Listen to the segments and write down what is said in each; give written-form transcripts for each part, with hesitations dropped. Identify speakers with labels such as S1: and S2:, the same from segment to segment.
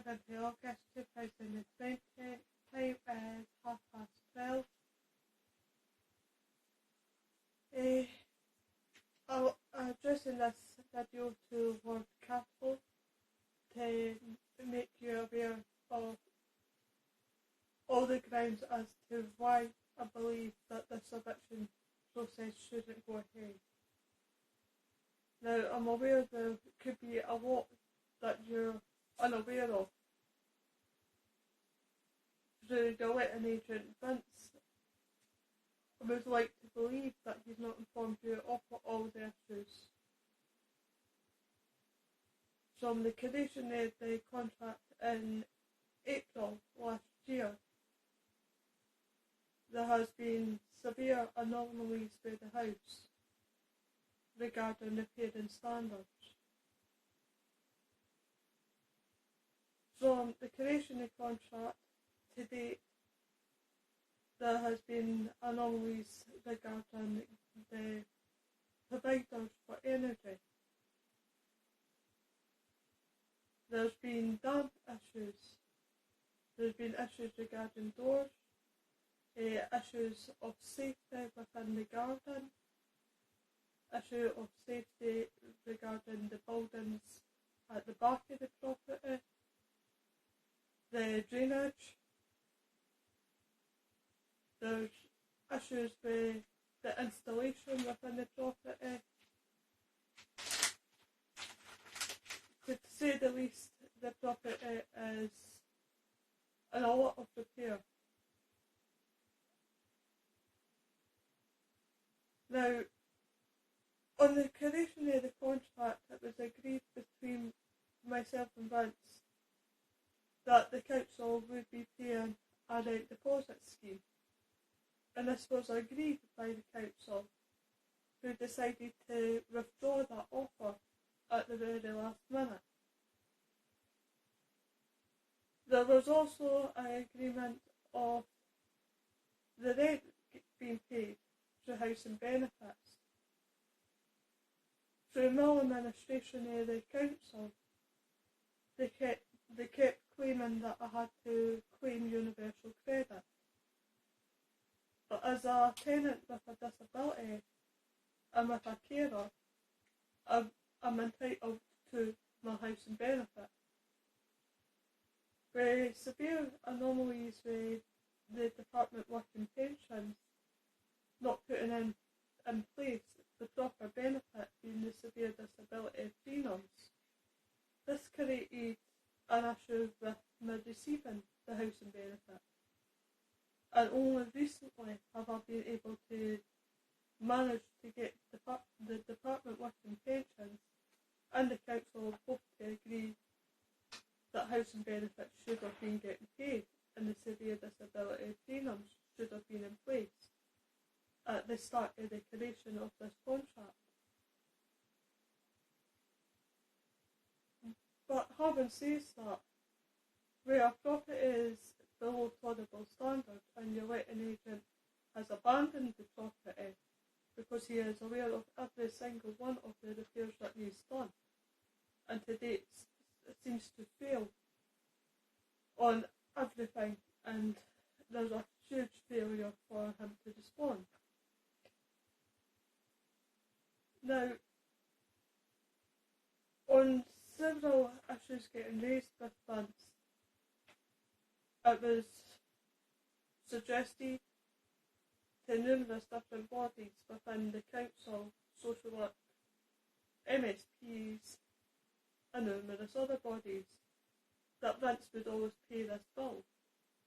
S1: 7th of August 2020, time is 12:30. I'm addressing this video to Lord Catto to make you aware of all the grounds as to why I believe that this eviction process shouldn't go ahead. Now, I'm aware there could be a lot that you're unaware of. Through the letting agent Vince, I would like to believe that he's not informed you of all the issues. From the creation of the contract in April last year, there has been severe anomalies with the house regarding the parent standards. From the creation of contract to date, there has been anomalies regarding the providers for energy. There's been damp issues. There's been issues regarding doors, issues of safety within the garden, issue of safety regarding the buildings at the back of the property, the drainage. There's issues with the installation within the property. To say the least, the property is in a lot of repair. Now, on the creation of the contract, it was agreed between myself and Vince that the council would be paying a rent deposit scheme. And this was agreed by the council, who decided to withdraw that offer at the very last minute. There was also an agreement of the rent being paid through housing benefits. Through maladministration of the council, they kept claiming that I had to claim universal credit. But as a tenant with a disability and with a carer, I'm entitled to my housing benefit. With severe anomalies with the Department Working Pensions not putting in place the proper benefit being the severe disability premiums, this created an issue with me receiving the housing benefit. And only recently have I been able to manage to get the Department Working Pensions and the council both to agree that housing benefits should have been getting paid and the severe disability premiums should have been in place at the start of the creation of this contract. But having said that, where a property is below tolerable standard and your letting agent has abandoned the property because he is aware of every single one of the repairs that needs done, and to date it seems to fail on everything, and there's a huge failure for him to respond. Now, on several issues getting raised with Vince, it was suggested to numerous different bodies within the council, social work, MSPs and numerous other bodies that Vince would always pay this bill,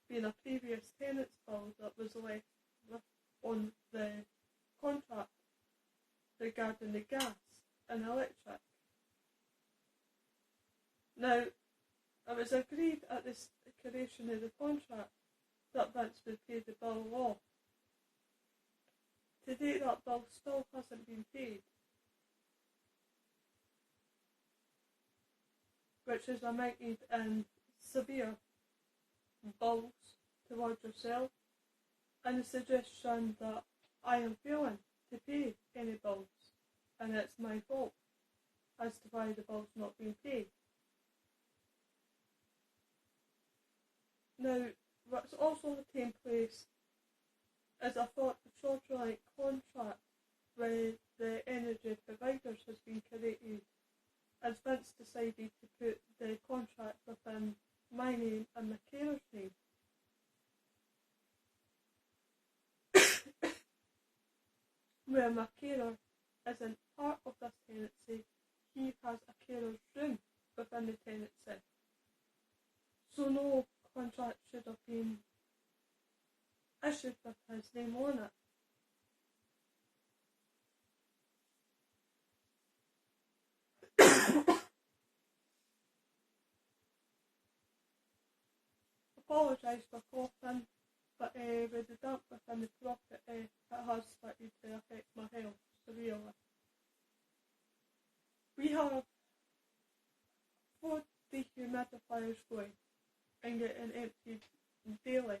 S1: being a previous tenant's bill that was left on the contract regarding the gas and electric. Now, it was agreed at the creation of the contract that Vince would pay the bill off. To date, that bill still hasn't been paid, which is amounted in severe bills towards yourself and the suggestion that I am failing to pay any bills and it's my fault as to why the bill's not being paid. Now, what's also taken place is a fraudulent contract with the energy providers has been created, as Vince decided to put the contract within my name and my carer's name. Where my carer isn't part of this tenancy, he has a carer's room within the tenancy. So no contract should have been issued with his name on it. Apologise for coughing, but with the damp within the property, it has started to affect my health severely. We have 4 dehumidifiers going and getting emptied daily.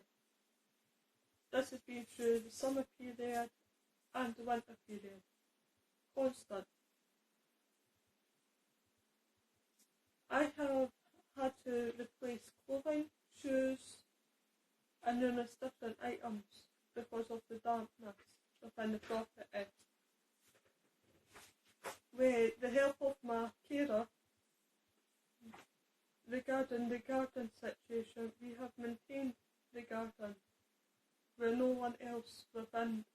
S1: This has been through the summer period and the winter period. Constant. I have had to replace clothing, shoes and numerous different items because of the dampness within the property. With the help of my carer, regarding the garden situation, we have maintained the garden where no one else within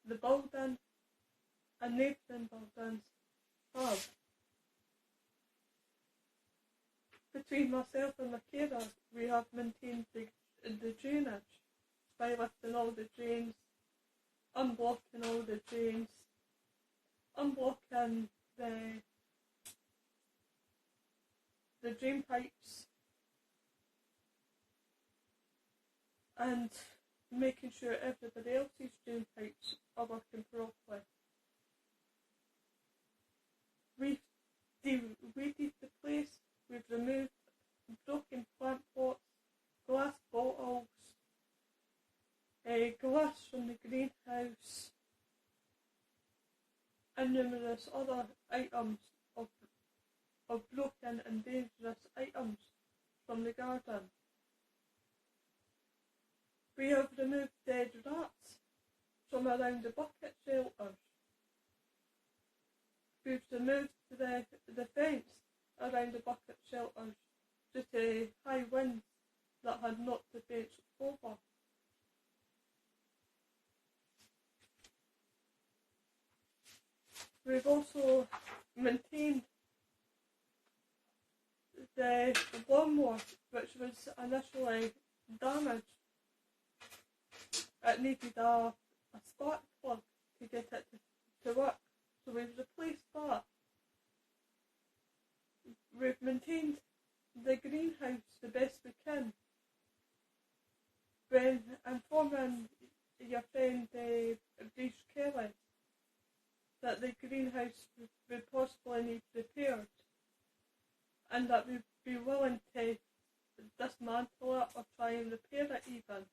S1: the building and neighbouring buildings have. Between myself and my carer, we have maintained the drainage by lifting all the drains, unblocking all the drains, unblocking the drain pipes, and making sure everybody else's drain pipes are working properly. We've de-weeded the place, we've removed broken plant pots, glass bottles, glass from the greenhouse, and numerous other items of broken and dangerous items from the garden. We have removed dead rats from around the bucket shelters. We've removed the fence around the bucket shelters due to high winds that had knocked the fence over. We've also maintained the lawnmower, which was initially damaged. It needed a spark plug to get it to work, so we've replaced that. We've maintained the greenhouse the best we can. When informing your friend Bruce Kelly that the greenhouse would possibly need repaired and that we'd be willing to dismantle it or try and repair it even,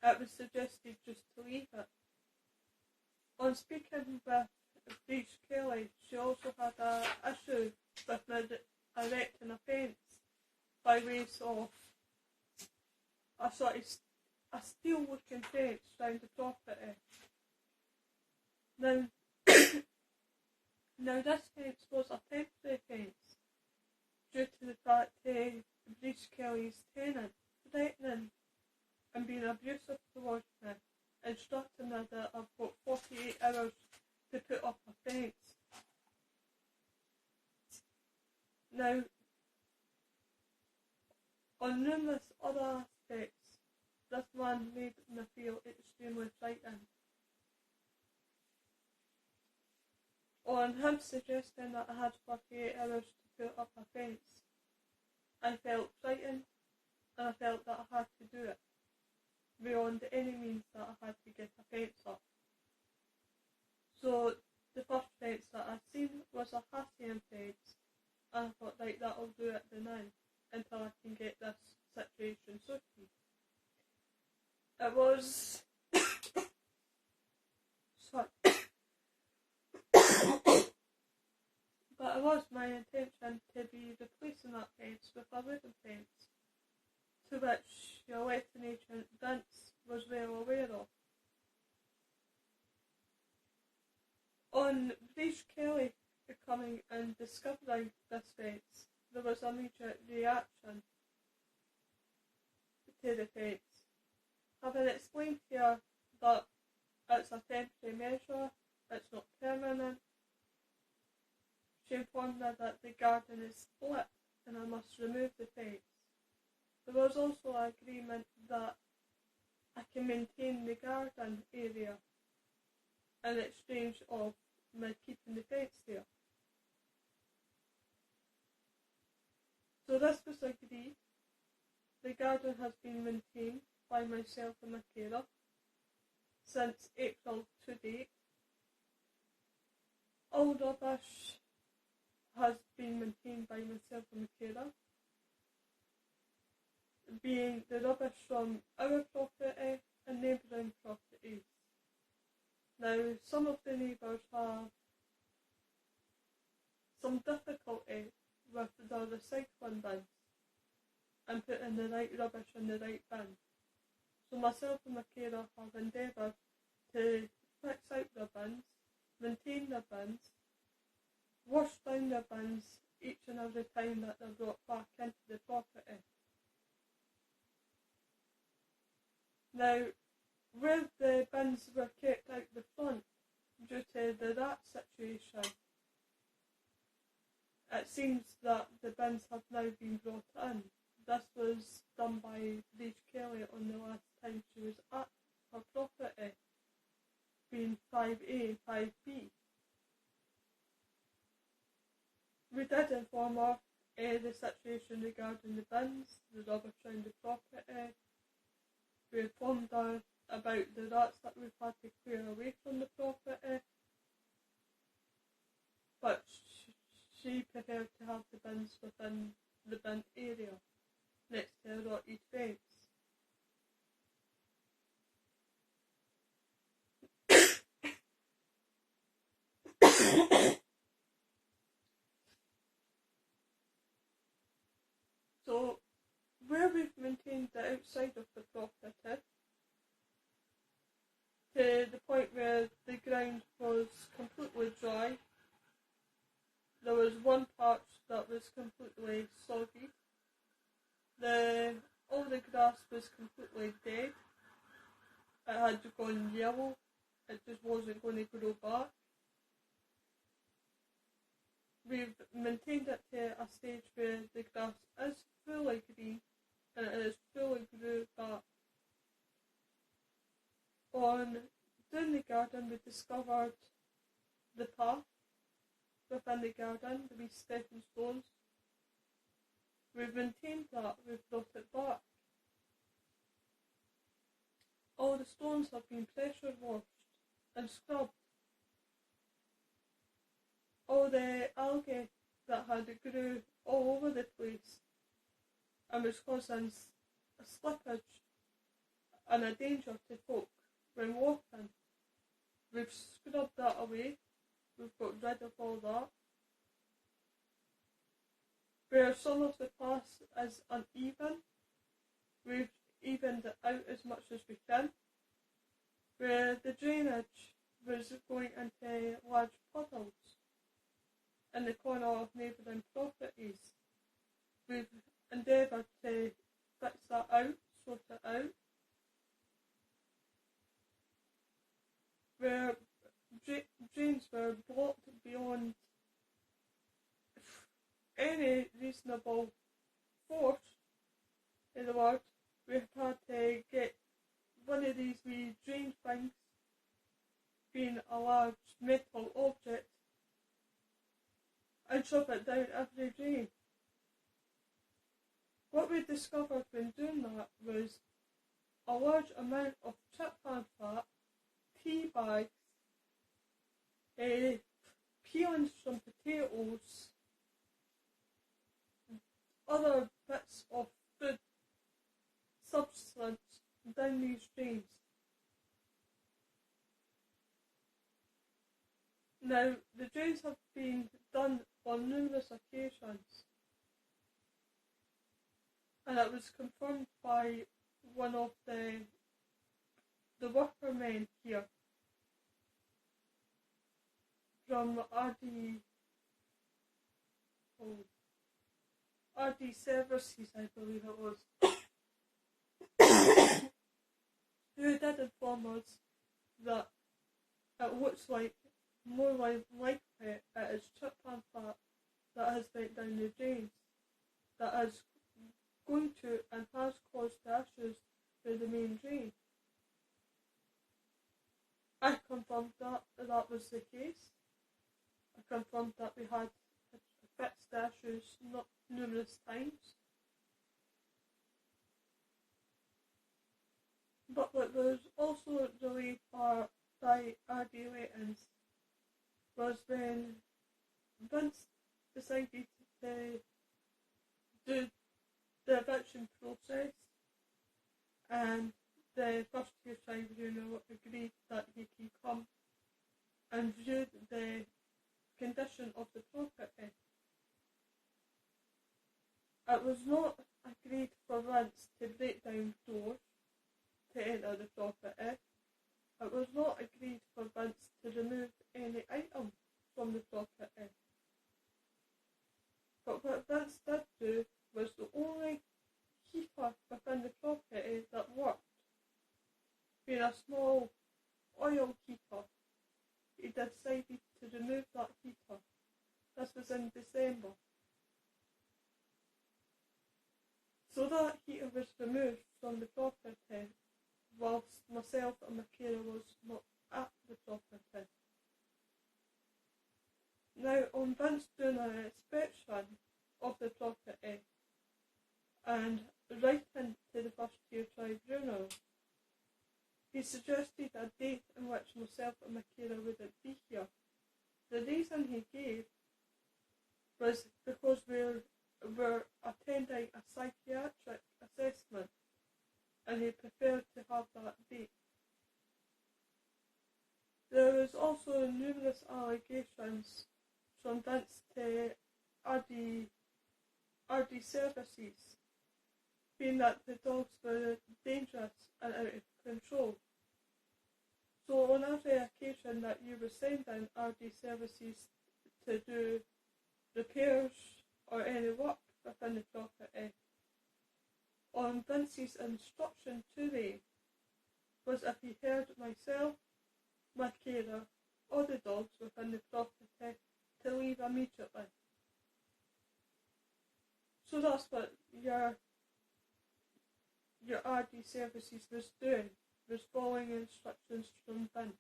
S1: it was suggested just to leave it. On speaking with Bruce Kelly, she also had an issue with erecting a fence by ways of a sort of a steel looking fence round the property. Now, this fence was a temporary fence due to the fact Bruce Kelly's tenant threatening and being abusive towards me, instructing me that I've got 48 hours to put up a fence. Now, on numerous other aspects, this man made me feel extremely frightened. On him suggesting that I had 48 hours to put up a fence, I felt frightened and I felt that I had to do it, beyond any means that I had to get a fence up. So the first fence that I seen was a Hassian fence, and I thought, right, that'll do it for now, until I can get this situation sorted. It was sorry. But it was my intention to be replacing that fence fence with a wooden fence, to which your letting agent Vince was well aware of. On Breach Kelly becoming and discovering this fence, there was immediate reaction to the fence. Having explained here that it's a temporary measure, it's not permanent, she informed me that the garden is split and I must remove the fence. There was also an agreement that I can maintain the garden area in exchange of my keeping the fence there. So this was agreed. The garden has been maintained by myself and my carer since April to date. All rubbish has been maintained by myself and my carer, being the rubbish from our property and neighbouring properties. Now, some of the neighbours have some difficulty with the recycling bins and putting the right rubbish in the right bin. So myself and my carer have endeavoured to fix out the bins, maintain the bins, wash down the bins each and every time that they're brought back into the property. Now, where the bins were kept out the front due to the rat situation, it seems that the bins have now been brought in. This was done by Rach Kelly on the last time she was at her property, being 5A and 5B. We did inform her the situation regarding the bins, the rubbish around the property. We informed her about the rats that we've had to clear away from the property, but she preferred to have the bins within the bin area next to a rotted fence. So, where we've maintained the outside of the property, to the point where the ground was completely dry, there was one patch that was completely soggy. All the grass was completely dead. It had gone yellow. It just wasn't going to grow back. We've maintained it to a stage where the grass is fully green and it is fully grew back. On doing the garden, we discovered the path within the garden, the wee stepping stones. We've maintained that, we've brought it back. All the stones have been pressure washed and scrubbed. All the algae that had grew all over the place and was causing a slippage and a danger to folk when walking. We've scrubbed that away. We've got rid of all that. Where some of the path is uneven, we've evened it out as much as we can. Where the drainage was going into large puddles in the corner of neighbouring properties, we've endeavoured to fix that out, sort it out. Where drains were blocked beyond any reasonable force, in the word, we've had to get one of these wee drain things, being a large metal object, and shove it down every drain. What we discovered when doing that was a large amount of chip pan fat, tea bags, peelings from potatoes, other bits of food substance down these drains. Now, the drains have been done on numerous occasions, and it was confirmed by one of the workermen here from RD Services, I believe it was, who did inform us that it looks like more likely it is tryptophan fat that has went down the drains, that is going to and has caused the issues through the main drain. I confirmed that was the case. I confirmed that we had fixed the issues not numerous times. But what was also delayed by RD Layton's was when Vince decided to do the eviction process, and the first tier tribunal agreed that he can come and view the condition of the property. It was not agreed for Vince to break down doors to enter the property. It was not agreed for Vince to remove any item from the property. But what Vince did do was the only heater within the property that worked, being a small oil heater. He decided to remove that heater. This was in December. So that heater was removed from the property whilst myself and Michaela was not at the property. Now, on Vince doing an inspection of the property and writing to the first tier tribunal, he suggested a date in which myself and Michaela wouldn't be here. The reason he gave was because we were attending a psychiatric assessment, and he preferred to have that date. There was also numerous allegations from Vince to RD Services, being that the dogs were dangerous and out of control. So on every occasion that you were sending RD Services to do repairs or any work within the property, on Vince's instruction to them was if he heard myself, Michaela, or the dogs within the property to leave immediately. So that's what your RD Services was doing, was following instructions from Vince,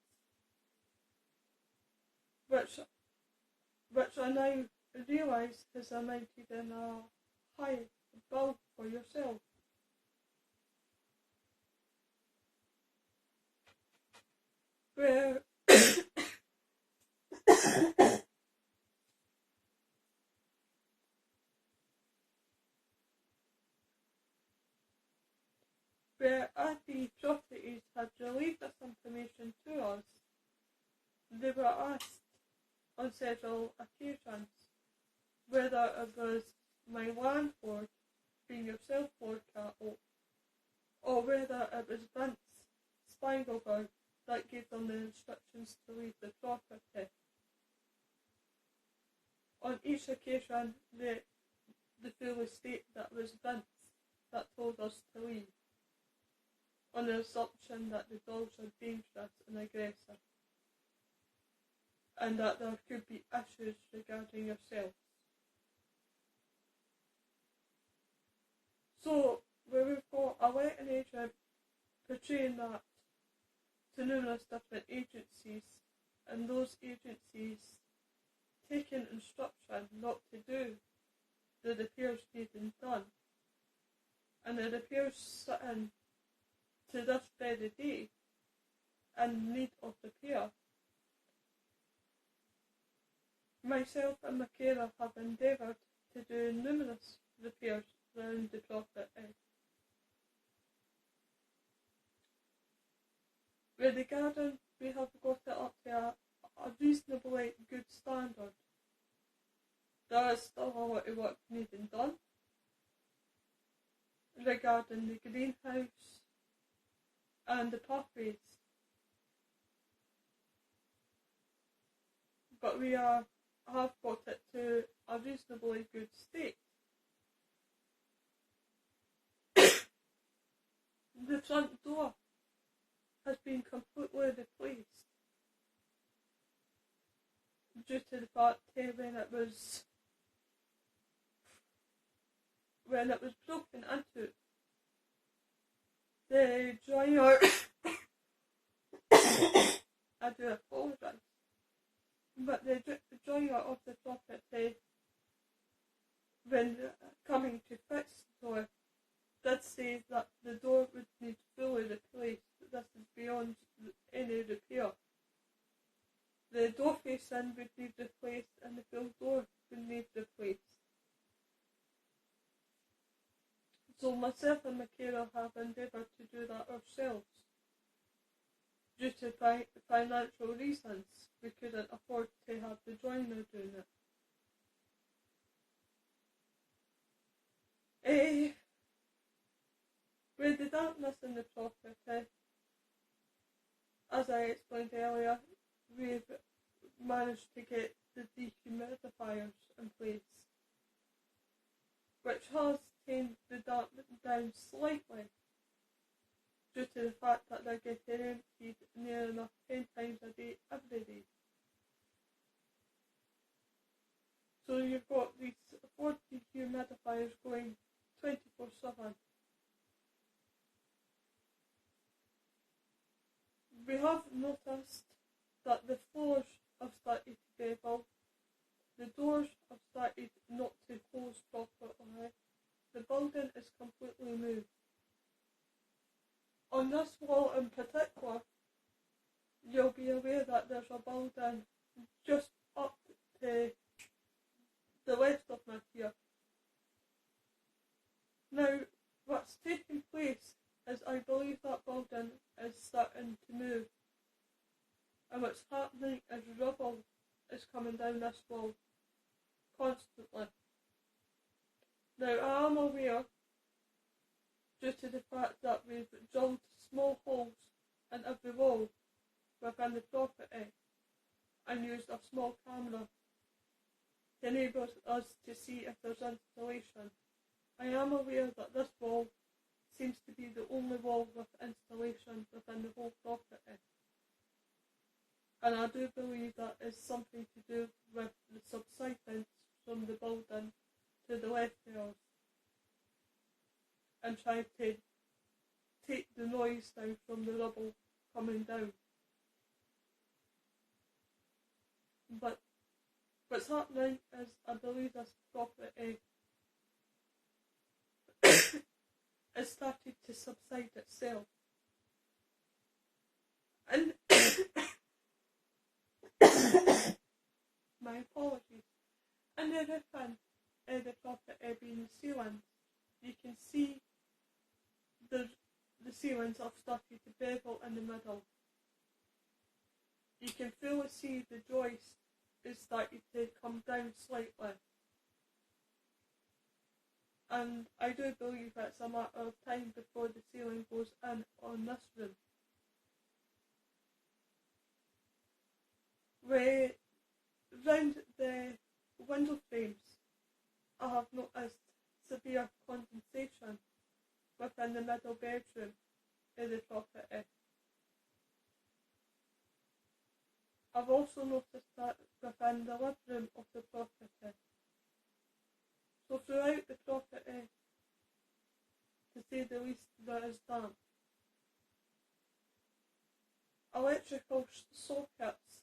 S1: which I now realise has amounted in a high bill for yourself. Where RD Properties had relayed this information to us, they were asked on several occasions whether it was my landlord, being yourself, Lord Catto, or whether it was Vince Spiegelberg that gave them the instructions to leave the property. On each occasion, they fully state that it was Vince that told us to leave, on the assumption that the dogs are dangerous and aggressive, and that there could be issues regarding yourself. So, we've got a letting agent portraying that to numerous different agencies, and those agencies taking instruction not to do the repairs needing done, and the repairs sitting to this very day in need of repair. Myself and Michaela have endeavoured to do numerous repairs around the property. With the garden, we have got it up to a reasonably good standard. There is still a lot of work needing done, regarding the greenhouse and the pathways. But we have got it to a reasonably good state. The front door has been completely replaced due to the fact when it was broken into, the joiner I do apologise, but the joiner of the property, when coming to fix the door, did say that the door would need fully replaced. This is beyond any repair. The door facing would need replaced and the full door would need replaced. So myself and my carer have endeavoured to do that ourselves. Due to financial reasons, we couldn't afford to have the joiner doing it. With the dampness in the property, as I explained earlier, we've managed to get the dehumidifiers in place, which has tamed the dampness down slightly due to the fact that they're getting emptied near enough 10 times a day every day. So you've got these 4 dehumidifiers going 24/7. We have noticed that the floors have started to bevel, the doors have started not to close properly, the building is completely moved. On this wall in particular, you'll be aware that there's a building just up to the left of me here. Now, what's taking place is I believe that building is starting to move, and what's happening is rubble is coming down this wall constantly. Now, I am aware, due to the fact that we've drilled small holes in every wall within the property and used a small camera to enable us to see if there's installation. I am aware that this wall seems to be the only wall with installation within the whole property. And I do believe that is something to do with the subsidence from the building to the left of us and try to take the noise down from the rubble coming down. But what's happening is I believe this property has started to subside itself. And my apologies. And the roofing of the property being ceilings, you can see the ceilings have started to bevel in the middle. You can fully see the joist is starting to come down slightly. And I do believe it's a matter of time before the ceiling goes in on this room. Round the window frames, I have noticed severe condensation within the middle bedroom of the property. I've also noticed that within the living room of the property. So throughout the property, to say the least, there is damp. Electrical sockets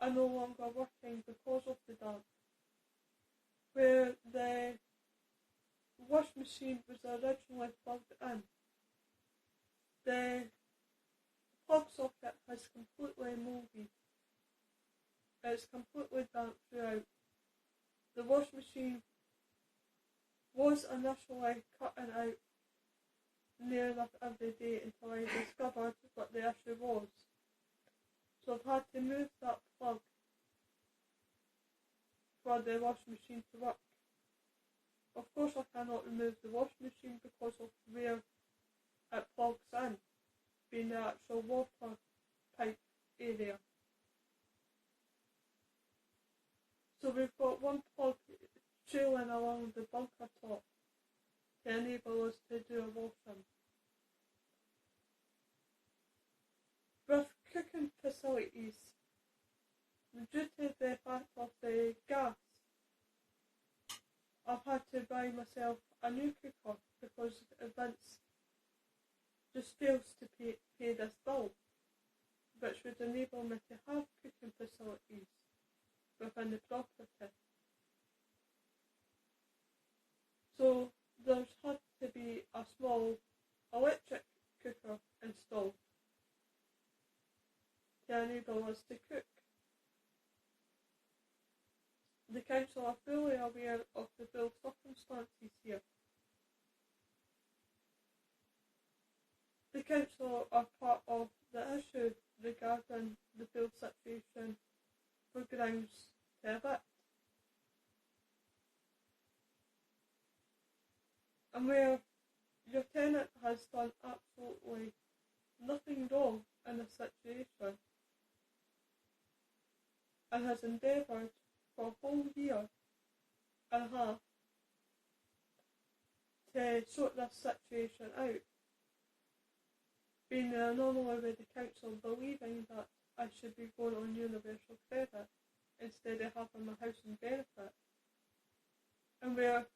S1: are no longer working because of the damp. Where the wash machine was originally plugged in, the plug socket has completely mouldy. It's completely damp throughout. The wash machine was initially cutting out near enough every day until I discovered what the issue was. So I've had to move that plug for the wash machine to work. Of course I cannot remove the washing machine because of where it plugs in, being the actual water pipe area. So we've got one plug trailing along the bunker top to enable us to do a washing. With cooking facilities, due to the fact of the gas, I've had to buy myself a new cooker because Vince just fails to pay this bill, which would enable me to have cooking facilities within the property. So there's had to be a small electric cooker installed to enable us to cook. The council are fully aware of the full circumstances here. The council are part of the issue regarding the full situation for grounds to evict. And where your tenant has done absolutely nothing wrong in the situation and has endeavoured for a whole year and a half to sort this situation out, being the anomaly with the council believing that I should be going on universal credit instead of having my housing benefit, and where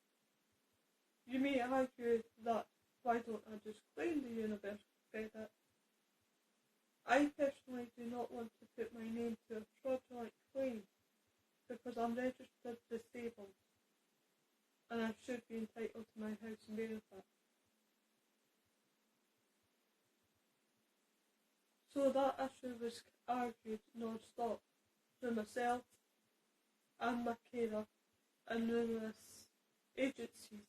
S1: you may argue that why don't I just claim the universal credit? I personally do not want to put my name to a fraudulent claim because I'm registered disabled and I should be entitled to my housing benefit. So that issue was argued non-stop through myself and my carer and numerous agencies.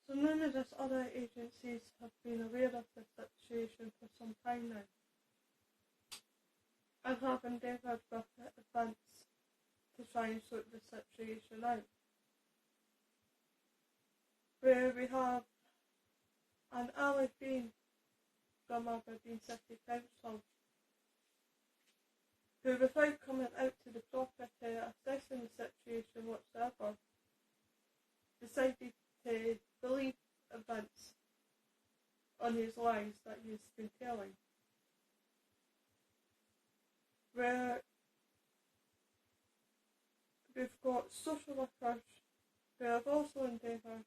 S1: So numerous other agencies have been aware of the situation for some time now and have endeavoured with events to try and sort the situation out. Where we have an Ali Bean from Aberdeen City Council who, without coming out to the property assessing the situation whatsoever, decided to believe events on his lies that he's been telling. Where we've got social workers who have also endeavoured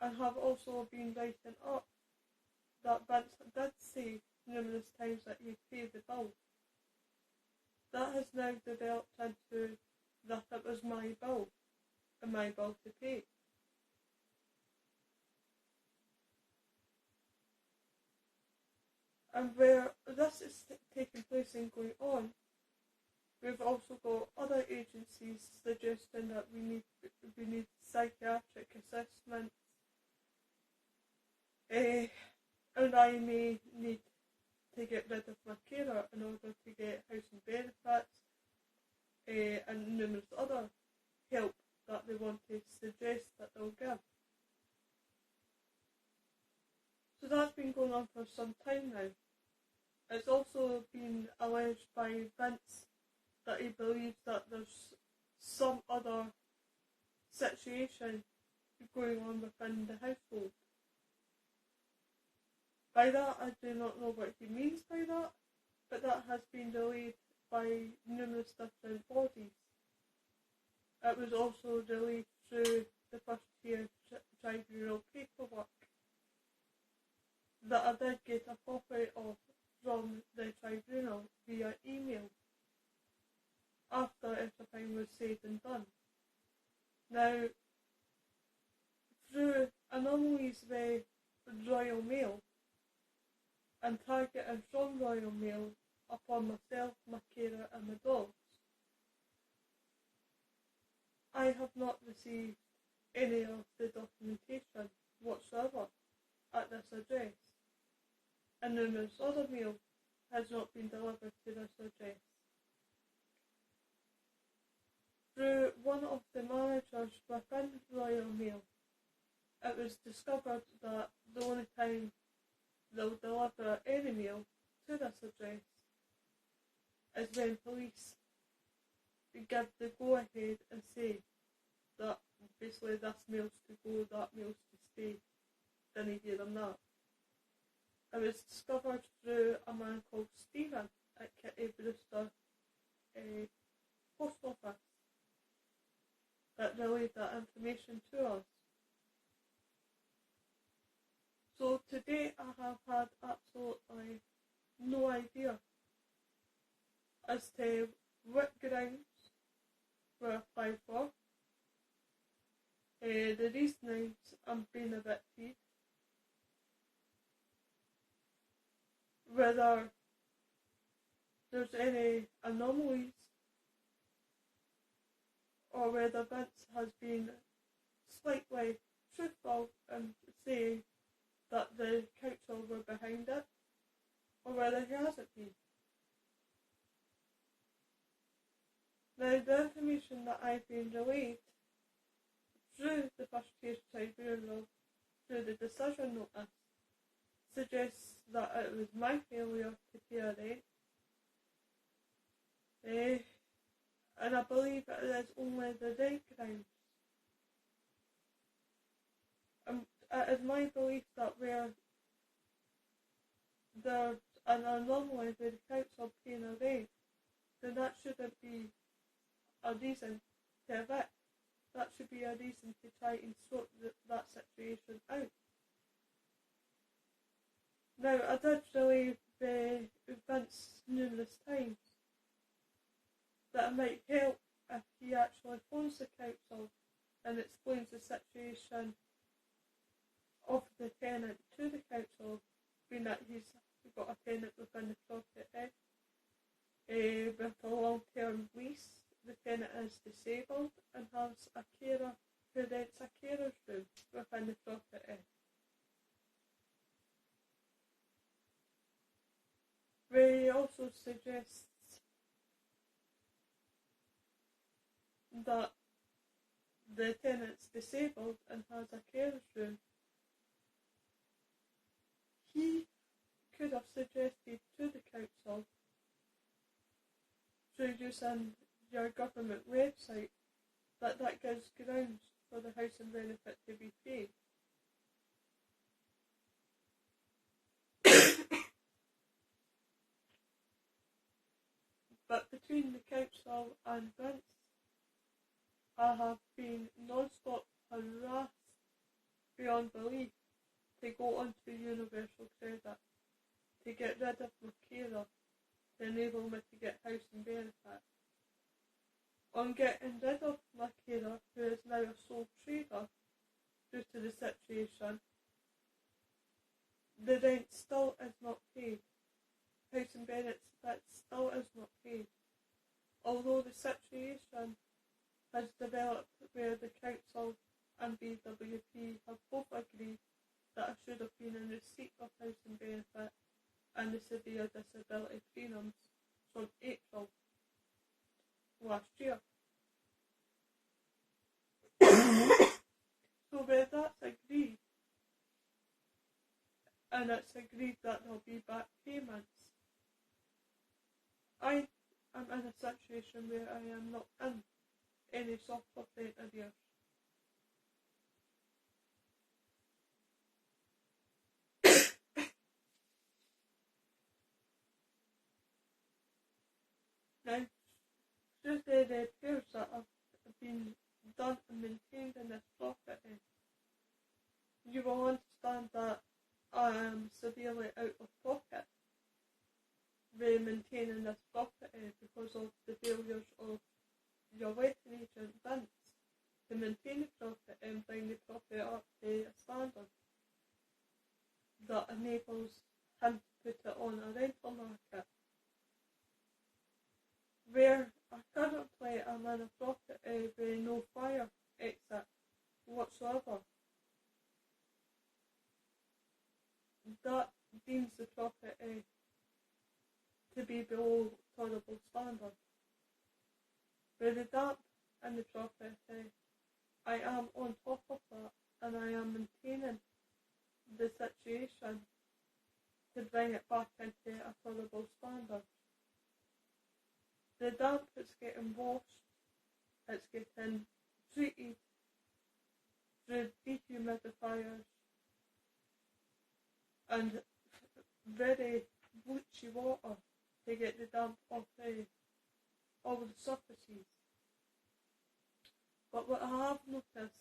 S1: and have also been writing up that Vince did say numerous times that he'd pay the bill. That has now developed into that it was my bill and my bill to pay. And where this is taking place and going on, we've also got other agencies suggesting that we need psychiatric assessments, and I may need to get rid of my carer in order to get housing benefits and numerous other help that they want to suggest that they'll give. So that's been going on for some time now. It's also been alleged by Vince that he believes that there's some other situation going on within the household. By that, I do not know what he means by that, but that has been relayed by numerous different bodies. It was also relayed through the first tier tribunal paperwork that I did get a copy of from the tribunal via email after everything was said and done. Now, through anomalies with Royal Mail and targeting from Royal Mail upon myself, my carer and my dogs, I have not received any of the documentation whatsoever at this address, and numerous other mail has not been delivered to this address. through one of the managers within Royal Mail, it was discovered that the only time they'll deliver any mail to this address is when police give the go-ahead and say that basically this mail's to go, that mail's to stay, didn't hear them that. It was discovered through a man called Stephen at Kitty Brewster Post Office that relayed that information to us. So to date I have had absolutely no idea as to what grounds were applied for, the reasonings I'm being evicted, whether there's any anomalies or whether Vince has been slightly truthful in saying that the council were behind it, or whether he hasn't been. Now, the information that I've been relayed through the First Case Tribunal, through the decision notice, suggests that it was my failure to pay a rent, and I believe it is only the rent grounds. It is my belief that where there's an anomaly with the council paying a rent, then that shouldn't be a reason to evict. That should be a reason to try and sort that situation out. Now, I did relay Vince numerous times that it might help if he actually phones the council and explains the situation of the tenant to the council, being that he's got a tenant within the property with a long-term lease. The tenant is disabled and has a carer who rents a carer's room within the property. Ray also suggests that the tenant's disabled and has a carer's room. He could have suggested to the council, through using your government website, that gives grounds for the housing benefit to be paid. But between the council and Vince, I have been non-stop harassed beyond belief to go onto universal credit, to get rid of my carer, to enable me to get housing benefit. On getting rid of my carer, who is now a sole trader due to the situation, the rent still is not paid. Housing benefit still is not paid. Although the situation has developed where the council and BWP have both agreed that I should have been in receipt of housing benefit and the severe disability premiums from April last year. So where that's agreed, and it's agreed that there'll be back payments, I am in a situation where I am not in any sort of rent arrears. Now, through the repairs that have been done and maintained in this property, you will understand that I am severely out of pocket with maintaining this property because of the failures of your letting agent Vince to maintain the property and bring the property up to a standard that enables him to put it on a rental market. Where I currently am in a property with no fire exit whatsoever, that deems the property to be below tolerable standard. Where the damp in the property, I am on top of that, and I am maintaining the situation to bring it back into a tolerable standard. The damp is getting washed, it's getting treated through dehumidifiers and very bleachy water to get the damp off all the surfaces. But what I have noticed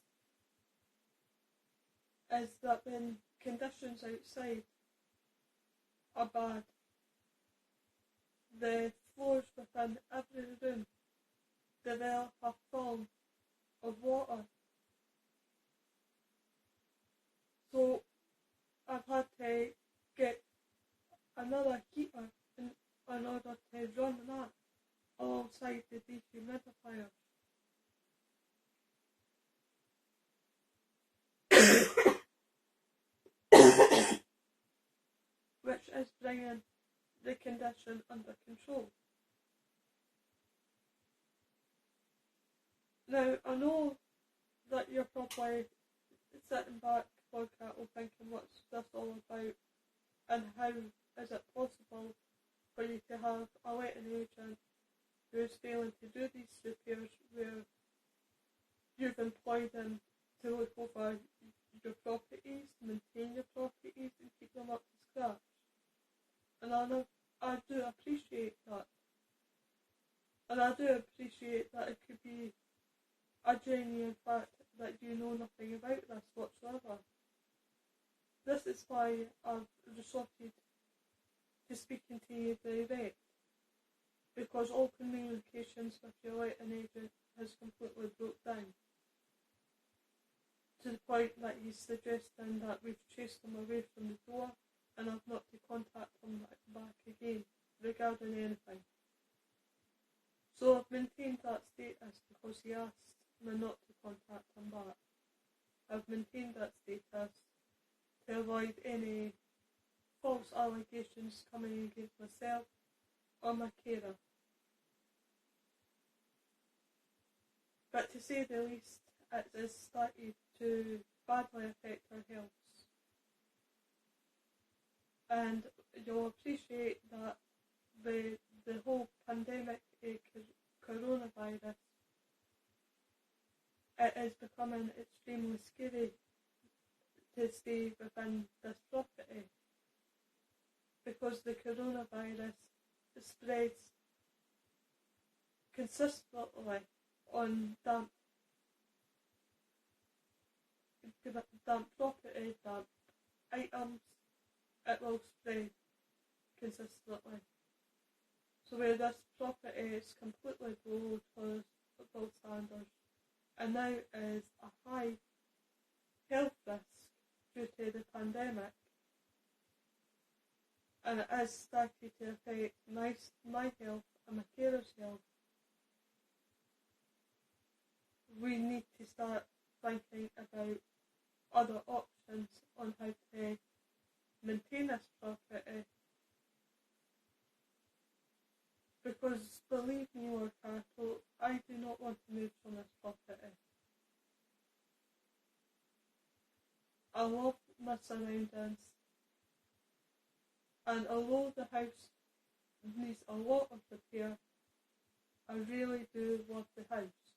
S1: is that when conditions outside are bad, the floors within every room develop a film of water. So I've had to get another heater in order to run that alongside the dehumidifier. Which is bringing the condition under control. Now, I know that you're probably sitting back, Lord Catto, thinking what's this all about and how is it possible for you to have a letting agent who's failing to do these repairs where you've employed them to look over your properties, maintain your properties and keep them up to scratch. And I do appreciate that. And I do appreciate that it could be a genuine fact that you know nothing about this whatsoever. This is why I've resorted to speaking to you direct, because all communications with your letting agent has completely broke down, to the point that he's suggesting that we've chased him away from the door and I've not to contact him back again regarding anything. So I've maintained that status because he asked me not to contact him back. I've maintained that status to avoid any false allegations coming against myself or my carer. But to say the least, it has started to badly affect our health. And you'll appreciate that the whole pandemic, coronavirus, it is becoming extremely scary to stay within this property, because the coronavirus spreads consistently on damp property, damp items. It will spread consistently. So where this property is completely below tolerable standards, and now is a high health risk due to the pandemic, and it has started to affect my health and my carer's health, we need to start thinking about other options on how to maintain this property, because believe me, Lord Catto, I do not want to move from this property. I love my surroundings, and although the house needs a lot of repair, I really do love the house.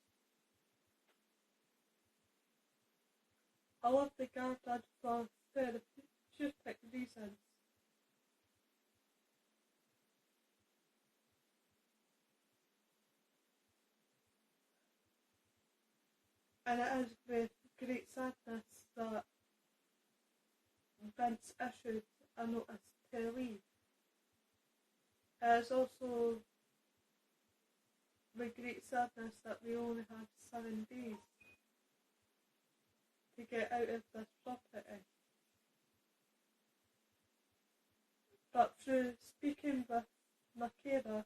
S1: I love the garden for therapeutic reasons. And it is with great sadness that Vince issued a notice to leave. It is also with great sadness that we only have 7 days to get out of this property. But through speaking with my carer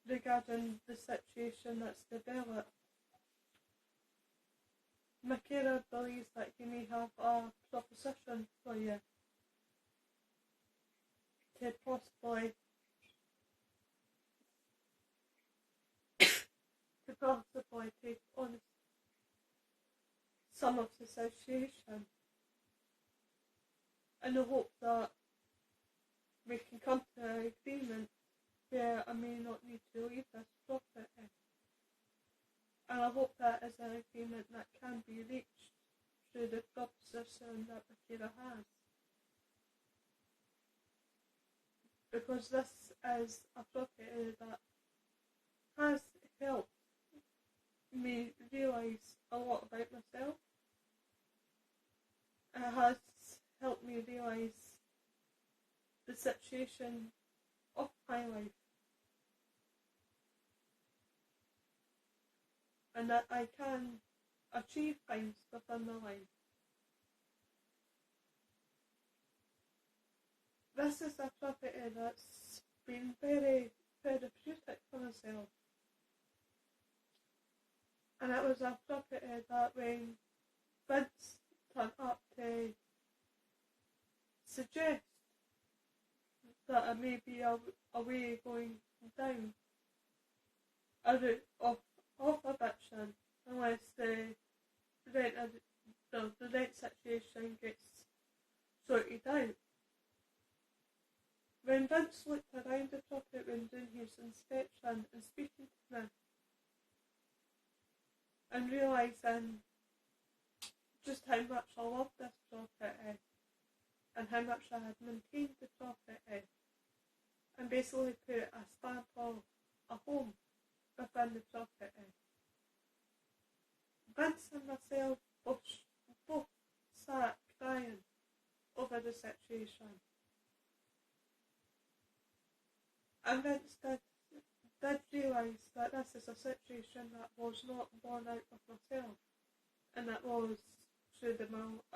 S1: regarding the situation that's developed, my carer believes that he may have a proposition for you to possibly take on some of the situation, in the hope that we can come to an agreement where I may not need to leave this property. And I hope that is an agreement that can be reached through the proposition that Makeda has. Because this is a property that has helped me realise a lot about myself. It has helped me realise the situation of my life, and that I can achieve things within my life. This is a property that's been very therapeutic for myself, and it was a property that when Vince turned up to suggest that I may be a way going down a route of eviction unless the rent situation gets sorted out. When Vince looked around the property when doing his inspection and speaking to me and realising just how much I loved this property and how much I had maintained the property and basically put a stamp of a home within the property, Vince and myself both sat crying over the situation. And Vince did realise that this is a situation that was not born out of myself, and that was through the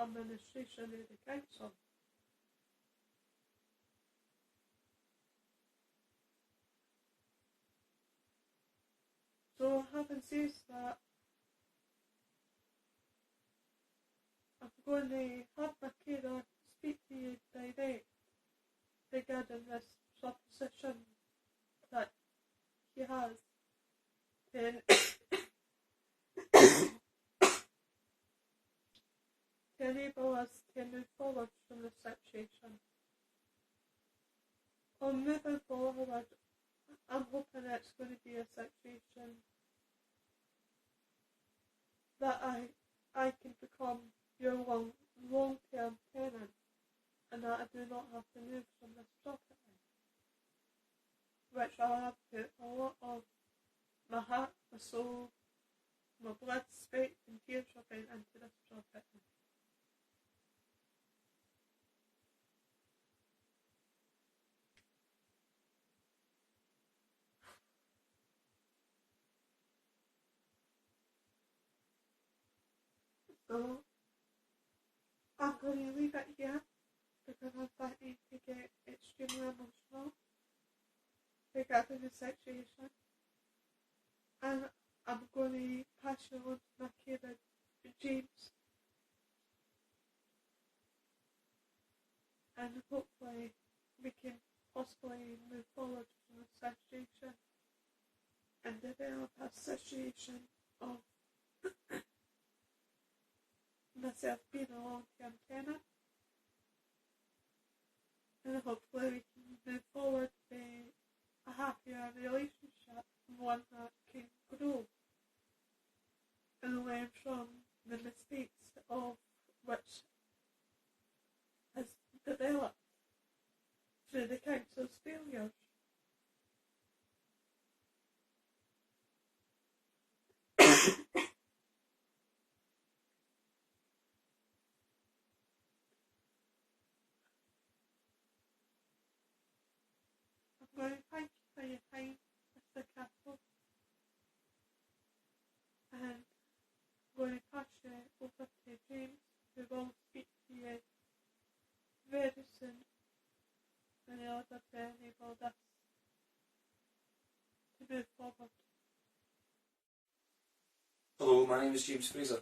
S1: administration of the council. So having said that, I'm going to have Makeda speak to you direct regarding this proposition that he has to enable us to move forward from the situation. On moving forward, I'm hoping it's going to be a situation that I can become your long-term tenant, and that I do not have to move from this property, which I have put a lot of my heart, my soul, my blood, sweat and tears have been into this property. So I'm going to leave it here because I'm starting to get extremely emotional regarding the situation, and I'm going to pass you on to my kid James, and hopefully we can possibly move forward from the situation and develop a situation of myself being a long-term tenant, and hopefully we can move forward to a happier relationship, one that can grow and learn from the mistakes of which has developed through the council's failures. I'm going to thank you for your time, Mr. Catto, and I'm going to pass you over to James, who will speak to you very soon in order to enable this to move forward.
S2: Hello, my name is James Fraser.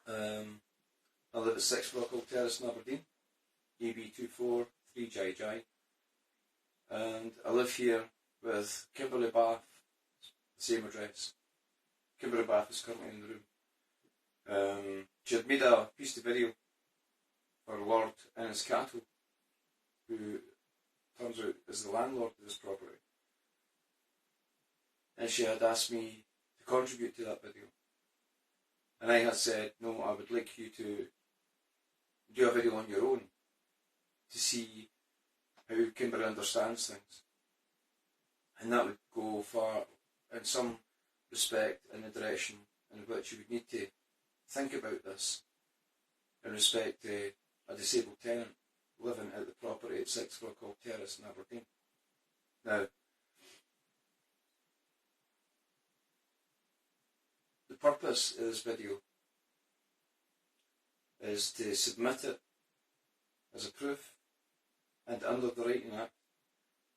S2: I live at 6 Rockall Terrace in Aberdeen, AB243JJ, and I live here with Kimberly Bath, same address, Kimberly Bath is currently in the room. She had made a piece of video for Lord Lord Catto, who turns out is the landlord of this property. And she had asked me to contribute to that video. And I had said, no, I would like you to do a video on your own to see how Kimberly understands things. And that would go far, in some respect, in the direction in which you would need to think about this in respect to a disabled tenant living at the property at 6 Rockall Terrace in Aberdeen. Now, the purpose of this video is to submit it as a proof and under the Writing Act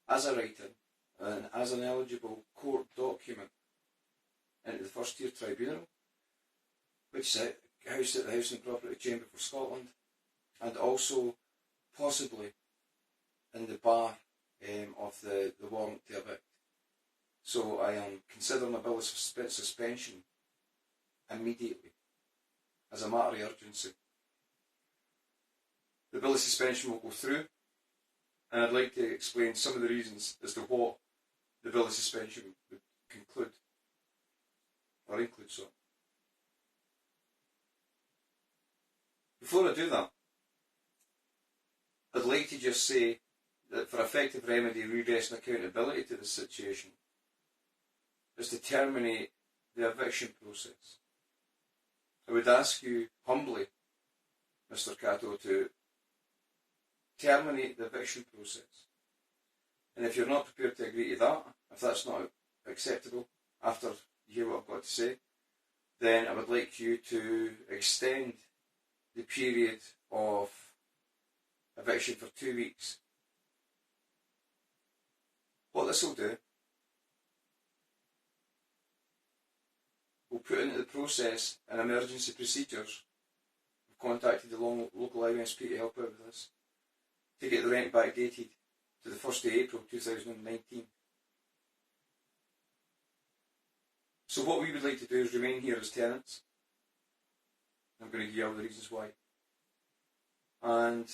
S2: as a writing and as an eligible court document into the First Tier Tribunal, which is housed at the Housing and Property Chamber for Scotland, and also possibly in the bar of the warrant to evict. So I am considering a bill of suspension immediately as a matter of urgency. The bill of suspension will go through, and I'd like to explain some of the reasons as to what the bill of suspension would conclude, or include, so. Before I do that, I'd like to just say that for effective remedy, redress and accountability to this situation is to terminate the eviction process. I would ask you humbly, Mr. Catto, to terminate the eviction process. And if you're not prepared to agree to that, if that's not acceptable after you hear what I've got to say, then I would like you to extend the period of eviction for 2 weeks. What this will do, we'll put into the process an emergency procedures. We've contacted the local IMSP to help out with this, to get the rent backdated to the 1st of April 2019. So what we would like to do is remain here as tenants. I'm going to give you all the reasons why. And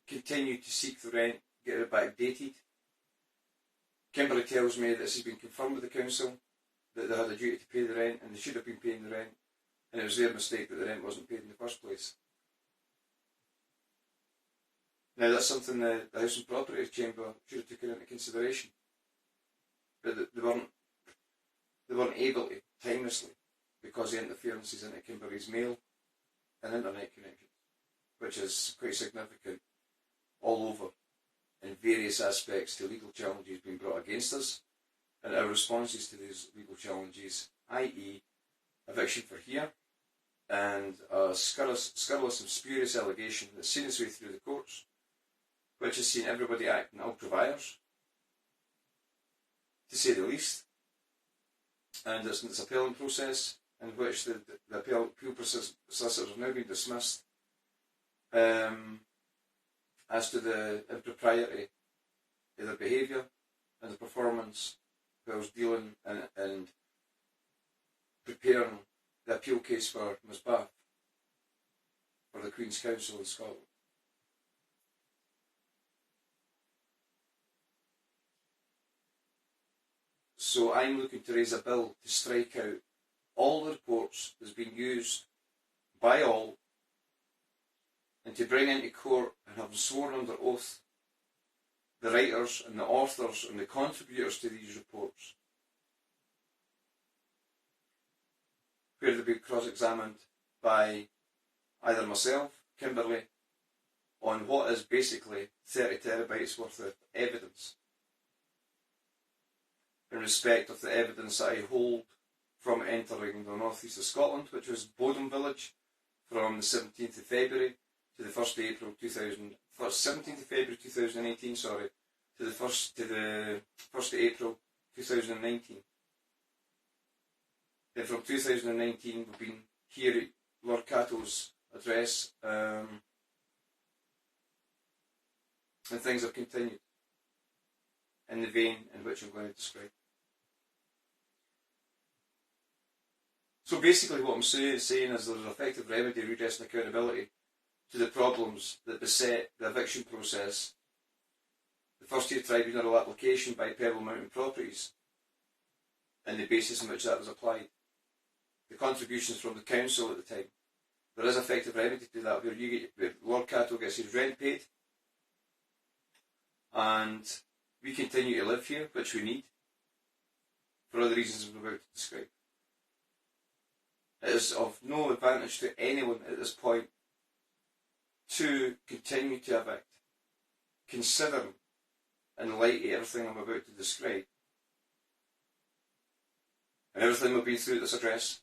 S2: continue to seek the rent, get it backdated. Kimberly tells me that this has been confirmed with the council, that they had a duty to pay the rent and they should have been paying the rent, and it was their mistake that the rent wasn't paid in the first place. Now that's something the House and Property Chamber should have taken into consideration, but they weren't able to timelessly because of interferences into Kimberly's mail and internet connections, which is quite significant all over in various aspects to legal challenges being brought against us, and our responses to these legal challenges, i.e. eviction for here, and a scurrilous and spurious allegation that's seen its way through the courts, which has seen everybody acting ultra vires, to say the least. And it's an appellant process in which the appeal solicitors have now been dismissed as to the impropriety of their behaviour and the performance whilst dealing and preparing the appeal case for Ms Bath for the Queen's Council in Scotland. So I'm looking to raise a bill to strike out all the reports that's been used by all, and to bring into court and have sworn under oath the writers and the authors and the contributors to these reports, where they'll be cross-examined by either myself, Kimberly, on what is basically 30 terabytes worth of evidence in respect of the evidence that I hold from entering the north east of Scotland, which was Bowden Village, from the 17th of February to the 1st of April 17th of February 2018, sorry, to the 1st of April 2019. Then from 2019 we've been here at Lord Catto's address, and things have continued in the vein in which I'm going to describe. So basically what I'm saying is there's an effective remedy, redress and accountability to the problems that beset the eviction process, the first year tribunal application by Pebble Mountain Properties, and the basis on which that was applied. The contributions from the council at the time. There is effective remedy to that where Lord Catto gets his rent paid and we continue to live here, which we need, for all the reasons I'm about to describe. It is of no advantage to anyone at this point to continue to evict, considering, in light of everything I'm about to describe, and everything we've been through at this address,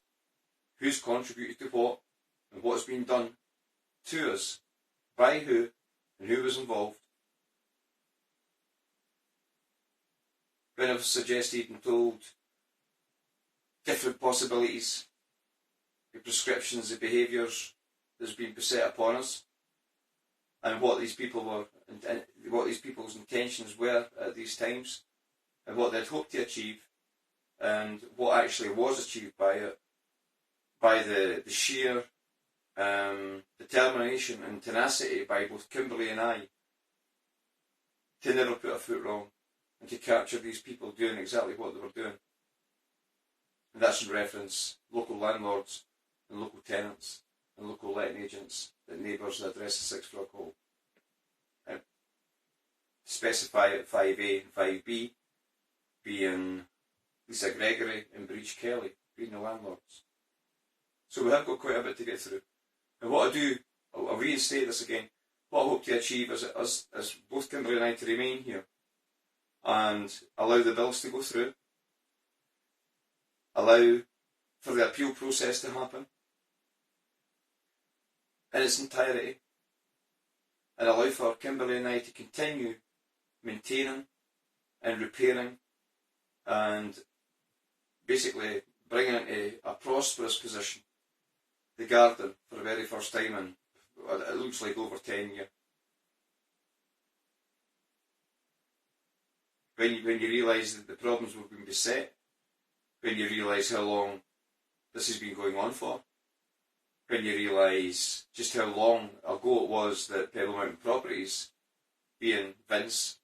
S2: who's contributed to what, and what's been done to us, by who, and who was involved. When I've suggested and told different possibilities, the prescriptions, the behaviours that's been beset upon us, and what these people were, and what these people's intentions were at these times, and what they'd hoped to achieve, and what actually was achieved by it, by the sheer determination and tenacity by both Kimberly and I to never put a foot wrong and to capture these people doing exactly what they were doing. And that's in reference local landlords and local tenants and local letting agents that neighbours that address the 6 Frog Hall. Specify at 5A and 5B being Lisa Gregory and Breach Kelly being the landlords. So we have got quite a bit to get through. And what I do, I'll reinstate this again, what I hope to achieve is both Kimberly and I to remain here and allow the bills to go through, allow for the appeal process to happen in its entirety, and allow for Kimberly and I to continue maintaining and repairing and basically bringing into a prosperous position the garden for the very first time in, it looks like, over 10 years. When you realise that the problems have been beset, when you realise how long this has been going on for, when you realise just how long ago it was that Pebble Mountain Properties, being Vince,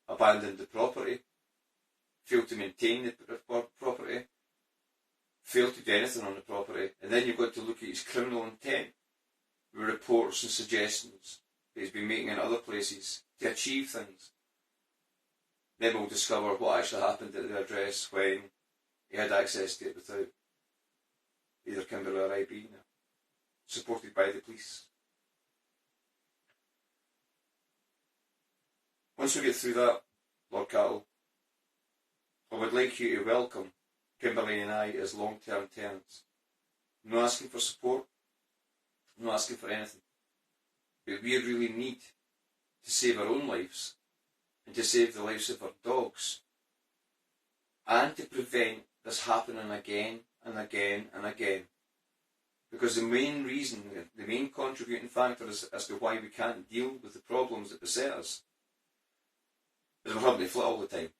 S2: abandoned the property, failed to maintain the property, failed to do anything on the property, and then you've got to look at his criminal intent with reports and suggestions that he's been making in other places to achieve things. Then we'll discover what actually happened at the address when he had access to it without either Kimberly or I being there, supported by the police. Once we get through that, Lord Catto, I would like you to welcome Kimberly and I as long-term tenants. I'm not asking for support, I'm not asking for anything, but we really need to save our own lives and to save the lives of our dogs and to prevent this happening again and again and again. Because the main reason, the main contributing factor as to why we can't deal with the problems that beset us is we're having to flit all the time.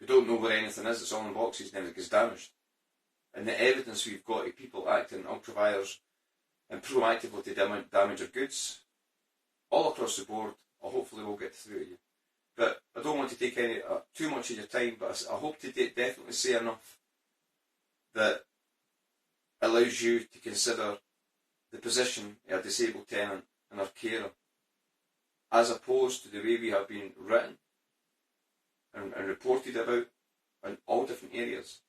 S2: We don't know where anything is, it's all in boxes and it gets damaged. And the evidence we've got of people acting ultra-vires and proactively to damage our goods, all across the board, I hopefully will get through to you. But I don't want to take any too much of your time, but I hope to definitely say enough that allows you to consider the position of a disabled tenant and our carer, as opposed to the way we have been written and reported about in all different areas,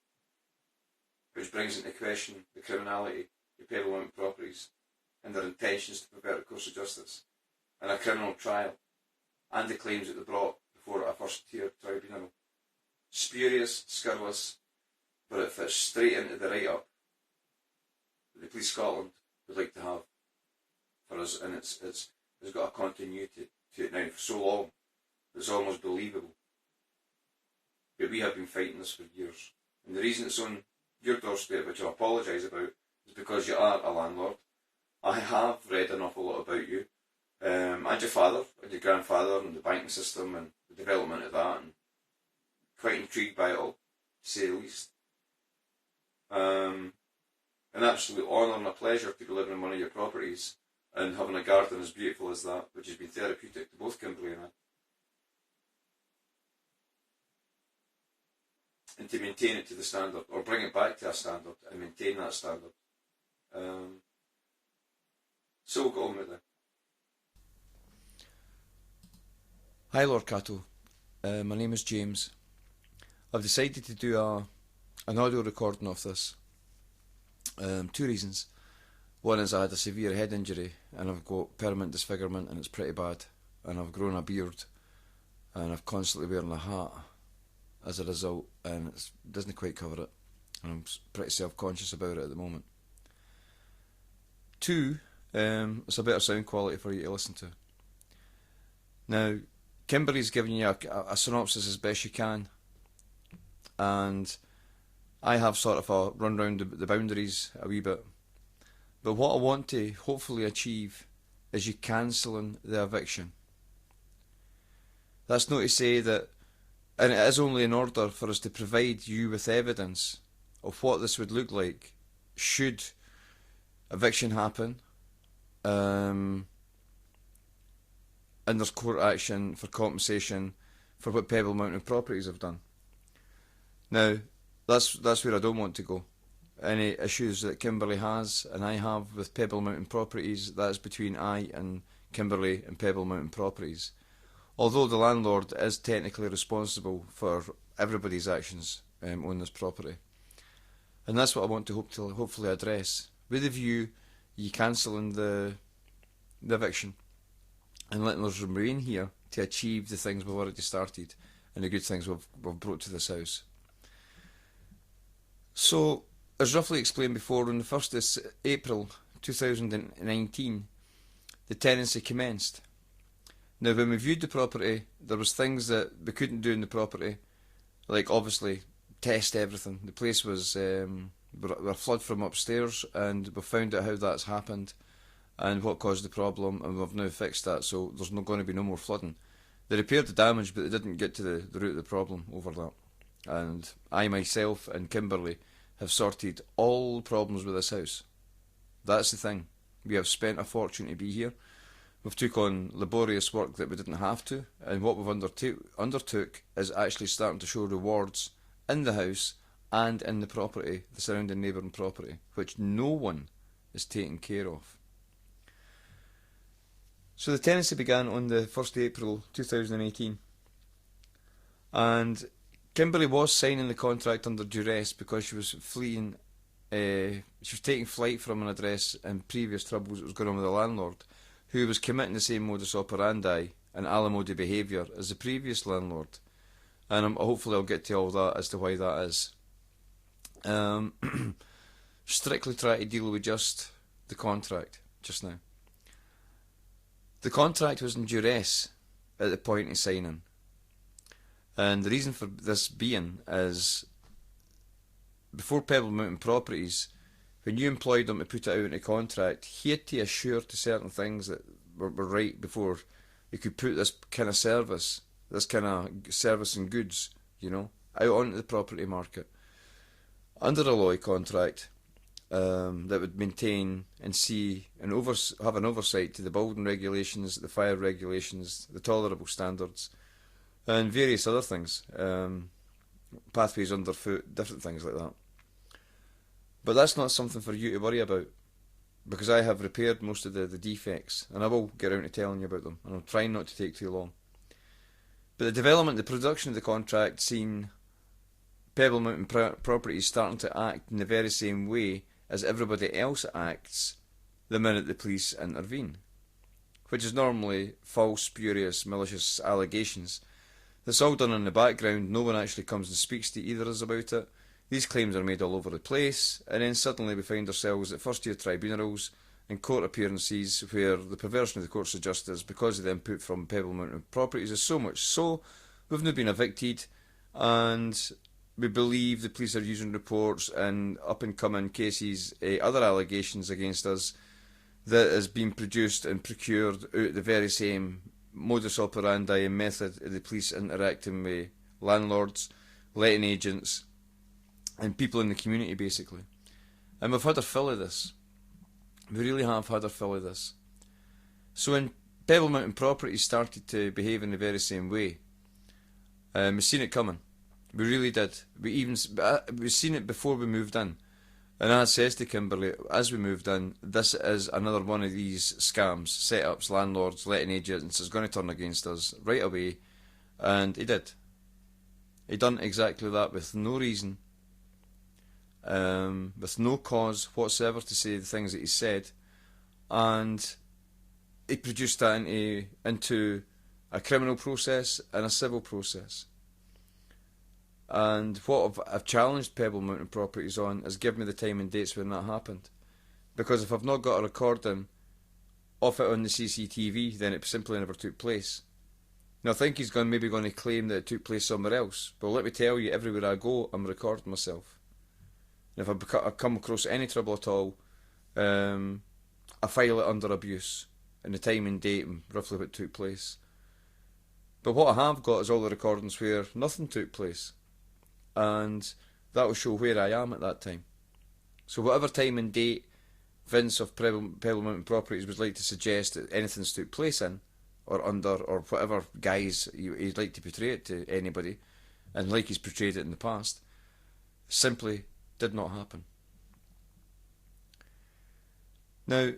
S2: which brings into question the criminality of Pebble Mountain Properties and their intentions to pervert the course of justice, and a criminal trial, and the claims that they brought before a first-tier tribunal. Spurious, scurrilous, but it fits straight into the write-up that the Police Scotland would like to have for us, and it's got a continuity to it now for so long that it's almost believable. But we have been fighting this for years, and the reason it's on your doorstep, which I apologise about, is because you are a landlord. I have read an awful lot about you, and your father, and your grandfather, and the banking system, and the development of that, and quite intrigued by it all, to say the least. an absolute honour and a pleasure to be living in one of your properties and having a garden as beautiful as that, which has been therapeutic to both Kimberly and I. And to maintain it to the standard, or bring it back to a standard and maintain that standard. So we'll get on with it.
S3: Hi Lord Catto, my name is James. I've decided to do an audio recording of this. Two reasons. One is I had a severe head injury and I've got permanent disfigurement and it's pretty bad, and I've grown a beard and I've constantly wearing a hat as a result, and it doesn't quite cover it, and I'm pretty self-conscious about it at the moment. Two, it's a better sound quality for you to listen to. Now, Kimberly's given you a synopsis as best you can, and I have sort of a run round the boundaries a wee bit. But what I want to hopefully achieve is you cancelling the eviction. That's not to say that, and it is only in order for us to provide you with evidence of what this would look like should eviction happen, and there's court action for compensation for what Pebble Mountain Properties have done. Now, that's where I don't want to go. Any issues that Kimberly has and I have with Pebble Mountain Properties, that's between I and Kimberly and Pebble Mountain Properties. Although the landlord is technically responsible for everybody's actions on this property. And that's what I want to hopefully address, with the view you cancelling the eviction and letting us remain here to achieve the things we've already started and the good things we've brought to this house. So, as roughly explained before, on the 1st of April 2019, the tenancy commenced. Now, when we viewed the property, there was things that we couldn't do in the property, like obviously test everything. The place was we're flood from upstairs, and we found out how that's happened and what caused the problem, and we've now fixed that, so there's not going to be no more flooding. They repaired the damage, but they didn't get to the root of the problem over that. And I myself and Kimberly have sorted all problems with this house. That's the thing. We have spent a fortune to be here. We've took on laborious work that we didn't have to, and what we've undertook is actually starting to show rewards in the house and in the property, the surrounding neighbouring property, which no one is taking care of. So the tenancy began on the 1st of April 2018, and Kimberly was signing the contract under duress because she was fleeing, she was taking flight from an address and previous troubles that was going on with the landlord, who was committing the same modus operandi and alimony behaviour as the previous landlord. And hopefully I'll get to all that as to why that is. Strictly try to deal with just the contract just now. The contract was in duress at the point of signing. And the reason for this being is, before Pebble Mountain Properties, when you employed him to put it out into contract, he had to assure to certain things that were right before he could put this kind of service and goods, you know, out onto the property market. Under a law contract that would maintain and see and have an oversight to the building regulations, the fire regulations, the tolerable standards, and various other things, pathways underfoot, different things like that. But that's not something for you to worry about, because I have repaired most of the defects, and I will get around to telling you about them, and I'm trying not to take too long. But the development, the production of the contract seen Pebble Mountain Properties starting to act in the very same way as everybody else acts the minute the police intervene, which is normally false, spurious, malicious allegations. That's all done in the background, no one actually comes and speaks to either of us about it. These claims are made all over the place, and then suddenly we find ourselves at first-year tribunals and court appearances where the perversion of the courts of justice, because of the input from Pebble Mountain Properties, is so much so we've now been evicted, and we believe the police are using reports and up-and-coming cases, other allegations against us, that has been produced and procured out the very same modus operandi and method of the police interacting with landlords, letting agents, and people in the community, basically. And we've had our fill of this. We really have had our fill of this. So when Pebble Mountain Properties started to behave in the very same way, we've seen it coming. We really did. We've seen it before we moved in. And I says to Kimberly, as we moved in, this is another one of these scams, setups, landlords, letting agents is going to turn against us right away. And he did. He done exactly that with no reason, with no cause whatsoever to say the things that he said. And he produced that into a criminal process and a civil process. And what I've challenged Pebble Mountain Properties on is give me the time and dates when that happened. Because if I've not got a recording of it on the CCTV, then it simply never took place. Now I think he's maybe going to claim that it took place somewhere else. But let me tell you, everywhere I go, I'm recording myself. And if I come across any trouble at all, I file it under abuse. And the time and date and roughly what took place. But what I have got is all the recordings where nothing took place. And that will show where I am at that time. So whatever time and date Vince of Pebble Mountain Properties would like to suggest that anything's took place in, or under, or whatever guise he'd like to portray it to anybody, and like he's portrayed it in the past, simply did not happen. Now,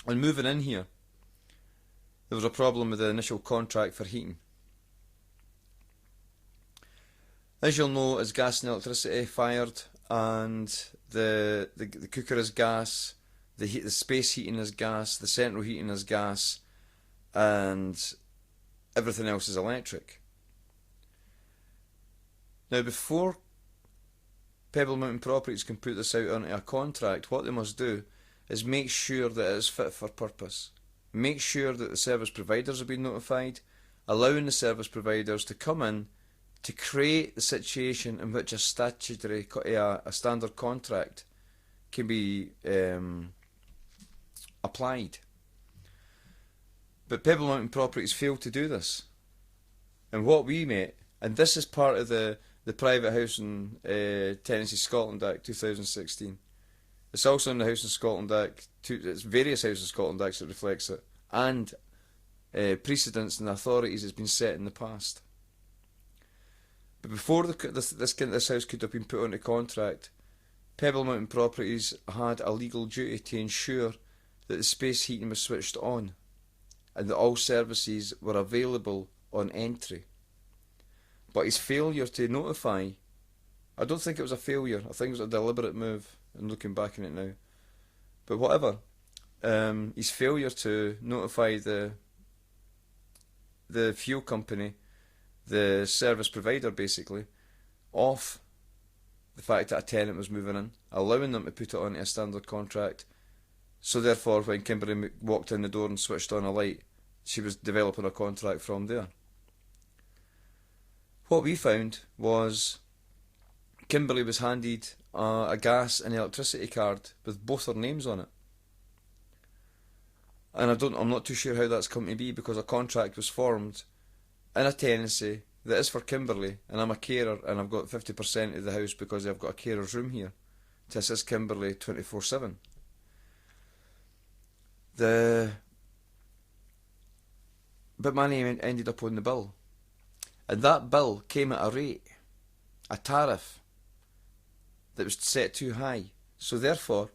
S3: on moving in here, there was a problem with the initial contract for heating. As you'll know, as gas and electricity fired, and the cooker is gas, the space heating is gas, the central heating is gas, and everything else is electric. Now, before Pebble Mountain Properties can put this out onto a contract, what they must do is make sure that it is fit for purpose. Make sure that the service providers have been notified, allowing the service providers to come in to create the situation in which a standard contract can be applied. But Pebble Mountain Properties failed to do this. And what we met, and this is part of the Private Housing Tenancy Scotland Act 2016. It's also in the Housing Scotland Act, it's various Housing Scotland Acts that reflects it, and precedents and authorities has been set in the past. But before this house could have been put on a contract, Pebble Mountain Properties had a legal duty to ensure that the space heating was switched on and that all services were available on entry. But his failure to notify, I don't think it was a failure, I think it was a deliberate move, and looking back on it now. But whatever, his failure to notify the fuel company, the service provider basically, of the fact that a tenant was moving in, allowing them to put it onto a standard contract. So therefore, when Kimberly walked in the door and switched on a light, she was developing a contract from there. What we found was Kimberly was handed a gas and electricity card with both her names on it. And I'm not too sure how that's come to be, because a contract was formed in a tenancy that is for Kimberly, and I'm a carer, and I've got 50% of the house because I've got a carer's room here to assist Kimberly 24/7. But my name ended up on the bill, and that bill came at a rate, a tariff that was set too high. So therefore,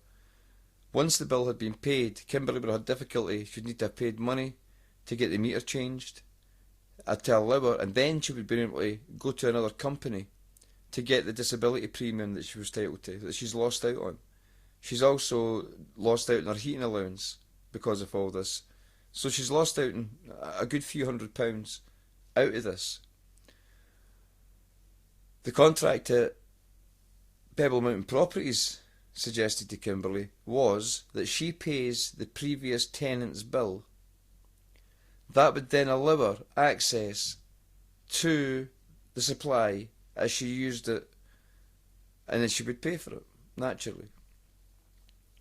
S3: once the bill had been paid, Kimberly would have had difficulty. She'd need to have paid money to get the meter changed, to allow her, and then she would be able to go to another company to get the disability premium that she was entitled to, that she's lost out on. She's also lost out on her heating allowance because of all this. So she's lost out on a good few £100 out of this. The contract that Pebble Mountain Properties suggested to Kimberly was that she pays the previous tenant's bill. That would then allow her access to the supply as she used it, and then she would pay for it, naturally.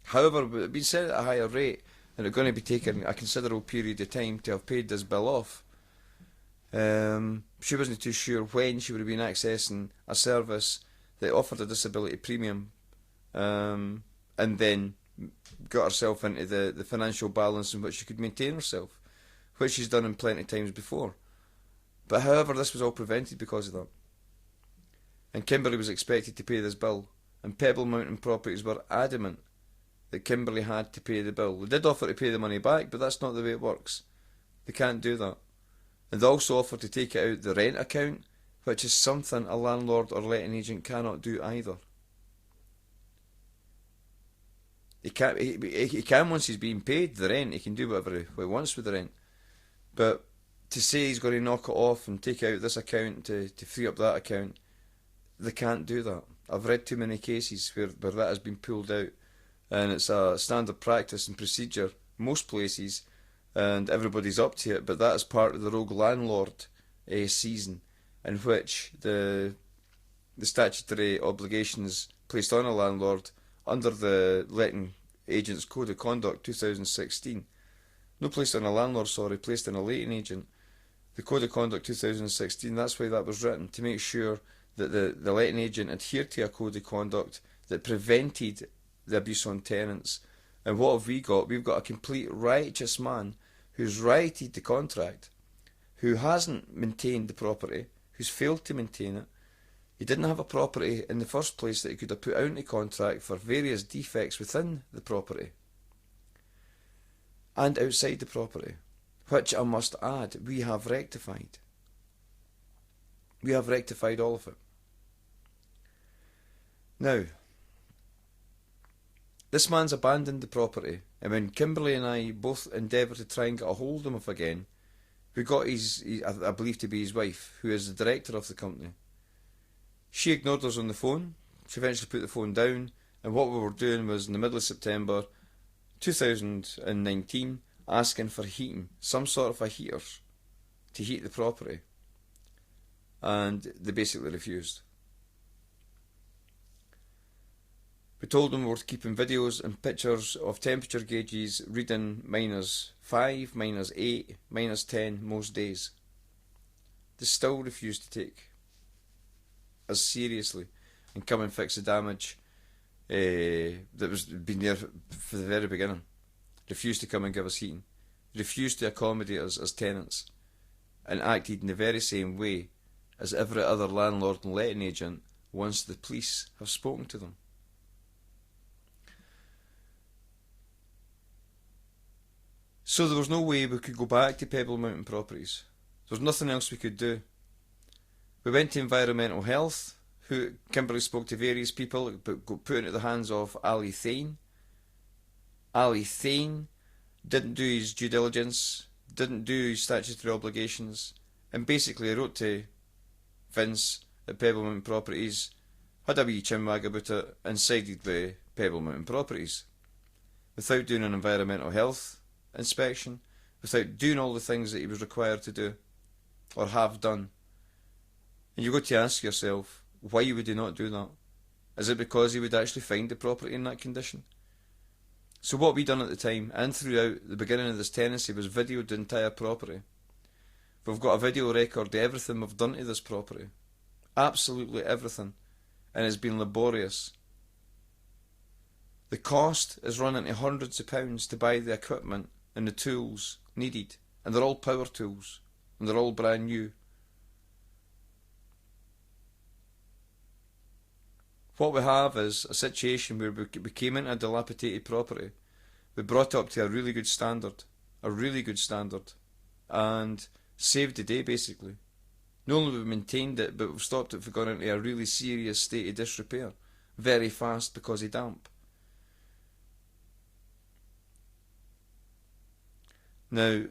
S3: However, it had been set at a higher rate, and it was going to be taking a considerable period of time to have paid this bill off. She wasn't too sure when she would have been accessing a service that offered a disability premium, and then got herself into the financial balance in which she could maintain herself, which she's done in plenty of times before. But however, this was all prevented because of that. And Kimberly was expected to pay this bill, and Pebble Mountain Properties were adamant that Kimberly had to pay the bill. They did offer to pay the money back, but that's not the way it works. They can't do that. And they also offered to take it out the rent account, which is something a landlord or letting agent cannot do either. He can once he's being paid the rent, he can do whatever he wants with the rent. But to say he's going to knock it off and take out this account to free up that account, they can't do that. I've read too many cases where that has been pulled out, and it's a standard practice and procedure most places, and everybody's up to it, but that is part of the rogue landlord season, in which the statutory obligations placed on a landlord under the Letting Agents Code of Conduct 2016, no placed on a landlord, sorry, placed on a letting agent. The Code of Conduct 2016, that's why that was written, to make sure that the letting agent adhered to a code of conduct that prevented the abuse on tenants. And what have we got? We've got a complete righteous man who's righted the contract, who hasn't maintained the property, who's failed to maintain it. He didn't have a property in the first place that he could have put out into contract for various defects within the property and outside the property, which I must add, we have rectified. We have rectified all of it. Now, this man's abandoned the property, and when Kimberly and I both endeavoured to try and get a hold of him again, we got I believe to be his wife, who is the director of the company. She ignored us on the phone. She eventually put the phone down, and what we were doing was in the middle of September 2019 asking for heating, some sort of a heater to heat the property, and they basically refused. We told them we were keeping videos and pictures of temperature gauges reading -5, -8, -10 most days. They still refused to take us seriously and come and fix the damage that was been there for the very beginning. Refused to come and give us heating. Refused to accommodate us as tenants, and acted in the very same way as every other landlord and letting agent once the police have spoken to them. So there was no way we could go back to Pebble Mountain Properties. There was nothing else we could do. We went to Environmental Health, who Kimberly spoke to various people, but got put into the hands of Ali Thane. Ali Thane didn't do his due diligence, didn't do his statutory obligations, and basically wrote to Vince at Pebble Mountain Properties, had a wee chinwag about it, and sided with Pebble Mountain Properties, without doing an environmental health inspection, without doing all the things that he was required to do, or have done. And you've got to ask yourself, why would he not do that? Is it because he would actually find the property in that condition? So what we done at the time, and throughout the beginning of this tenancy, was videoed the entire property. We've got a video record of everything we've done to this property. Absolutely everything. And it's been laborious. The cost is running to hundreds of pounds to buy the equipment and the tools needed. And they're all power tools. And they're all brand new. What we have is a situation where we came into a dilapidated property. We brought it up to a really good standard. And saved the day, basically. Not only have we maintained it, but we've stopped it from going into a really serious state of disrepair. Very fast because of damp. Now,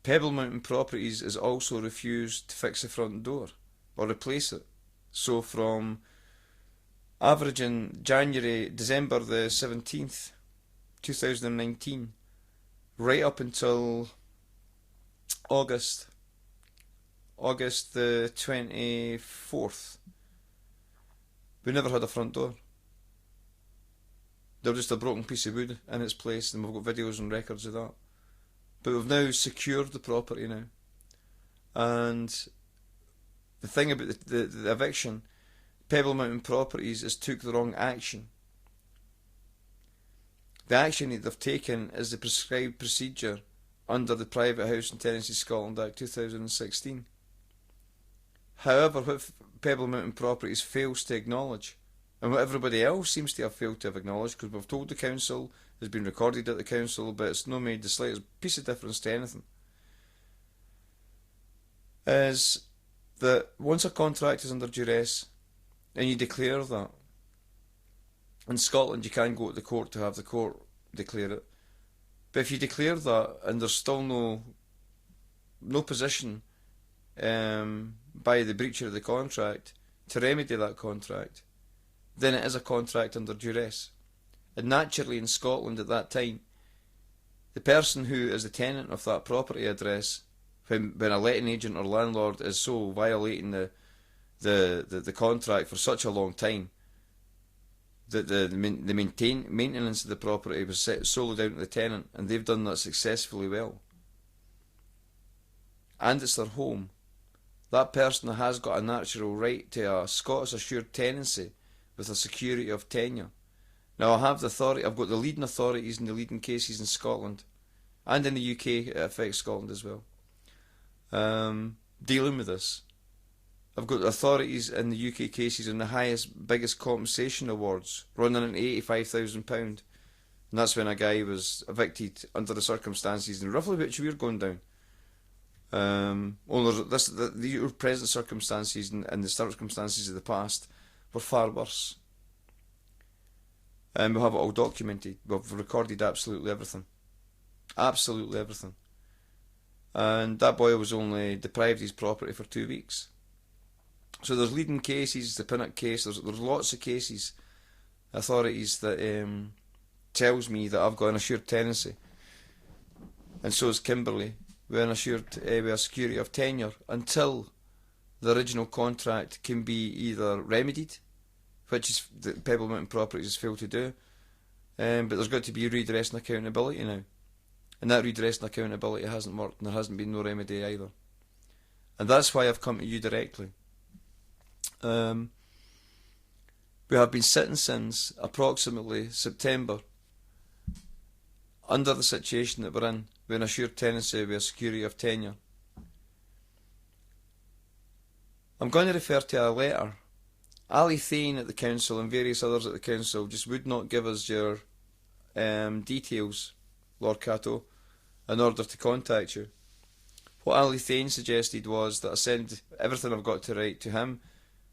S3: Pebble Mountain Properties has also refused to fix the front door or replace it. So from averaging December the 17th, 2019, right up until August the 24th, we never had a front door. They were just a broken piece of wood in its place, and we've got videos and records of that. But we've now secured the property now. And the thing about the eviction Pebble Mountain Properties has took the wrong action. The action that they've taken is the prescribed procedure under the Private House and Tenancy Scotland Act 2016. However, what Pebble Mountain Properties fails to acknowledge, and what everybody else seems to have failed to have acknowledged, because we've told the council, it's been recorded at the council, but it's not made the slightest piece of difference to anything, is that once a contract is under duress, and you declare that, in Scotland you can go to the court to have the court declare it, but if you declare that and there's still no position by the breacher of the contract to remedy that contract, then it is a contract under duress. And naturally in Scotland at that time, the person who is the tenant of that property address, when a letting agent or landlord is so violating the contract for such a long time, that the maintenance of the property was set solely down to the tenant, and they've done that successfully well, and it's their home, that person has got a natural right to a Scottish assured tenancy with a security of tenure. Now I have the authority, I've got the leading authorities in the leading cases in Scotland, and in the UK, it affects Scotland as well, dealing with this. I've got authorities in the UK cases on the biggest compensation awards, running at £85,000, and that's when a guy was evicted under the circumstances, and roughly which we're going down. Only the present circumstances and the circumstances of the past were far worse. And we have it all documented. We've recorded absolutely everything. Absolutely everything. And that boy was only deprived of his property for 2 weeks. So there's leading cases, the Pinnock case, there's lots of cases, authorities that tells me that I've got an assured tenancy. And so is Kimberley, with an assured with a security of tenure until the original contract can be either remedied, which is the Pebble Mountain Properties has failed to do, but there's got to be redress and accountability now. And that redress and accountability hasn't worked, and there hasn't been no remedy either. And that's why I've come to you directly. We have been sitting since approximately September under the situation that we're in, with an assured tenancy with a security of tenure. I'm going to refer to a letter. Ali Thane at the council and various others at the council just would not give us your details, Lord Catto, in order to contact you. What Ali Thane suggested was that I send everything I've got to write to him,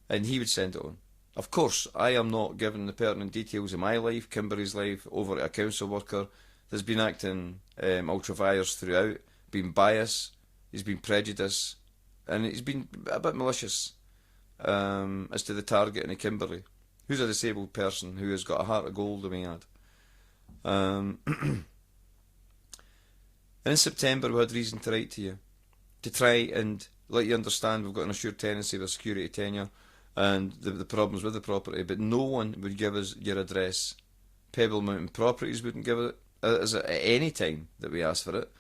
S3: and he would send it on. Of course, I am not giving the pertinent details of my life, Kimberley's life, over to a council worker that's been acting ultra-vires throughout, been biased, he's been prejudiced, and he's been a bit malicious as to the targeting of Kimberley, who's a disabled person who has got a heart of gold, I may add. In September we had reason to write to you, to try and let you understand we've got an assured tenancy with security tenure, and the problems with the property, but no one would give us your address. Pebble Mountain Properties wouldn't give it us at any time that we asked for it.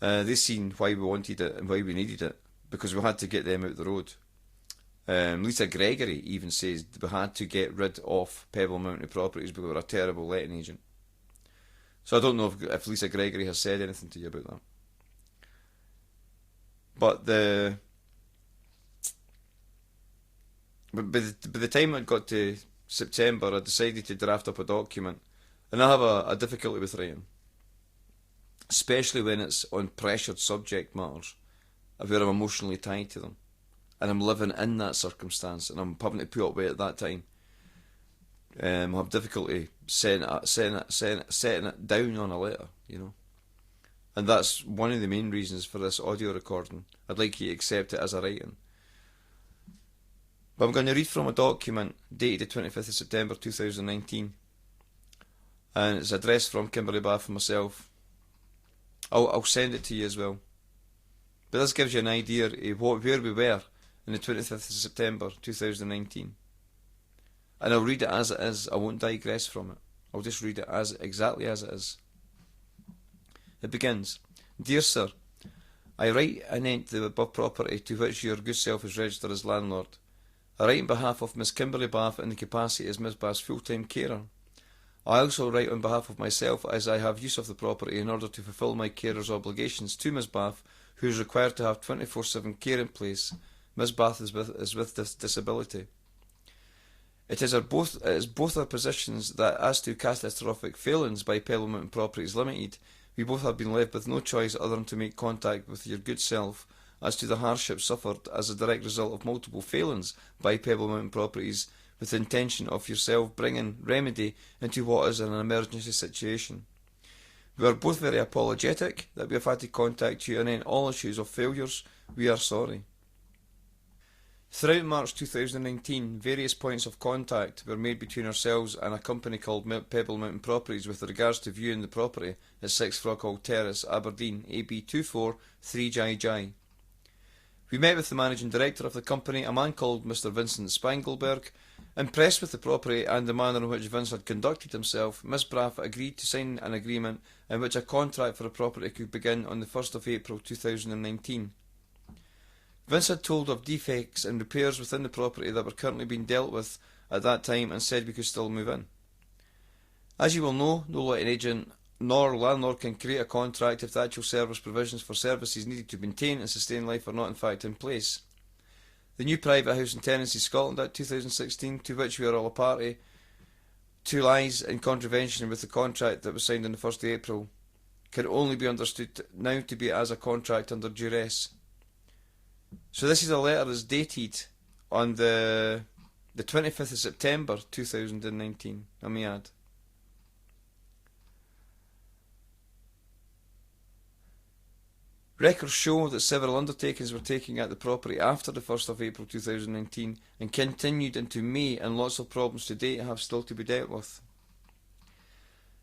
S3: They seen why we wanted it and why we needed it, because we had to get them out the road. Lisa Gregory even says we had to get rid of Pebble Mountain Properties because we were a terrible letting agent. So I don't know if Lisa Gregory has said anything to you about that. But by the time it got to September, I decided to draft up a document, and I have a difficulty with writing, especially when it's on pressured subject matters, where I'm emotionally tied to them, and I'm living in that circumstance, and I'm having to put up with it at that time. I have difficulty setting it down on a letter, you know. And that's one of the main reasons for this audio recording. I'd like you to accept it as a writing. But I'm going to read from a document dated the 25th of September 2019. And it's addressed from Kimberley Bath and myself. I'll send it to you as well. But this gives you an idea of where we were on the 25th of September 2019. And I'll read it as it is. I won't digress from it. I'll just read it exactly as it is. It begins, Dear Sir, I write anent the above property to which your good self is registered as landlord. I write on behalf of Miss Kimberly Bath in the capacity as Miss Bath's full-time carer. I also write on behalf of myself as I have use of the property in order to fulfil my carer's obligations to Miss Bath, who is required to have 24/7 care in place. Miss Bath is with this disability. It is both our positions that as to catastrophic failings by Pebble Mountain Properties Limited, we both have been left with no choice other than to make contact with your good self as to the hardship suffered as a direct result of multiple failings by Pebble Mountain Properties, with the intention of yourself bringing remedy into what is an emergency situation. We are both very apologetic that we have had to contact you and in all issues of failures. We are sorry. Throughout March 2019, various points of contact were made between ourselves and a company called Pebble Mountain Properties with regards to viewing the property at 6 Frockhall Terrace, Aberdeen, AB 243JJ. We met with the managing director of the company, a man called Mr. Vincent Spangelberg. Impressed with the property and the manner in which Vince had conducted himself, Miss Bath agreed to sign an agreement in which a contract for the property could begin on the 1st of April 2019. Vince had told of defects and repairs within the property that were currently being dealt with at that time and said we could still move in. As you will know, no letting agent nor landlord can create a contract if the actual service provisions for services needed to maintain and sustain life are not in fact in place. The new Private House and Tenancy Scotland Act 2016, to which we are all a party to, lies in contravention with the contract that was signed on the 1st of April, can only be understood now to be as a contract under duress. So this is a letter that's dated on the 25th of September 2019, I may add. Records show that several undertakings were taken at the property after the 1st of April 2019 and continued into May, and lots of problems to date have still to be dealt with.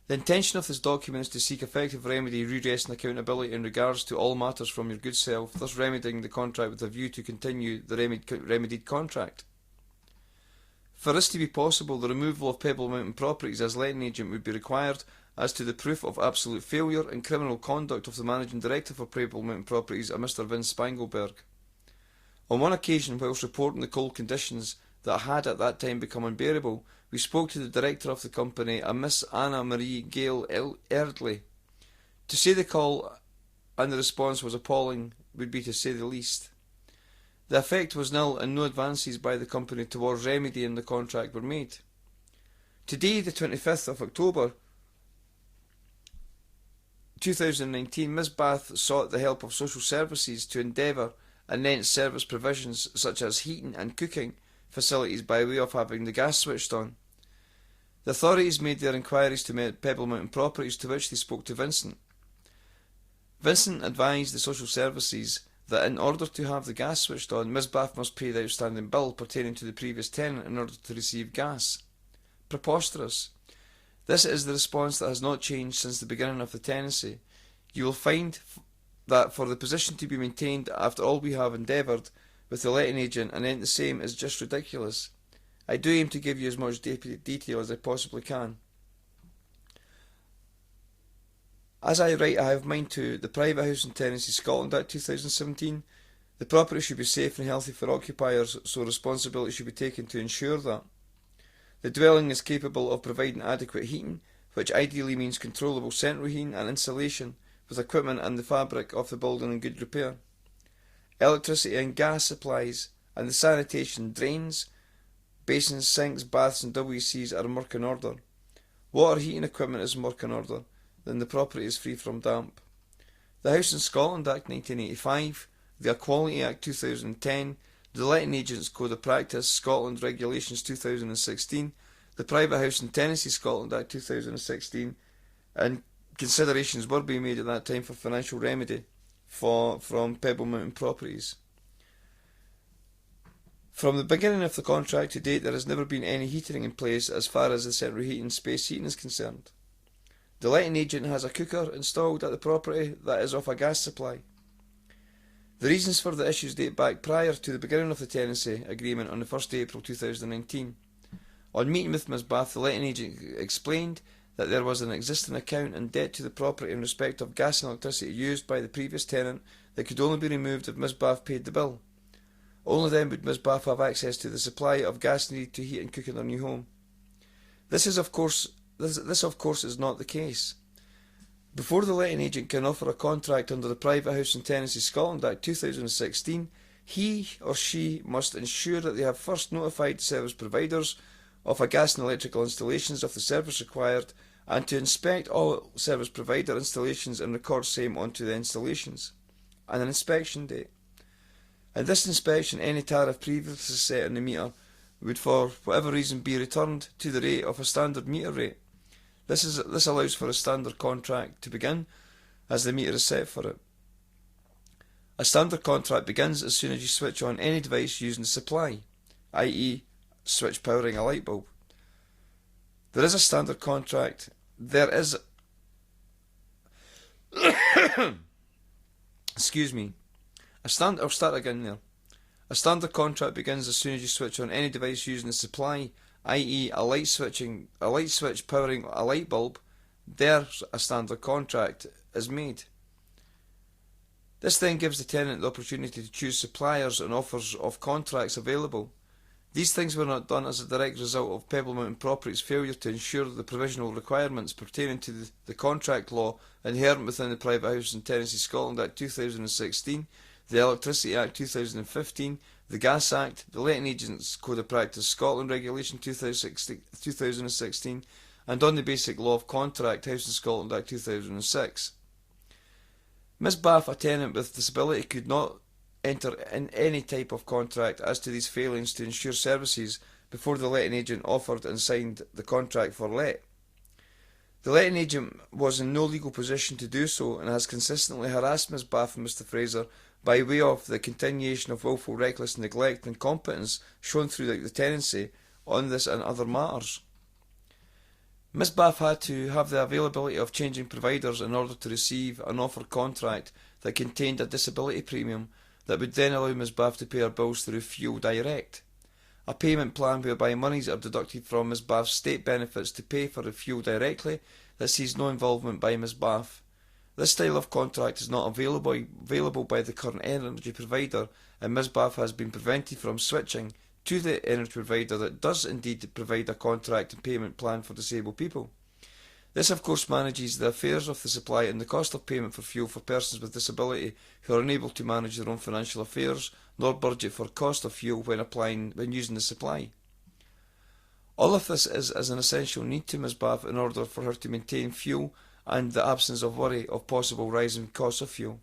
S3: The intention of this document is to seek effective remedy, redress and accountability in regards to all matters from your good self, thus remedying the contract with a view to continue the remedied contract. For this to be possible, the removal of Pebble Mountain Properties as letting agent would be required as to the proof of absolute failure and criminal conduct of the Managing Director for Pebble Mountain Properties, a Mr. Vince Spangelberg. On one occasion, whilst reporting the cold conditions that had at that time become unbearable, we spoke to the Director of the company, a Miss Anna Marie Gale Erdley. To say the call and the response was appalling would be to say the least. The effect was nil and no advances by the company towards remedying the contract were made. Today, the 25th of October 2019, Miss Bath sought the help of social services to endeavour announce service provisions such as heating and cooking facilities by way of having the gas switched on. The authorities made their inquiries to Pebble Mountain Properties, to which they spoke to Vincent. Vincent advised the social services that in order to have the gas switched on, Miss Bath must pay the outstanding bill pertaining to the previous tenant in order to receive gas. Preposterous. This is the response that has not changed since the beginning of the tenancy. You will find that for the position to be maintained after all we have endeavoured with the letting agent and then the same is just ridiculous. I do aim to give you as much detail as I possibly can. As I write, I have in mind too the Private House and Tenancy Scotland Act 2017. The property should be safe and healthy for occupiers, so responsibility should be taken to ensure that. The dwelling is capable of providing adequate heating, which ideally means controllable central heating and insulation, with equipment and the fabric of the building in good repair. Electricity and gas supplies and the sanitation, drains, basins, sinks, baths and WCs are in working order. Water heating equipment is in working order, then the property is free from damp. The House in Scotland Act 1985, the Equality Act 2010, the Letting Agents Code of Practice Scotland Regulations 2016, the Private House and Tenancy Scotland Act 2016, and considerations were being made at that time for financial remedy from Pebble Mountain Properties. From the beginning of the contract to date, there has never been any heating in place as far as the central heating space heating is concerned. The letting agent has a cooker installed at the property that is off a gas supply. The reasons for the issues date back prior to the beginning of the tenancy agreement on the 1st of April 2019. On meeting with Ms Bath, the letting agent explained that there was an existing account and debt to the property in respect of gas and electricity used by the previous tenant that could only be removed if Ms Bath paid the bill. Only then would Ms. Bath have access to the supply of gas needed to heat and cook in their new home. This of course is not the case. Before the letting agent can offer a contract under the Private House and Tenancy Scotland Act 2016, he or she must ensure that they have first notified service providers of a gas and electrical installations of the service required, and to inspect all service provider installations and record same onto the installations, and an inspection date. In this inspection, any tariff previously set in the meter would for whatever reason be returned to the rate of a standard meter rate. This allows for a standard contract to begin as the meter is set for it. A standard contract begins as soon as you switch on any device using the supply, i.e. switch powering a light bulb. There is a standard contract. Excuse me. I'll start again there. A standard contract begins as soon as you switch on any device using the supply, i.e. a light switch powering a light bulb. There's a standard contract is made. This then gives the tenant the opportunity to choose suppliers and offers of contracts available. These things were not done as a direct result of Pebble Mountain Properties' failure to ensure the provisional requirements pertaining to the contract law inherent within the Private House and Tenancy Scotland Act 2016, the Electricity Act 2015, the Gas Act, the Letting Agents Code of Practice Scotland Regulation 2016, and on the Basic Law of Contract House in Scotland Act 2006. Ms. Bath, a tenant with disability, could not enter in any type of contract as to these failings to ensure services before the letting agent offered and signed the contract for let. The letting agent was in no legal position to do so and has consistently harassed Ms. Bath and Mr. Fraser by way of the continuation of wilful, reckless neglect and incompetence shown throughout the tenancy on this and other matters. Ms. Bath had to have the availability of changing providers in order to receive an offered contract that contained a disability premium that would then allow Ms. Bath to pay her bills through Fuel Direct, a payment plan whereby monies are deducted from Ms. Bath's state benefits to pay for the fuel directly that sees no involvement by Ms. Bath. This style of contract is not available by the current energy provider, and Ms. Bath has been prevented from switching to the energy provider that does indeed provide a contract and payment plan for disabled people. This of course manages the affairs of the supply and the cost of payment for fuel for persons with disability who are unable to manage their own financial affairs nor budget for cost of fuel when using the supply. All of this is as an essential need to Ms. Bath in order for her to maintain fuel and the absence of worry of possible rising costs of fuel.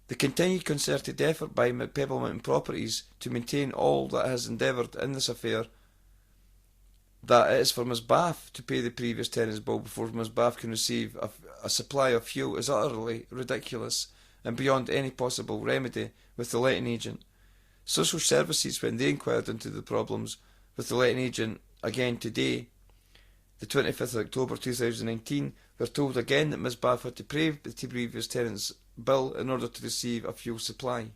S3: The continued concerted effort by Pebble Mountain Properties to maintain all that has endeavoured in this affair, that it is for Ms. Bath to pay the previous tenant's bill before Ms. Bath can receive a supply of fuel, is utterly ridiculous and beyond any possible remedy with the letting agent. Social Services, when they inquired into the problems with the letting agent again today, the 25th of October 2019, were told again that Ms. Bath had to pay the previous tenant's bill in order to receive a fuel supply.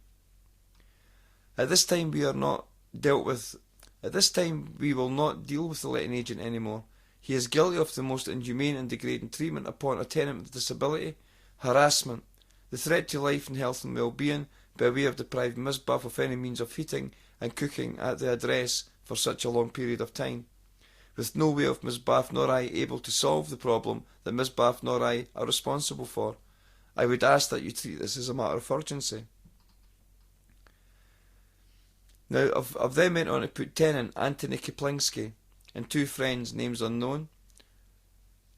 S3: At this time we will not deal with the letting agent anymore. He is guilty of the most inhumane and degrading treatment upon a tenant with disability, harassment, the threat to life and health and well-being by way of depriving Ms. Bath of any means of heating and cooking at the address for such a long period of time, with no way of Ms. Bath nor I able to solve the problem that Ms. Bath nor I are responsible for. I would ask that you treat this as a matter of urgency. Now, of them went on to put tenant Anthony Kaplinsky and two friends, names unknown.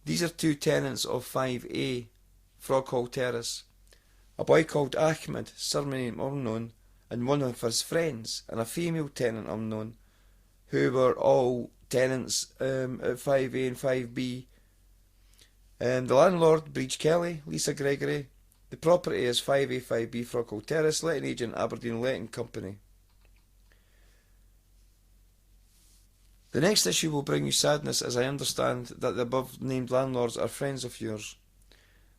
S3: These are two tenants of 5A, Frog Hall Terrace. A boy called Ahmed, surname unknown, and one of his friends, and a female tenant unknown, who were all tenants at 5A and 5B. The landlord, Breach Kelly, Lisa Gregory. The property is 5A, 5B, Frog Hall Terrace, letting agent Aberdeen Letting Company. The next issue will bring you sadness, as I understand that the above-named landlords are friends of yours.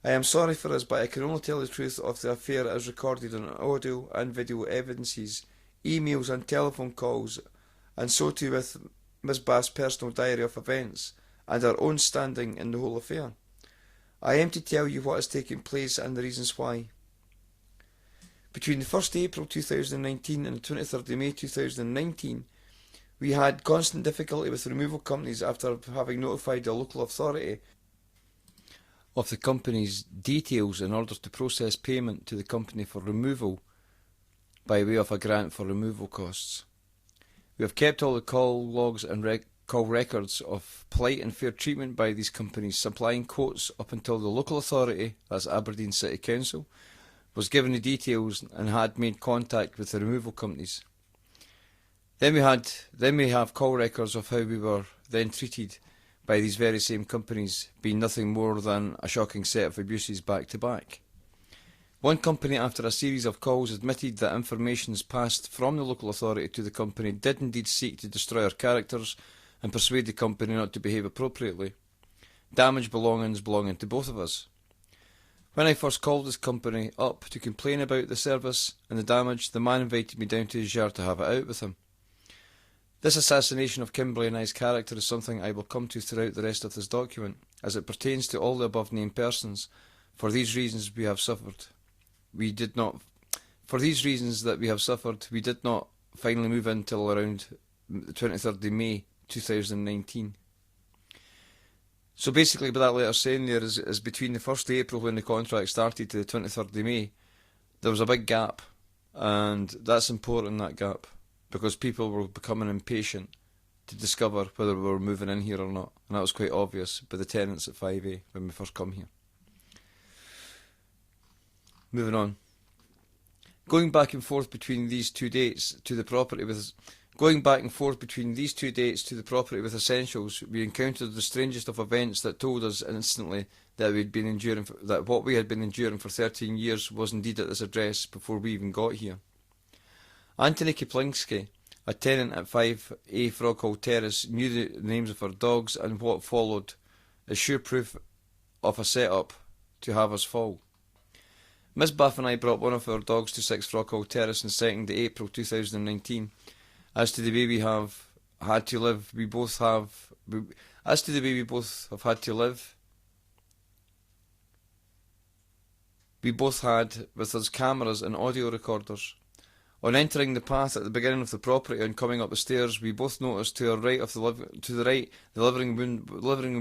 S3: I am sorry for this, but I can only tell the truth of the affair as recorded on audio and video evidences, emails and telephone calls, and so too with Ms. Bath's personal diary of events, and her own standing in the whole affair. I am to tell you what has taken place and the reasons why. between the 1st April 2019 and the 23rd of May 2019, we had constant difficulty with removal companies after having notified the local authority of the company's details in order to process payment to the company for removal by way of a grant for removal costs. We have kept all the call logs and call records of polite and fair treatment by these companies, supplying quotes up until the local authority, that's Aberdeen City Council, was given the details and had made contact with the removal companies. Then we have call records of how we were then treated by these very same companies, being nothing more than a shocking set of abuses back to back. One company, after a series of calls, admitted that information passed from the local authority to the company did indeed seek to destroy our characters and persuade the company not to behave appropriately. Damaged belongings belonging to both of us. When I first called this company up to complain about the service and the damage, the man invited me down to his yard to have it out with him. This assassination of Kimberly and I's character is something I will come to throughout the rest of this document, as it pertains to all the above named persons. For these reasons we have suffered. We did not finally move in till around the 23rd of May 2019. So basically what that letter's saying there is between the 1st of April when the contract started to the 23rd of May, there was a big gap, and that's important, that gap, because people were becoming impatient to discover whether we were moving in here or not, and that was quite obvious by the tenants at 5A when we first come here. Moving on. Going back and forth between these two dates to the property with essentials, we encountered the strangest of events that told us instantly that what we had been enduring for 13 years was indeed at this address before we even got here. Anthony Kiplinski, a tenant at 5A Froghall Terrace, knew the names of our dogs, and what followed is sure proof of a set-up to have us fall. Miss Buff and I brought one of our dogs to 6 Froghall Terrace on 2nd of April 2019. As to the way we have had to live, we both have had with us cameras and audio recorders. On entering the path at the beginning of the property and coming up the stairs, we both noticed to our right the living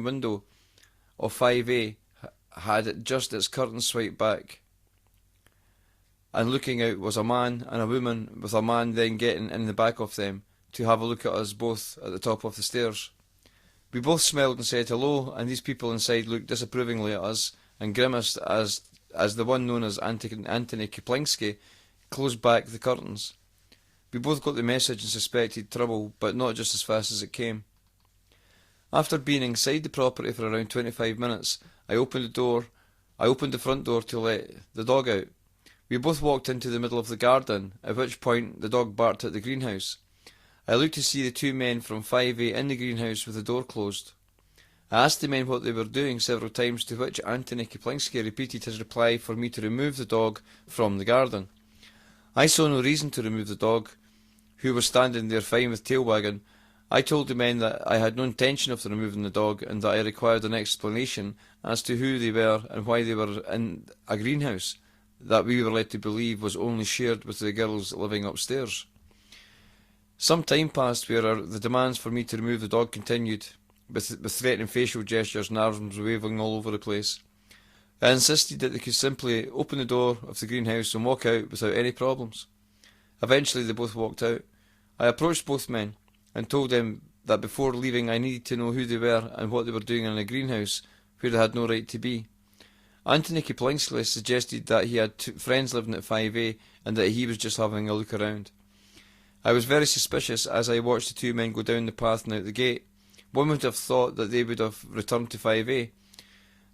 S3: window of 5A had just its curtains swiped back, and looking out was a man and a woman, with a man then getting in the back of them to have a look at us both at the top of the stairs. We both smiled and said hello, and these people inside looked disapprovingly at us and grimaced as the one known as Anthony Kiplinski closed back the curtains. We both got the message and suspected trouble, but not just as fast as it came. After being inside the property for around 25 minutes, I opened the front door to let the dog out. We both walked into the middle of the garden, at which point the dog barked at the greenhouse. I looked to see the two men from 5A in the greenhouse with the door closed. I asked the men what they were doing several times, to which Anthony Kiplinski repeated his reply for me to remove the dog from the garden. I saw no reason to remove the dog, who was standing there fine with tail wagging. I told the men that I had no intention of removing the dog, and that I required an explanation as to who they were and why they were in a greenhouse that we were led to believe was only shared with the girls living upstairs. Some time passed where the demands for me to remove the dog continued, with threatening facial gestures and arms waving all over the place. I insisted that they could simply open the door of the greenhouse and walk out without any problems. Eventually they both walked out. I approached both men and told them that before leaving I needed to know who they were and what they were doing in a greenhouse where they had no right to be. Anthony Kiplinski suggested that he had friends living at 5A and that he was just having a look around. I was very suspicious as I watched the two men go down the path and out the gate. One would have thought that they would have returned to 5A.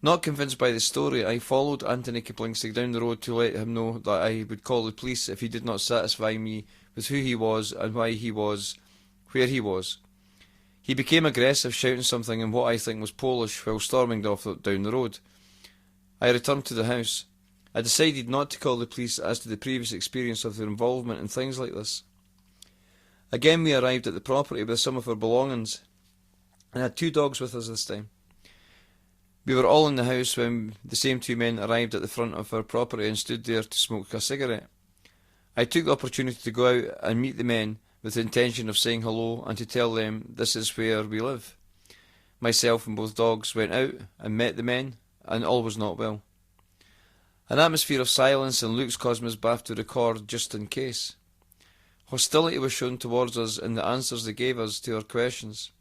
S3: Not convinced by the story, I followed Anthony Kiplinski down the road to let him know that I would call the police if he did not satisfy me with who he was and why he was where he was. He became aggressive, shouting something in what I think was Polish while storming off down the road. I returned to the house. I decided not to call the police as to the previous experience of their involvement in things like this. Again we arrived at the property with some of our belongings and had two dogs with us this time. We were all in the house when the same two men arrived at the front of our property and stood there to smoke a cigarette. I took the opportunity to go out and meet the men with the intention of saying hello and to tell them this is where we live. Myself and both dogs went out and met the men, and all was not well. An atmosphere of silence and looks caused Miss Bath to record just in case. Hostility was shown towards us in the answers they gave us to our questions.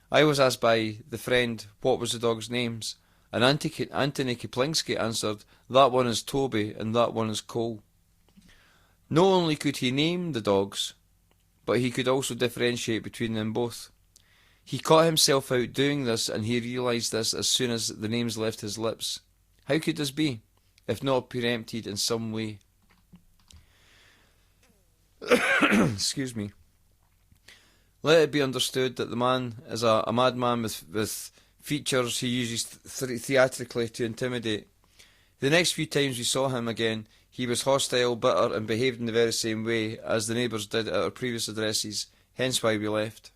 S3: I was asked by the friend what was the dogs' names, and Anthony Kiplingsky answered, "That one is Toby and that one is Cole." Not only could he name the dogs, but he could also differentiate between them both. He caught himself out doing this, and he realised this as soon as the names left his lips. How could this be, if not preempted in some way? Excuse me. Let it be understood that the man is a madman with features he uses theatrically to intimidate. The next few times we saw him again, he was hostile, bitter, and behaved in the very same way as the neighbours did at our previous addresses, hence why we left.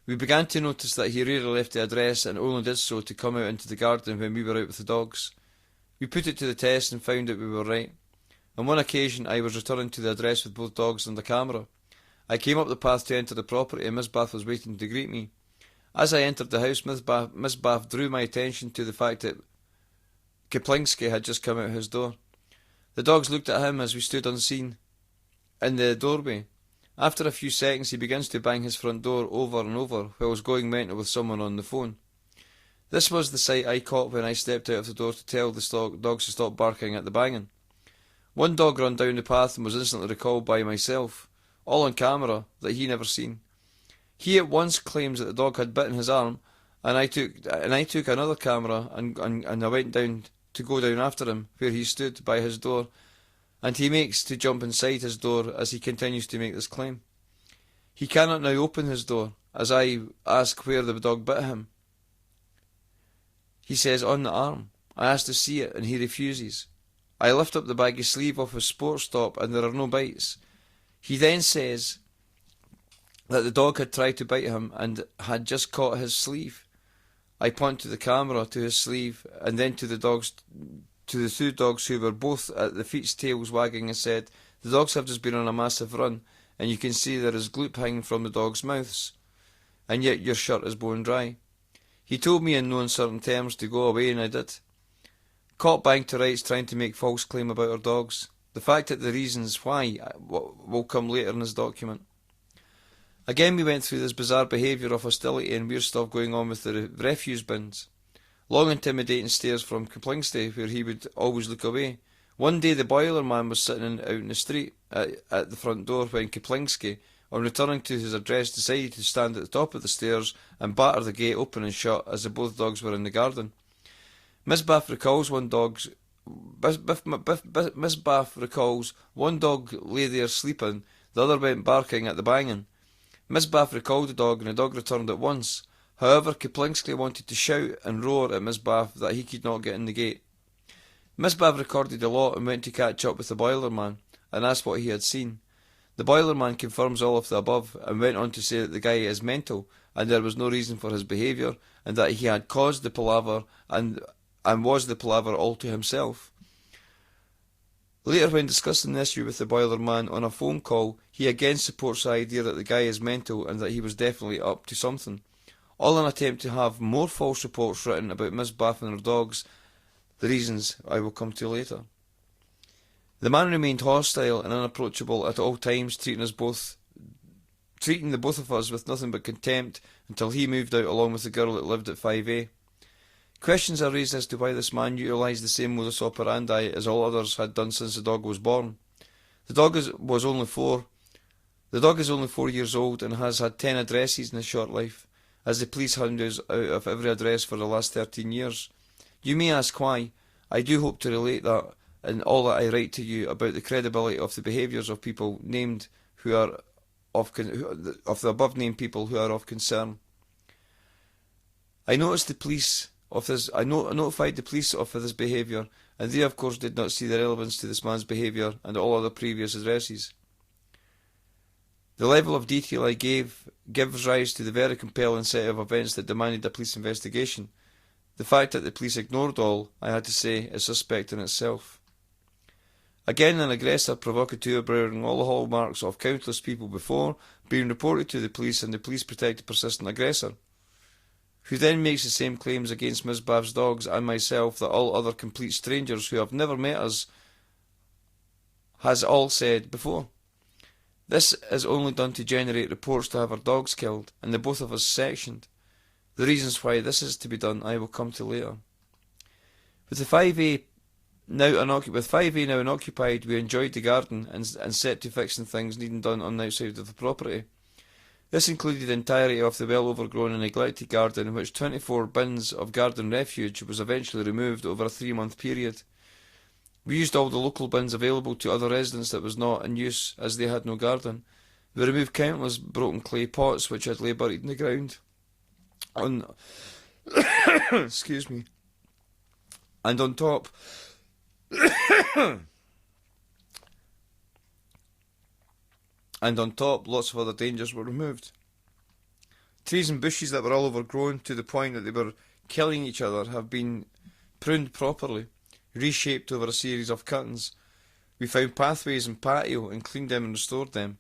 S3: We began to notice that he rarely left the address and only did so to come out into the garden when we were out with the dogs. We put it to the test and found that we were right. On one occasion I was returning to the address with both dogs and the camera. I came up the path to enter the property and Miss Bath was waiting to greet me. As I entered the house, Miss Bath drew my attention to the fact that Kiplingsky had just come out his door. The dogs looked at him as we stood unseen in the doorway. After a few seconds he begins to bang his front door over and over while was going mental with someone on the phone. This was the sight I caught when I stepped out of the door to tell the dogs to stop barking at the banging. One dog ran down the path and was instantly recalled by myself, all on camera, that he never seen. He at once claims that the dog had bitten his arm, and I took another camera and I went down to go down after him where he stood by his door, and he makes to jump inside his door as he continues to make this claim. He cannot now open his door, as I ask where the dog bit him. He says on the arm. I ask to see it and he refuses. I lift up the baggy sleeve off his sports top and there are no bites. He then says that the dog had tried to bite him and had just caught his sleeve. I point to the camera, to his sleeve, and then to the two dogs who were both at the feet's tails wagging, and said, "The dogs have just been on a massive run, and you can see there is gloop hanging from the dogs' mouths, and yet your shirt is bone dry." He told me in no uncertain terms to go away, and I did. Caught bang to rights trying to make false claim about our dogs. The fact that the reasons why will come later in this document. Again we went through this bizarre behaviour of hostility and weird stuff going on with the refuse bins. Long intimidating stares from Kiplingsky where he would always look away. One day the boiler man was sitting out in the street at the front door when Kiplingsky, on returning to his address, decided to stand at the top of the stairs and batter the gate open and shut as the both dogs were in the garden. Miss Bath recalls one dog lay there sleeping, the other went barking at the banging. Miss Bath recalled the dog and the dog returned at once. However, Kiplingsky wanted to shout and roar at Miss Bath that he could not get in the gate. Miss Bath recorded a lot and went to catch up with the boiler man and asked what he had seen. The boiler man confirms all of the above and went on to say that the guy is mental and there was no reason for his behaviour and that he had caused the palaver and was the palaver all to himself. Later, when discussing the issue with the boiler man on a phone call, he again supports the idea that the guy is mental and that he was definitely up to something. All in an attempt to have more false reports written about Miss Bath and her dogs, the reasons I will come to later. The man remained hostile and unapproachable at all times, treating the both of us with nothing but contempt until he moved out along with the girl that lived at 5A. Questions are raised as to why this man utilised the same modus operandi as all others had done since the dog was born. The dog is only 4 years old and has had 10 addresses in his short life, as the police hound us out of every address for the last 13 years. You may ask why. I do hope to relate that in all that I write to you about the credibility of the behaviours of people named who are of the above named people who are of concern. I notified the police of this behaviour, and they of course did not see the relevance to this man's behaviour and all other previous addresses. The level of detail I gives rise to the very compelling set of events that demanded a police investigation. The fact that the police ignored all I had to say is suspect in itself. Again, an aggressor provocateur bearing all the hallmarks of countless people before, being reported to the police, and the police protect the persistent aggressor, who then makes the same claims against Ms. Bav's dogs and myself that all other complete strangers who have never met us has all said before. This is only done to generate reports to have our dogs killed, and the both of us sectioned. The reasons why this is to be done I will come to later. With the 5A now unoccupied, we enjoyed the garden and set to fixing things needing done on the outside of the property. This included the entirety of the well overgrown and neglected garden, in which 24 bins of garden refuge was eventually removed over a 3-month period. We used all the local bins available to other residents that was not in use, as they had no garden. We removed countless broken clay pots which had lay buried in the ground. Excuse me. And on top lots of other dangers were removed. Trees and bushes that were all overgrown to the point that they were killing each other have been pruned properly, reshaped over a series of cuttings. We found pathways and patio and cleaned them and restored them.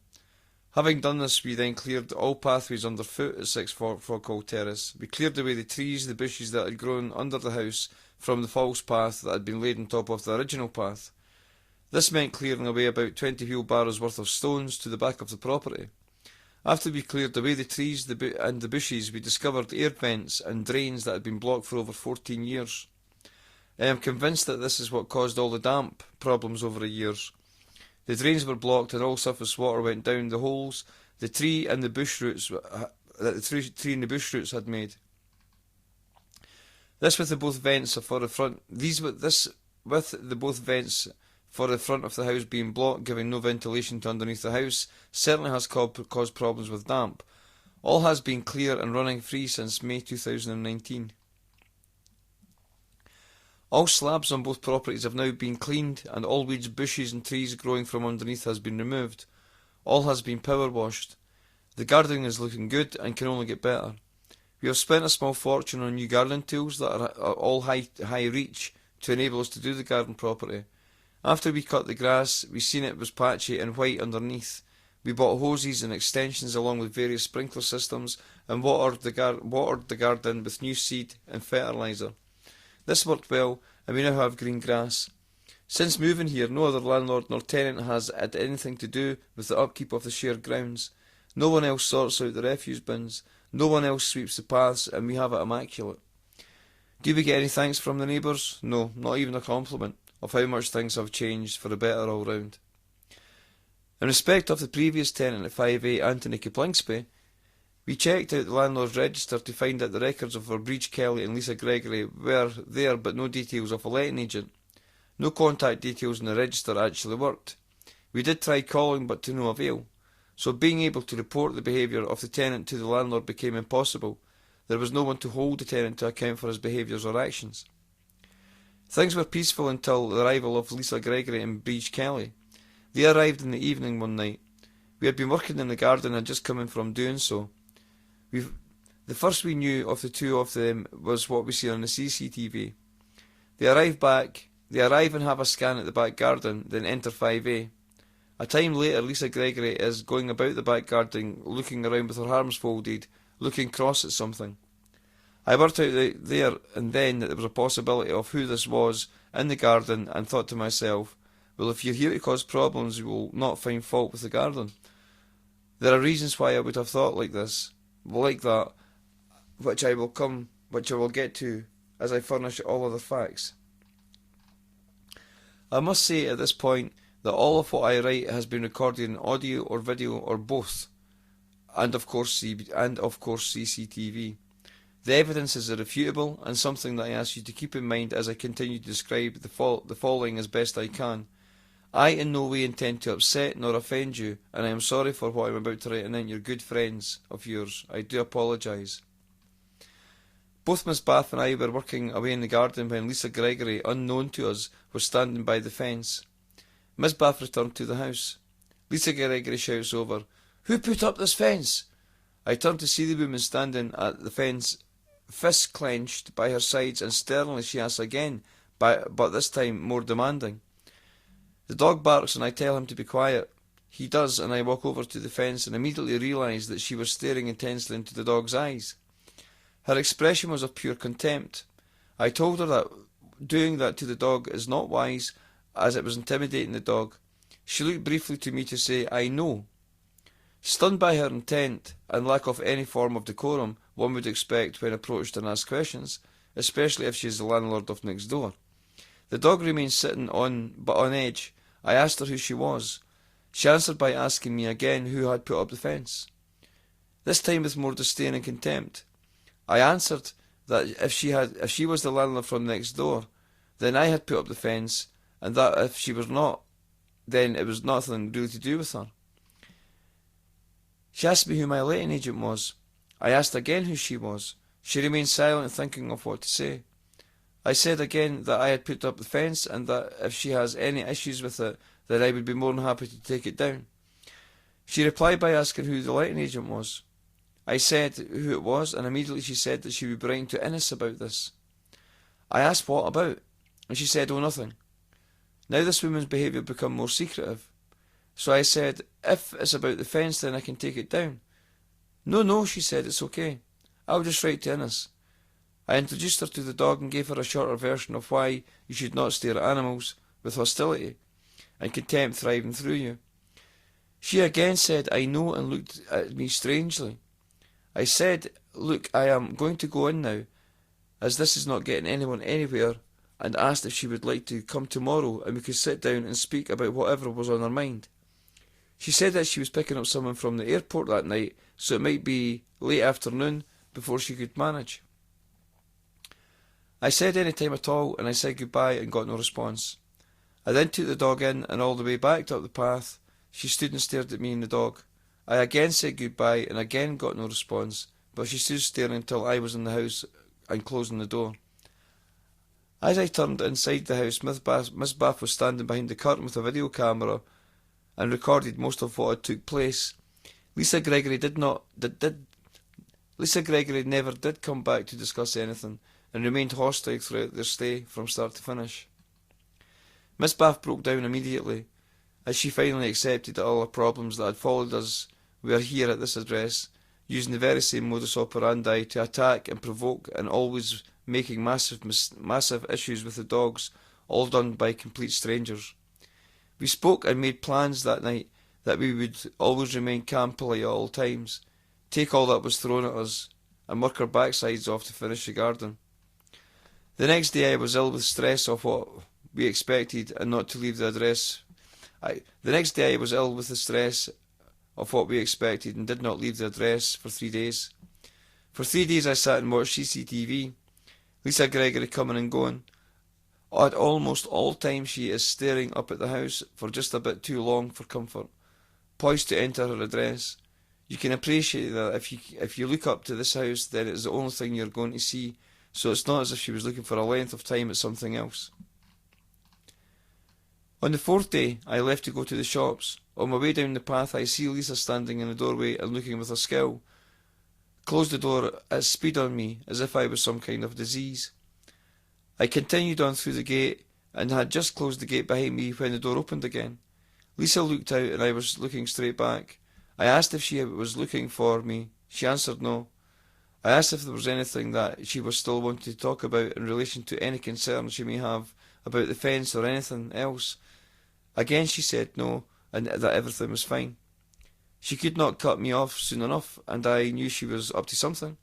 S3: Having done this, we then cleared all pathways underfoot at 6 Foghall Terrace. We cleared away the trees, the bushes that had grown under the house from the false path that had been laid on top of the original path. This meant clearing away about 20 wheelbarrows worth of stones to the back of the property. After we cleared away the trees and the bushes, we discovered air vents and drains that had been blocked for over 14 years. I am convinced that this is what caused all the damp problems over the years. The drains were blocked and all surface water went down the holes the tree and the bush roots had made. This with the both vents for the front of the house being blocked, giving no ventilation to underneath the house, certainly has caused problems with damp. All has been clear and running free since May 2019. All slabs on both properties have now been cleaned, and all weeds, bushes and trees growing from underneath has been removed. All has been power washed. The gardening is looking good and can only get better. We have spent a small fortune on new gardening tools that are all high reach to enable us to do the garden properly. After we cut the grass, we seen it was patchy and white underneath. We bought hoses and extensions along with various sprinkler systems and watered the garden with new seed and fertiliser. This worked well, and we now have green grass. Since moving here, no other landlord nor tenant has had anything to do with the upkeep of the shared grounds. No one else sorts out the refuse bins. No one else sweeps the paths, and we have it immaculate. Do we get any thanks from the neighbours? No, not even a compliment of how much things have changed for the better all round. In respect of the previous tenant at 5A, Anthony Kaplingsby, we checked out the landlord's register to find that the records of Breach Kelly and Lisa Gregory were there, but no details of a letting agent. No contact details in the register actually worked. We did try calling, but to no avail. So being able to report the behaviour of the tenant to the landlord became impossible. There was no one to hold the tenant to account for his behaviours or actions. Things were peaceful until the arrival of Lisa Gregory and Breach Kelly. They arrived in the evening one night. We had been working in the garden and had just come in from doing so. The first we knew of the two of them was what we see on the CCTV. They arrive and have a scan at the back garden, then enter 5A. A time later, Lisa Gregory is going about the back garden, looking around with her arms folded, looking cross at something. I worked out there and then that there was a possibility of who this was in the garden, and thought to myself, well, if you're here to cause problems, you will not find fault with the garden. There are reasons why I would have thought like that, which I will get to as I furnish all other facts. I must say at this point that all of what I write has been recorded in audio or video or both, and of course CCTV. The evidence is irrefutable, and something that I ask you to keep in mind as I continue to describe the following as best I can. I in no way intend to upset nor offend you, and I am sorry for what I am about to write, and then you're good friends of yours. I do apologise. Both Miss Bath and I were working away in the garden when Lisa Gregory, unknown to us, was standing by the fence. Miss Bath returned to the house. Lisa Gregory shouts over, "Who put up this fence?" I turned to see the woman standing at the fence, fists clenched by her sides, and sternly she asks again, but this time more demanding. The dog barks and I tell him to be quiet. He does, and I walk over to the fence and immediately realise that she was staring intensely into the dog's eyes. Her expression was of pure contempt. I told her that doing that to the dog is not wise, as it was intimidating the dog. She looked briefly to me to say, "I know." Stunned by her intent and lack of any form of decorum one would expect when approached and asked questions, especially if she is the landlord of next door. The dog remained sitting on edge. I asked her who she was. She answered by asking me again who had put up the fence, this time with more disdain and contempt. I answered that if she was the landlord from next door, then I had put up the fence, and that if she was not, then it was nothing really to do with her. She asked me who my letting agent was. I asked again who she was. She remained silent, thinking of what to say. I said again that I had put up the fence, and that if she has any issues with it, then I would be more than happy to take it down. She replied by asking who the letting agent was. I said who it was, and immediately she said that she would be writing to Innes about this. I asked what about, and she said, "Oh, nothing." Now this woman's behaviour became more secretive. So I said, "If it's about the fence, then I can take it down." No, she said, "it's okay. I'll just write to Innes." I introduced her to the dog and gave her a shorter version of why you should not stare at animals with hostility and contempt thriving through you. She again said, "I know," and looked at me strangely. I said, "Look, I am going to go in now, as this is not getting anyone anywhere," and asked if she would like to come tomorrow and we could sit down and speak about whatever was on her mind. She said that she was picking up someone from the airport that night, so it might be late afternoon before she could manage. I said any time at all, and I said goodbye and got no response. I then took the dog in, and all the way back up the path, she stood and stared at me and the dog. I again said goodbye and again got no response, but she stood staring until I was in the house and closing the door. As I turned inside the house, Miss Bath was standing behind the curtain with a video camera and recorded most of what had took place. Lisa Gregory never did come back to discuss anything, and remained hostile throughout their stay from start to finish. Miss Bath broke down immediately, as she finally accepted that all the problems that had followed us were here at this address, using the very same modus operandi to attack and provoke, and always making massive issues with the dogs, all done by complete strangers. We spoke and made plans that night that we would always remain calm, polite at all times, take all that was thrown at us, and work our backsides off to finish the garden. The next day I was ill with stress of what we expected and not to leave the address. The next day I was ill with the stress of what we expected and did not leave the address for 3 days. For 3 days I sat and watched CCTV. Lisa Gregory coming and going. At almost all times she is staring up at the house for just a bit too long for comfort, poised to enter her address. You can appreciate that if you look up to this house, then it is the only thing you're going to see, so it's not as if she was looking for a length of time at something else. On the 4th day, I left to go to the shops. On my way down the path, I see Lisa standing in the doorway and looking with a scowl. Closed the door at speed on me, as if I was some kind of disease. I continued on through the gate, and had just closed the gate behind me when the door opened again. Lisa looked out, and I was looking straight back. I asked if she was looking for me. She answered no. I asked if there was anything that she was still wanting to talk about in relation to any concern she may have about the fence or anything else. Again she said no, and that everything was fine. She could not cut me off soon enough, and I knew she was up to something.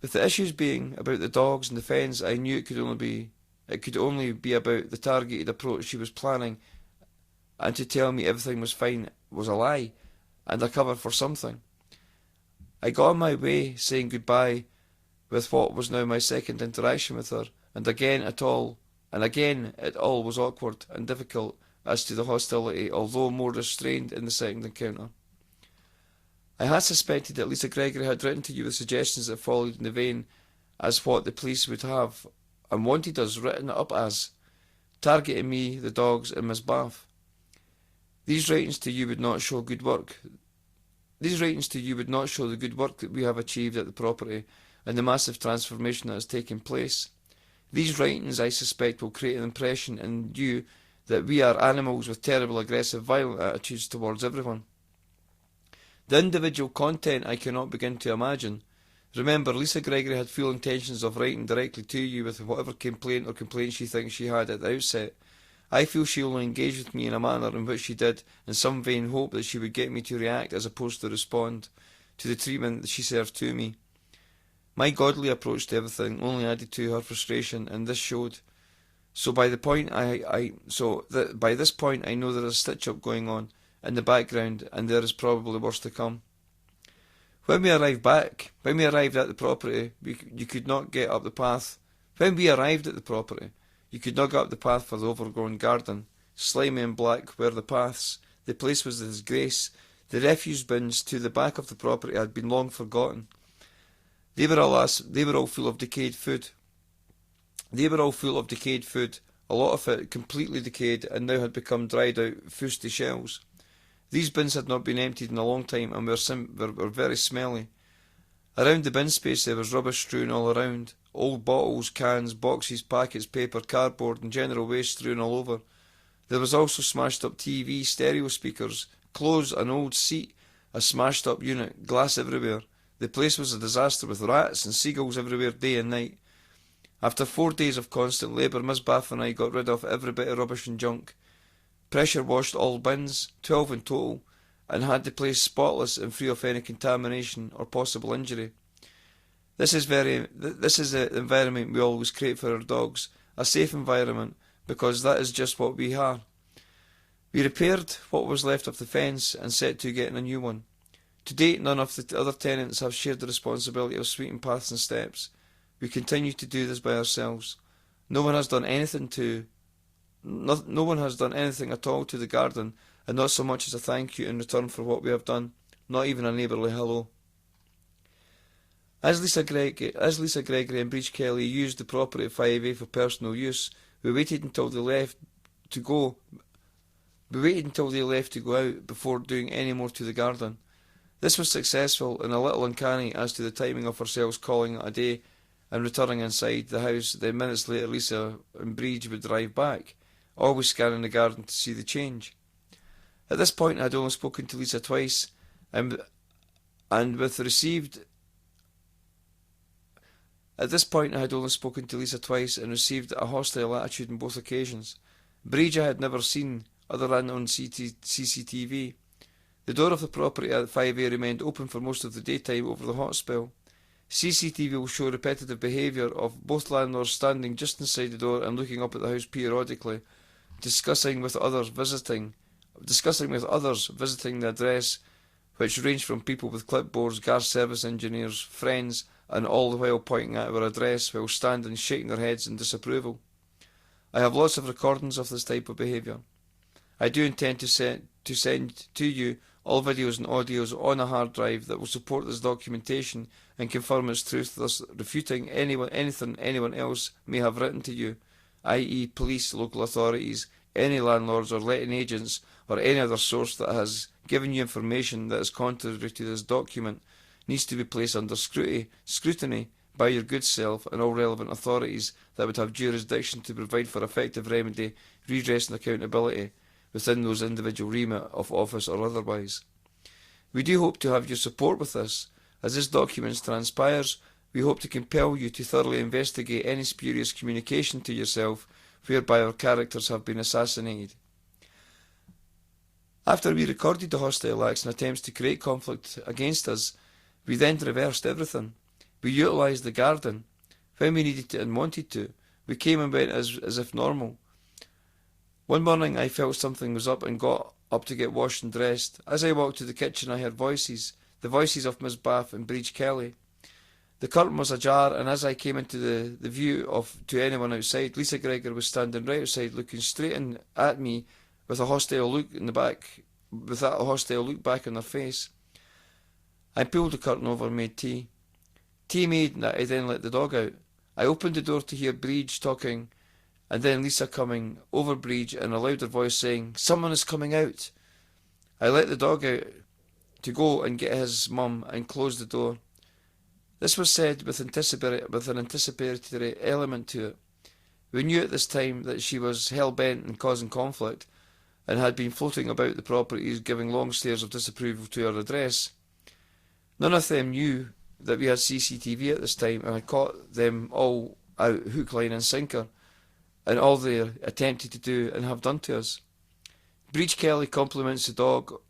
S3: With the issues being about the dogs and the fence, I knew it could only be about the targeted approach she was planning, and to tell me everything was fine was a lie, and a cover for something. I got on my way, saying goodbye with what was now my second interaction with her, and again it all was awkward and difficult as to the hostility, although more restrained in the second encounter. I had suspected that Lisa Gregory had written to you with suggestions that followed in the vein as what the police would have, and wanted us written up as, targeting me, the dogs, and Miss Bath. These writings to you would not show the good work that we have achieved at the property and the massive transformation that has taken place. These writings, I suspect, will create an impression in you that we are animals with terrible, aggressive, violent attitudes towards everyone. The individual content I cannot begin to imagine. Remember, Lisa Gregory had full intentions of writing directly to you with whatever complaint or complaint she thinks she had at the outset. I feel she only engaged with me in a manner in which she did in some vain hope that she would get me to react as opposed to respond to the treatment that she served to me. My godly approach to everything only added to her frustration, and this showed. So by this point I know there is a stitch-up going on in the background, and there is probably worse to come. When we arrived at the property, you could not get up the path. When we arrived at the property, you could not get up the path for the overgrown garden. Slimy and black were the paths. The place was a disgrace. The refuse bins to the back of the property had been long forgotten. They were all full of decayed food. A lot of it completely decayed and now had become dried out fusty shells. These bins had not been emptied in a long time and were very smelly. Around the bin space there was rubbish strewn all around. Old bottles, cans, boxes, packets, paper, cardboard and general waste strewn all over. There was also smashed up TV, stereo speakers, clothes, an old seat, a smashed up unit, glass everywhere. The place was a disaster with rats and seagulls everywhere day and night. After 4 days of constant labour, Miss Bath and I got rid of every bit of rubbish and junk. Pressure washed all bins, 12 in total, and had the place spotless and free of any contamination or possible injury. This is the environment we always create for our dogs, a safe environment, because that is just what we are. We repaired what was left of the fence and set to getting a new one. To date, none of the other tenants have shared the responsibility of sweeping paths and steps. We continue to do this by ourselves. No one has done anything at all to the garden, and not so much as a thank you in return for what we have done, not even a neighbourly hello. As Lisa Gregory and Breach Kelly used the property at 5A for personal use, we waited until they left to go out before doing any more to the garden. This was successful and a little uncanny as to the timing of ourselves calling it a day and returning inside the house. Then minutes later Lisa and Breach would drive back, always scanning the garden to see the change. At this point I had only spoken to Lisa twice, and received a hostile attitude on both occasions. Breach I had never seen, other than on CCTV. The door of the property at 5A remained open for most of the daytime over the hot spell. CCTV will show repetitive behaviour of both landlords standing just inside the door and looking up at the house periodically, discussing with others visiting the address, which ranged from people with clipboards, gas service engineers, friends, and all the while pointing at our address while standing shaking their heads in disapproval. I have lots of recordings of this type of behaviour. I do intend to send to you all videos and audios on a hard drive that will support this documentation and confirm its truth, thus refuting anything anyone else may have written to you, i.e. police, local authorities, any landlords or letting agents, or any other source that has given you information that is contrary to this document needs to be placed under scrutiny by your good self and all relevant authorities that would have jurisdiction to provide for effective remedy, redress and accountability within those individual remit of office or otherwise. We do hope to have your support with this. As this document transpires, we hope to compel you to thoroughly investigate any spurious communication to yourself whereby our characters have been assassinated. After we recorded the hostile acts and attempts to create conflict against us, we then reversed everything. We utilised the garden. When we needed to and wanted to, we came and went as if normal. One morning I felt something was up and got up to get washed and dressed. As I walked to the kitchen I heard voices, the voices of Miss Bath and Breach Kelly. The curtain was ajar, and as I came into the view to anyone outside, Lisa Gregory was standing right outside looking straight at me with a hostile look back on her face. I pulled the curtain over and made tea. Tea made, I then let the dog out. I opened the door to hear Breach talking, and then Lisa coming over Breach in a louder voice saying, "Someone is coming out." I let the dog out to go and get his mum and closed the door. This was said with an anticipatory element to it. We knew at this time that she was hell-bent on causing conflict, and had been floating about the properties giving long stares of disapproval to our address. None of them knew that we had CCTV at this time, and had caught them all out hook, line and sinker, and all they attempted to do and have done to us. Breach Kelly compliments the dog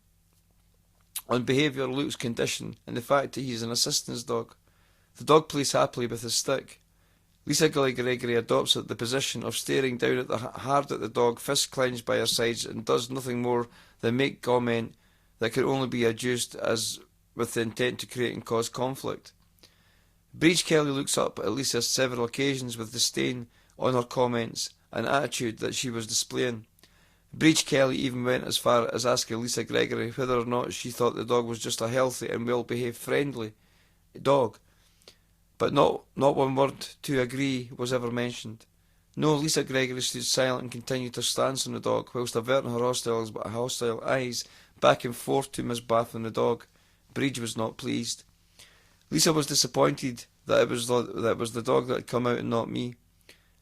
S3: on behaviour, looks, condition, and the fact that he is an assistance dog. The dog plays happily with his stick. Lisa Gregory adopts the position of staring down hard at the dog, fists clenched by her sides, and does nothing more than make comment that can only be adduced as with the intent to create and cause conflict. Breach Kelly looks up at Lisa several occasions with disdain on her comments and attitude that she was displaying. Breach Kelly even went as far as asking Lisa Gregory whether or not she thought the dog was just a healthy and well-behaved, friendly dog. But not one word to agree was ever mentioned. No, Lisa Gregory stood silent and continued her stance on the dog, whilst averting her hostile eyes back and forth to Miss Bath and the dog. Breach was not pleased. Lisa was disappointed that it was the dog that had come out and not me.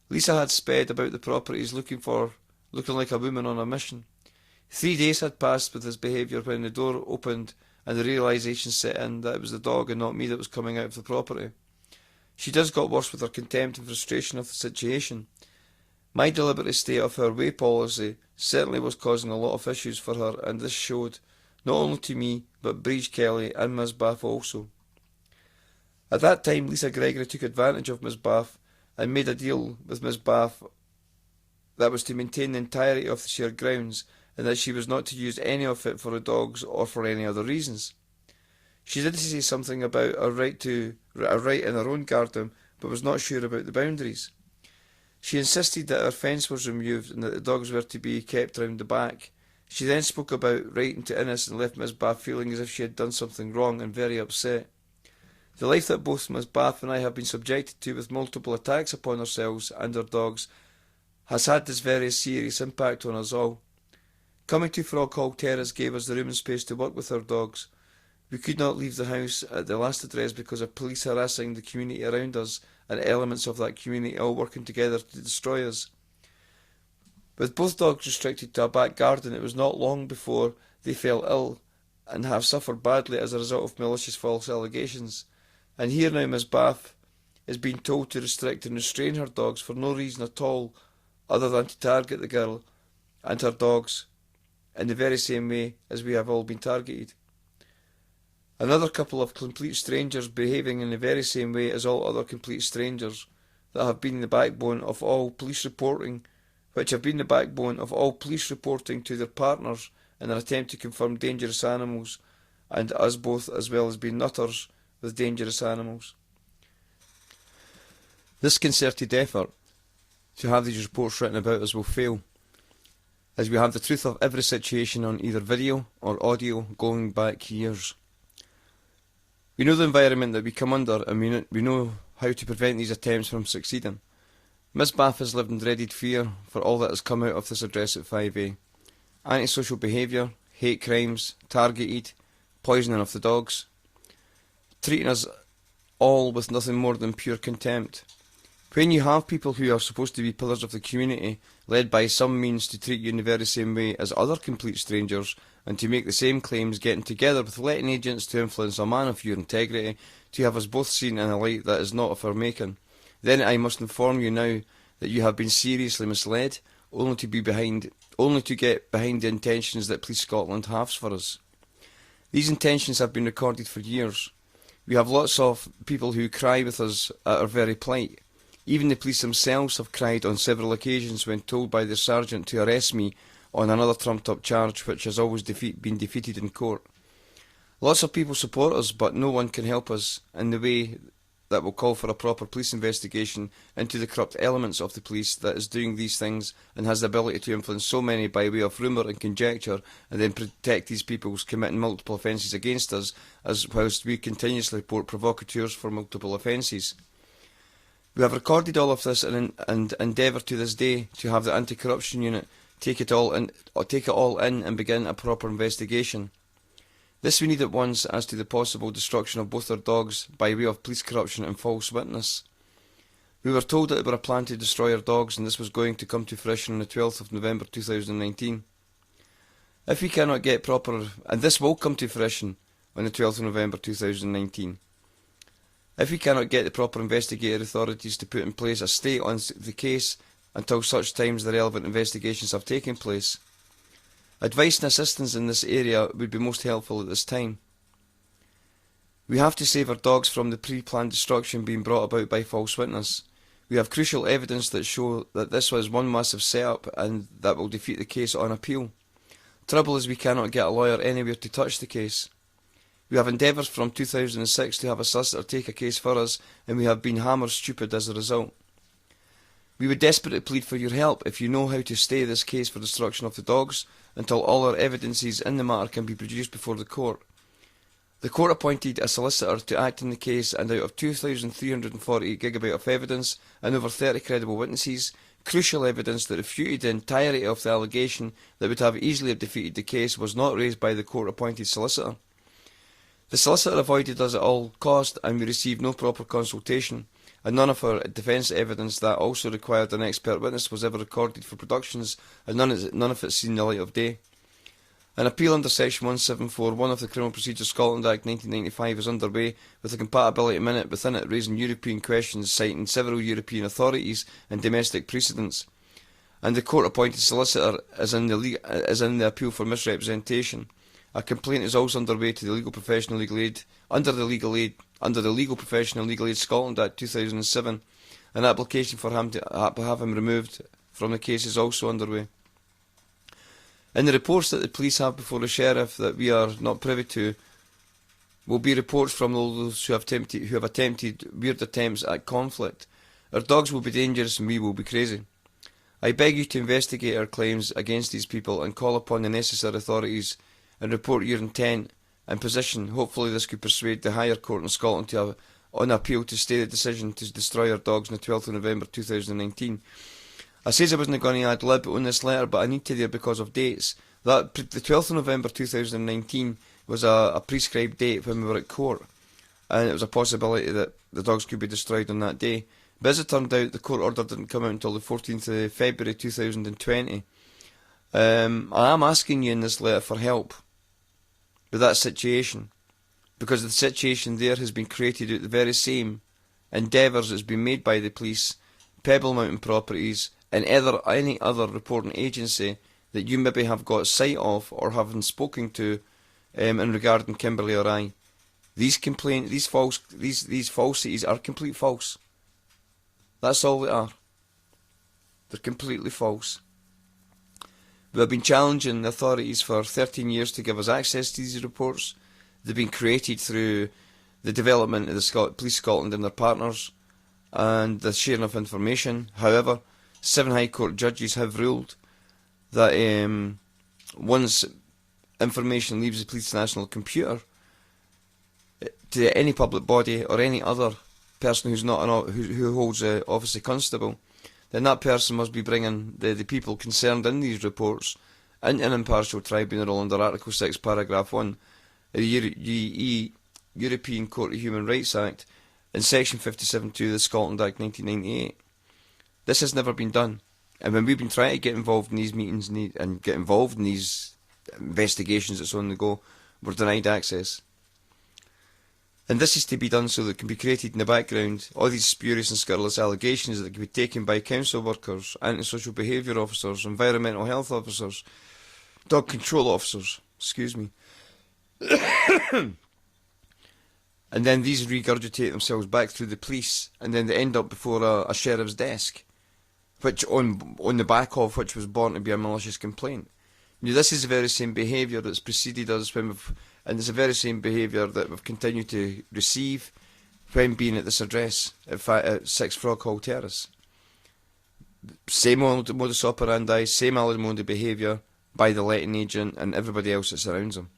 S3: Lisa had sped about the properties looking like a woman on a mission. 3 days had passed with this behaviour when the door opened and the realisation set in that it was the dog and not me that was coming out of the property. She just got worse with her contempt and frustration of the situation. My deliberate stay of her way policy certainly was causing a lot of issues for her, and this showed, not only to me, but Breach Kelly and Miss Bath also. At that time, Lisa Gregory took advantage of Miss Bath and made a deal with Miss Bath that was to maintain the entirety of the shared grounds, and that she was not to use any of it for the dogs or for any other reasons. She did say something about a right in her own garden, but was not sure about the boundaries. She insisted that her fence was removed and that the dogs were to be kept round the back. She then spoke about writing to Innes and left Miss Bath feeling as if she had done something wrong and very upset. The life that both Miss Bath and I have been subjected to, with multiple attacks upon ourselves and our dogs, has had this very serious impact on us all. Coming to Frog Hall Terrace gave us the room and space to work with our dogs. We could not leave the house at the last address because of police harassing the community around us and elements of that community all working together to destroy us. With both dogs restricted to a back garden, it was not long before they fell ill and have suffered badly as a result of malicious false allegations. And here now Miss Bath is being told to restrict and restrain her dogs for no reason at all other than to target the girl and her dogs in the very same way as we have all been targeted. Another couple of complete strangers behaving in the very same way as all other complete strangers that have been the backbone of all police reporting, to their partners in an attempt to confirm dangerous animals, and us both, as well as being nutters with dangerous animals. This concerted effort to have these reports written about us will fail, as we have the truth of every situation on either video or audio going back years. We know the environment that we come under, and we know how to prevent these attempts from succeeding. Miss Bath has lived in dreaded fear for all that has come out of this address at 5A. Antisocial behaviour, hate crimes, targeted, poisoning of the dogs, treating us all with nothing more than pure contempt. When you have people who are supposed to be pillars of the community, led by some means to treat you in the very same way as other complete strangers, and to make the same claims, getting together with letting agents to influence a man of your integrity, to have us both seen in a light that is not of our making, then I must inform you now that you have been seriously misled, only to get behind the intentions that Police Scotland has for us. These intentions have been recorded for years. We have lots of people who cry with us at our very plight. Even the police themselves have cried on several occasions when told by the sergeant to arrest me on another trumped-up charge which has always been defeated in court. Lots of people support us, but no one can help us in the way that will call for a proper police investigation into the corrupt elements of the police that is doing these things and has the ability to influence so many by way of rumour and conjecture, and then protect these people committing multiple offences against us, as whilst we continuously report provocateurs for multiple offences. We have recorded all of this and endeavour to this day to have the anti-corruption unit take it all in and begin a proper investigation. This we need at once as to the possible destruction of both our dogs by way of police corruption and false witness. We were told that there were a plan to destroy our dogs, and this was going to come to fruition on the 12th of November 2019. If we cannot get proper, and this will come to fruition on the 12th of November 2019, if we cannot get the proper investigative authorities to put in place a stay on the case until such times the relevant investigations have taken place, advice and assistance in this area would be most helpful at this time. We have to save our dogs from the pre-planned destruction being brought about by false witness. We have crucial evidence that show that this was one massive setup and that will defeat the case on appeal. Trouble is we cannot get a lawyer anywhere to touch the case. We have endeavours from 2006 to have a solicitor take a case for us, and we have been hammered stupid as a result. We would desperately plead for your help if you know how to stay this case for destruction of the dogs until all our evidences in the matter can be produced before the court. The court appointed a solicitor to act in the case, and out of 2,348 gigabyte of evidence and over 30 credible witnesses, crucial evidence that refuted the entirety of the allegation that would have easily defeated the case was not raised by the court-appointed solicitor. The solicitor avoided us at all cost, and we received no proper consultation, and none of our defence evidence that also required an expert witness was ever recorded for productions, and none of it seen the light of day. An appeal under Section 1741 of the Criminal Procedure Scotland Act 1995 is underway, with a compatibility minute within it raising European questions, citing several European authorities and domestic precedents. And the court-appointed solicitor is in the appeal for misrepresentation. A complaint is also underway to the Legal Professional Legal Aid under the Legal Professional Legal Aid Scotland Act 2007. An application for him to have him removed from the case is also underway. In the reports that the police have before the sheriff that we are not privy to will be reports from those who have attempted weird attempts at conflict. Our dogs will be dangerous and we will be crazy. I beg you to investigate our claims against these people and call upon the necessary authorities and report your intent and position. Hopefully this could persuade the higher court in Scotland to have, on appeal, to stay the decision to destroy our dogs on the 12th of November 2019. I says I wasn't going to ad lib on this letter, but I need to there because of dates. The 12th of November 2019 was a prescribed date when we were at court, and it was a possibility that the dogs could be destroyed on that day. But as it turned out, the court order didn't come out until the 14th of February 2020. I am asking you in this letter for help with that situation, because the situation there has been created out the very same endeavours that's been made by the police, Pebble Mountain Properties, and any other reporting agency that you maybe have got sight of or haven't spoken to in regarding Kimberley or I. These falsities are complete false. That's all they are. They're completely false. We have been challenging the authorities for 13 years to give us access to these reports. They've been created through the development of the Police Scotland and their partners and the sharing of information. However, 7 High Court judges have ruled that once information leaves the Police National Computer to any public body or any other person who holds the office of constable, then that person must be bringing the people concerned in these reports into an impartial tribunal under Article 6, Paragraph 1 of the European Court of Human Rights Act and Section 57.2 of the Scotland Act 1998. This has never been done, and when we've been trying to get involved in these meetings and get involved in these investigations that's on the go, we're denied access. And this is to be done so that it can be created in the background, all these spurious and scurrilous allegations that can be taken by council workers, antisocial behaviour officers, environmental health officers, dog control officers, excuse me. And then these regurgitate themselves back through the police, and then they end up before a sheriff's desk, which on the back of which was born to be a malicious complaint. Now, this is the very same behaviour that's preceded us and it's the very same behaviour that we've continued to receive when being at this address at 6 Frog Hall Terrace. Same old modus operandi, same alimony behaviour by the letting agent and everybody else that surrounds them.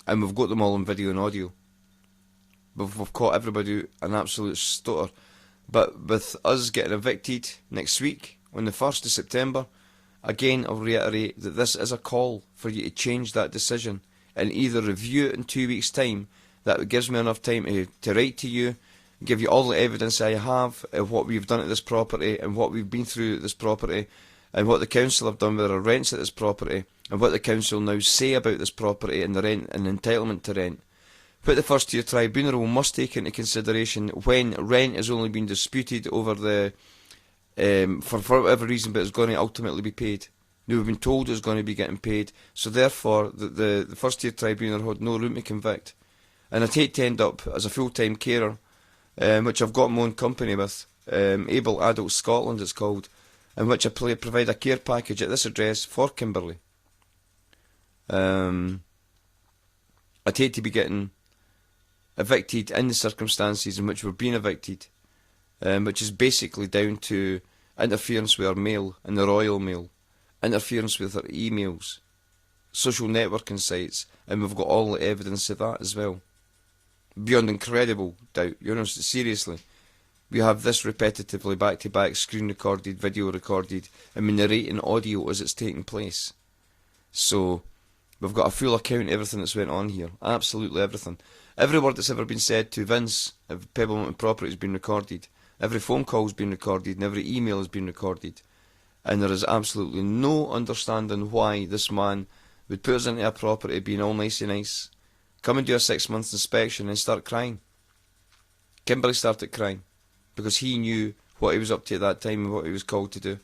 S3: And we've got them all on video and audio. We've caught everybody an absolute stutter. But with us getting evicted next week, on the 1st of September, again I'll reiterate that this is a call for you to change that decision and either review it in 2 weeks' time. That gives me enough time to write to you give you all the evidence I have of what we've done at this property and what we've been through at this property and what the council have done with our rents at this property and what the council now say about this property and the rent and entitlement to rent. What the first tier tribunal must take into consideration when rent has only been disputed over the for whatever reason, but it's going to ultimately be paid. Now, we've been told it's going to be getting paid, so therefore the first tier tribunal had no room to convict. And I'd hate to end up as a full-time carer, which I've got my own company with, Able Adults Scotland it's called, in which I provide a care package at this address for Kimberley. I'd hate to be getting evicted in the circumstances in which we're being evicted, which is basically down to interference with our mail and the Royal Mail, interference with our emails, social networking sites, and we've got all the evidence of that as well. Beyond incredible doubt, seriously. We have this repetitively, back to back, screen recorded, video recorded, and we're narrating audio as it's taking place. So, we've got a full account of everything that's went on here. Absolutely everything. Every word that's ever been said to Vince of Pebble Mountain Property has been recorded. Every phone call has been recorded and every email has been recorded. And there is absolutely no understanding why this man would put us into a property being all nice and nice, come and do a 6 months inspection and start crying. Kimberley started crying because he knew what he was up to at that time and what he was called to do.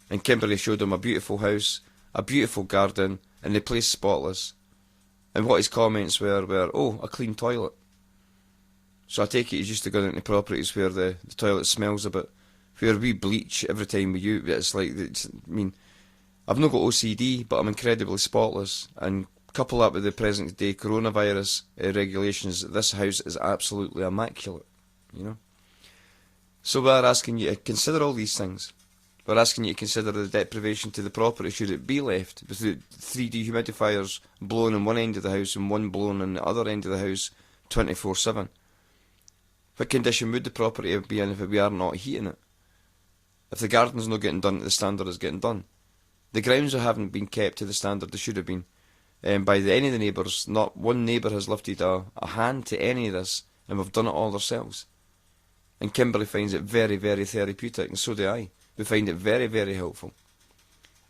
S3: And Kimberley showed him a beautiful house, a beautiful garden, and the place spotless. And what his comments were, oh, a clean toilet. So I take it he's used to going into properties where the toilet smells a bit, where we bleach every time we use it. I've not got OCD, but I'm incredibly spotless, and couple that with the present day coronavirus regulations, this house is absolutely immaculate, So we're asking you to consider all these things. We're asking you to consider the deprivation to the property should it be left, with the 3 dehumidifiers blowing in one end of the house and one blowing in the other end of the house 24/7. What condition would the property be in if we are not heating it? If the garden's not getting done to the standard it's getting done. The grounds haven't been kept to the standard they should have been. By any of the neighbours, not one neighbour has lifted a hand to any of this, and we've done it all ourselves. And Kimberley finds it very, very therapeutic, and so do I. We find it very, very helpful.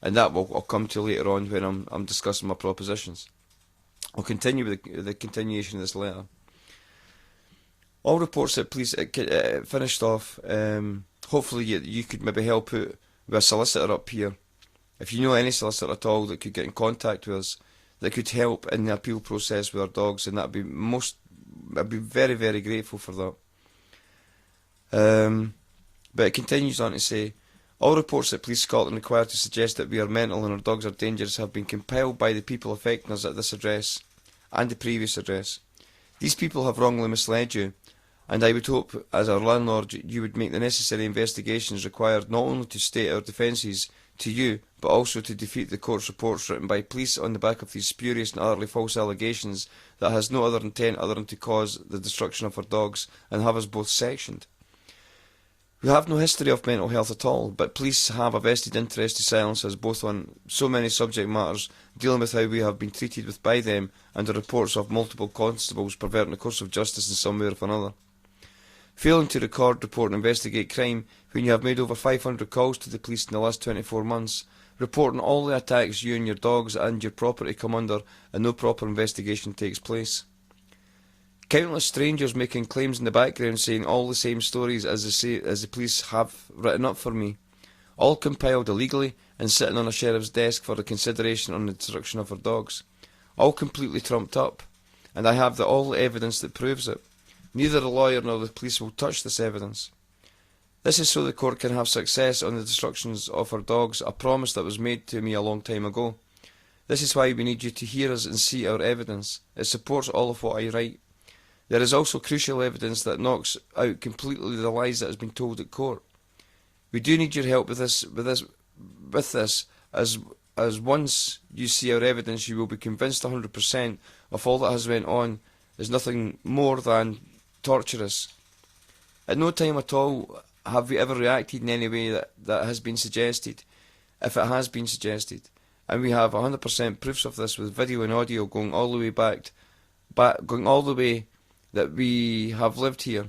S3: And that I'll come to later on when I'm discussing my propositions. I'll continue with the continuation of this letter. All reports that police finished off. Hopefully you could maybe help out with a solicitor up here. If you know any solicitor at all that could get in contact with us, that could help in the appeal process with our dogs, and I'd be very, very grateful for that. But it continues on to say, all reports that Police Scotland require to suggest that we are mental and our dogs are dangerous have been compiled by the people affecting us at this address and the previous address. These people have wrongly misled you, and I would hope, as our landlord, you would make the necessary investigations required not only to state our defences to you, but also to defeat the court's reports written by police on the back of these spurious and utterly false allegations that has no other intent other than to cause the destruction of our dogs and have us both sectioned. We have no history of mental health at all, but police have a vested interest to silence us both on so many subject matters dealing with how we have been treated with by them and the reports of multiple constables perverting the course of justice in some way or another. Failing to record, report and investigate crime when you have made over 500 calls to the police in the last 24 months, reporting all the attacks you and your dogs and your property come under and no proper investigation takes place. Countless strangers making claims in the background saying all the same stories as the police have written up for me, all compiled illegally and sitting on a sheriff's desk for the consideration on the destruction of our dogs, all completely trumped up, and I have all the evidence that proves it. Neither the lawyer nor the police will touch this evidence. This is so the court can have success on the destructions of our dogs, a promise that was made to me a long time ago. This is why we need you to hear us and see our evidence. It supports all of what I write. There is also crucial evidence that knocks out completely the lies that has been told at court. We do need your help with this, as once you see our evidence, you will be convinced 100% of all that has went on is nothing more than torturous. At no time at all have we ever reacted in any way that has been suggested, if it has been suggested, and we have 100% proofs of this with video and audio going all the way back, going all the way that we have lived here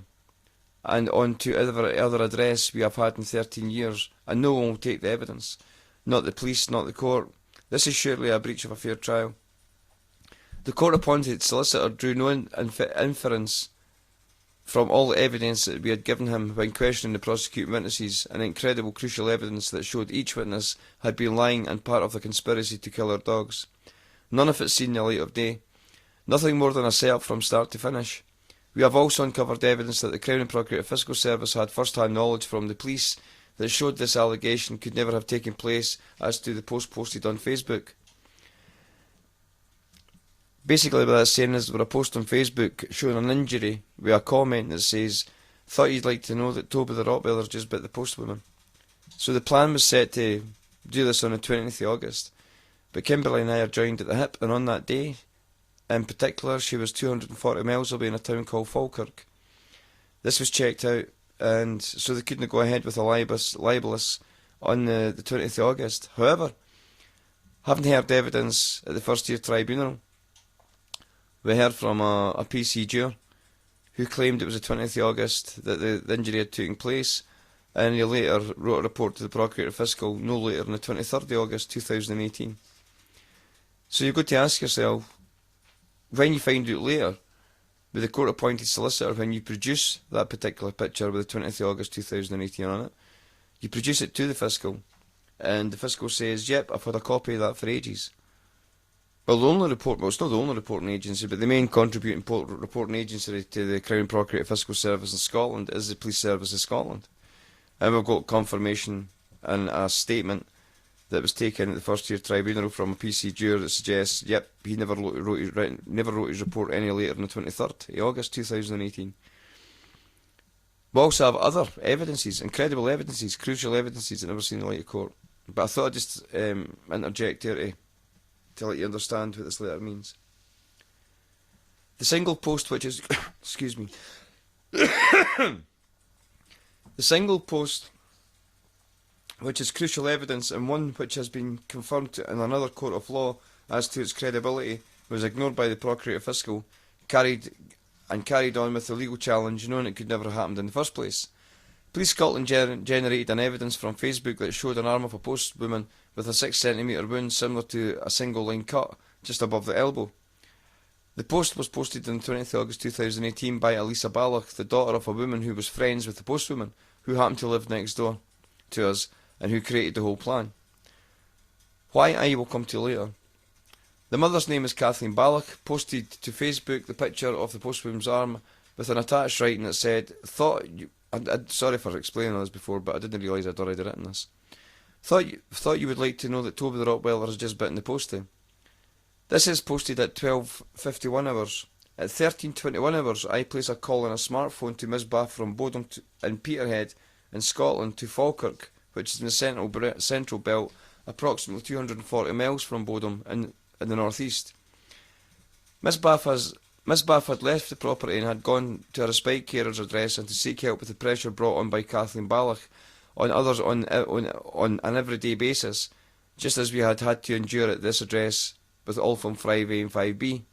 S3: and on to every other address we have had in 13 years, and no one will take the evidence. Not the police, not the court. This is surely a breach of a fair trial. The court-appointed solicitor drew no inference from all the evidence that we had given him when questioning the prosecuting witnesses, and incredible crucial evidence that showed each witness had been lying and part of the conspiracy to kill our dogs. None of it seen the light of day. Nothing more than a setup from start to finish. We have also uncovered evidence that the Crown and Procurator Fiscal Service had first-hand knowledge from the police that showed this allegation could never have taken place, as to the post posted on Facebook. Basically what that's saying is there was a post on Facebook showing an injury with a comment that says, "Thought you'd like to know that Toby the Rottweiler just bit the postwoman." So the plan was set to do this on the 20th of August, but Kimberly and I are joined at the hip, and on that day in particular she was 240 miles away in a town called Falkirk. This was checked out, and so they couldn't go ahead with a libelous on the 20th of August. However, having heard evidence at the first year tribunal, we heard from a PC juror who claimed it was the 20th of August that the injury had taken place, and he later wrote a report to the Procurator Fiscal no later than the 23rd of August 2018. So you've got to ask yourself, when you find out later, with the court-appointed solicitor, when you produce that particular picture with the 20th of August 2018 on it, you produce it to the Fiscal, and the Fiscal says, "Yep, I've had a copy of that for ages." Well, it's not the only reporting agency, but the main contributing reporting agency to the Crown Procurator Fiscal Service in Scotland is the Police Service of Scotland. And we've got confirmation and a statement that was taken at the first year tribunal from a PC juror that suggests, yep, he never wrote his report any later than the 23rd of August 2018. We also have other evidences, incredible evidences, crucial evidences that never seen the light of court. But I thought I'd just interject here to let you understand what this letter means. The single post which is excuse me the single post which is crucial evidence, and one which has been confirmed in another court of law as to its credibility, was ignored by the Procurator Fiscal, carried on with the legal challenge, knowing it could never have happened in the first place. Police Scotland generated an evidence from Facebook that showed an arm of a postwoman with a 6cm wound similar to a single line cut just above the elbow. The post was posted on 20th August 2018 by Elisa Balloch, the daughter of a woman who was friends with the postwoman, who happened to live next door to us, and who created the whole plan. Why, I will come to later. The mother's name is Kathleen Balloch, posted to Facebook the picture of the postwoman's arm with an attached writing that said, sorry for explaining all this before, but I didn't realise I'd already written this. Thought you would like to know that Toby the Rottweiler has just bitten the postie. This is posted at 12:51 hours. At 13:21 hours, I place a call on a smartphone to Ms Bath from Bodom in Peterhead in Scotland to Falkirk, which is in the central belt, approximately 240 miles from Bodom in the northeast. Miss Bath had left the property and had gone to a respite carer's address and to seek help with the pressure brought on by Kathleen Balloch on others on an everyday basis, just as we had to endure at this address with all from 5A and 5B.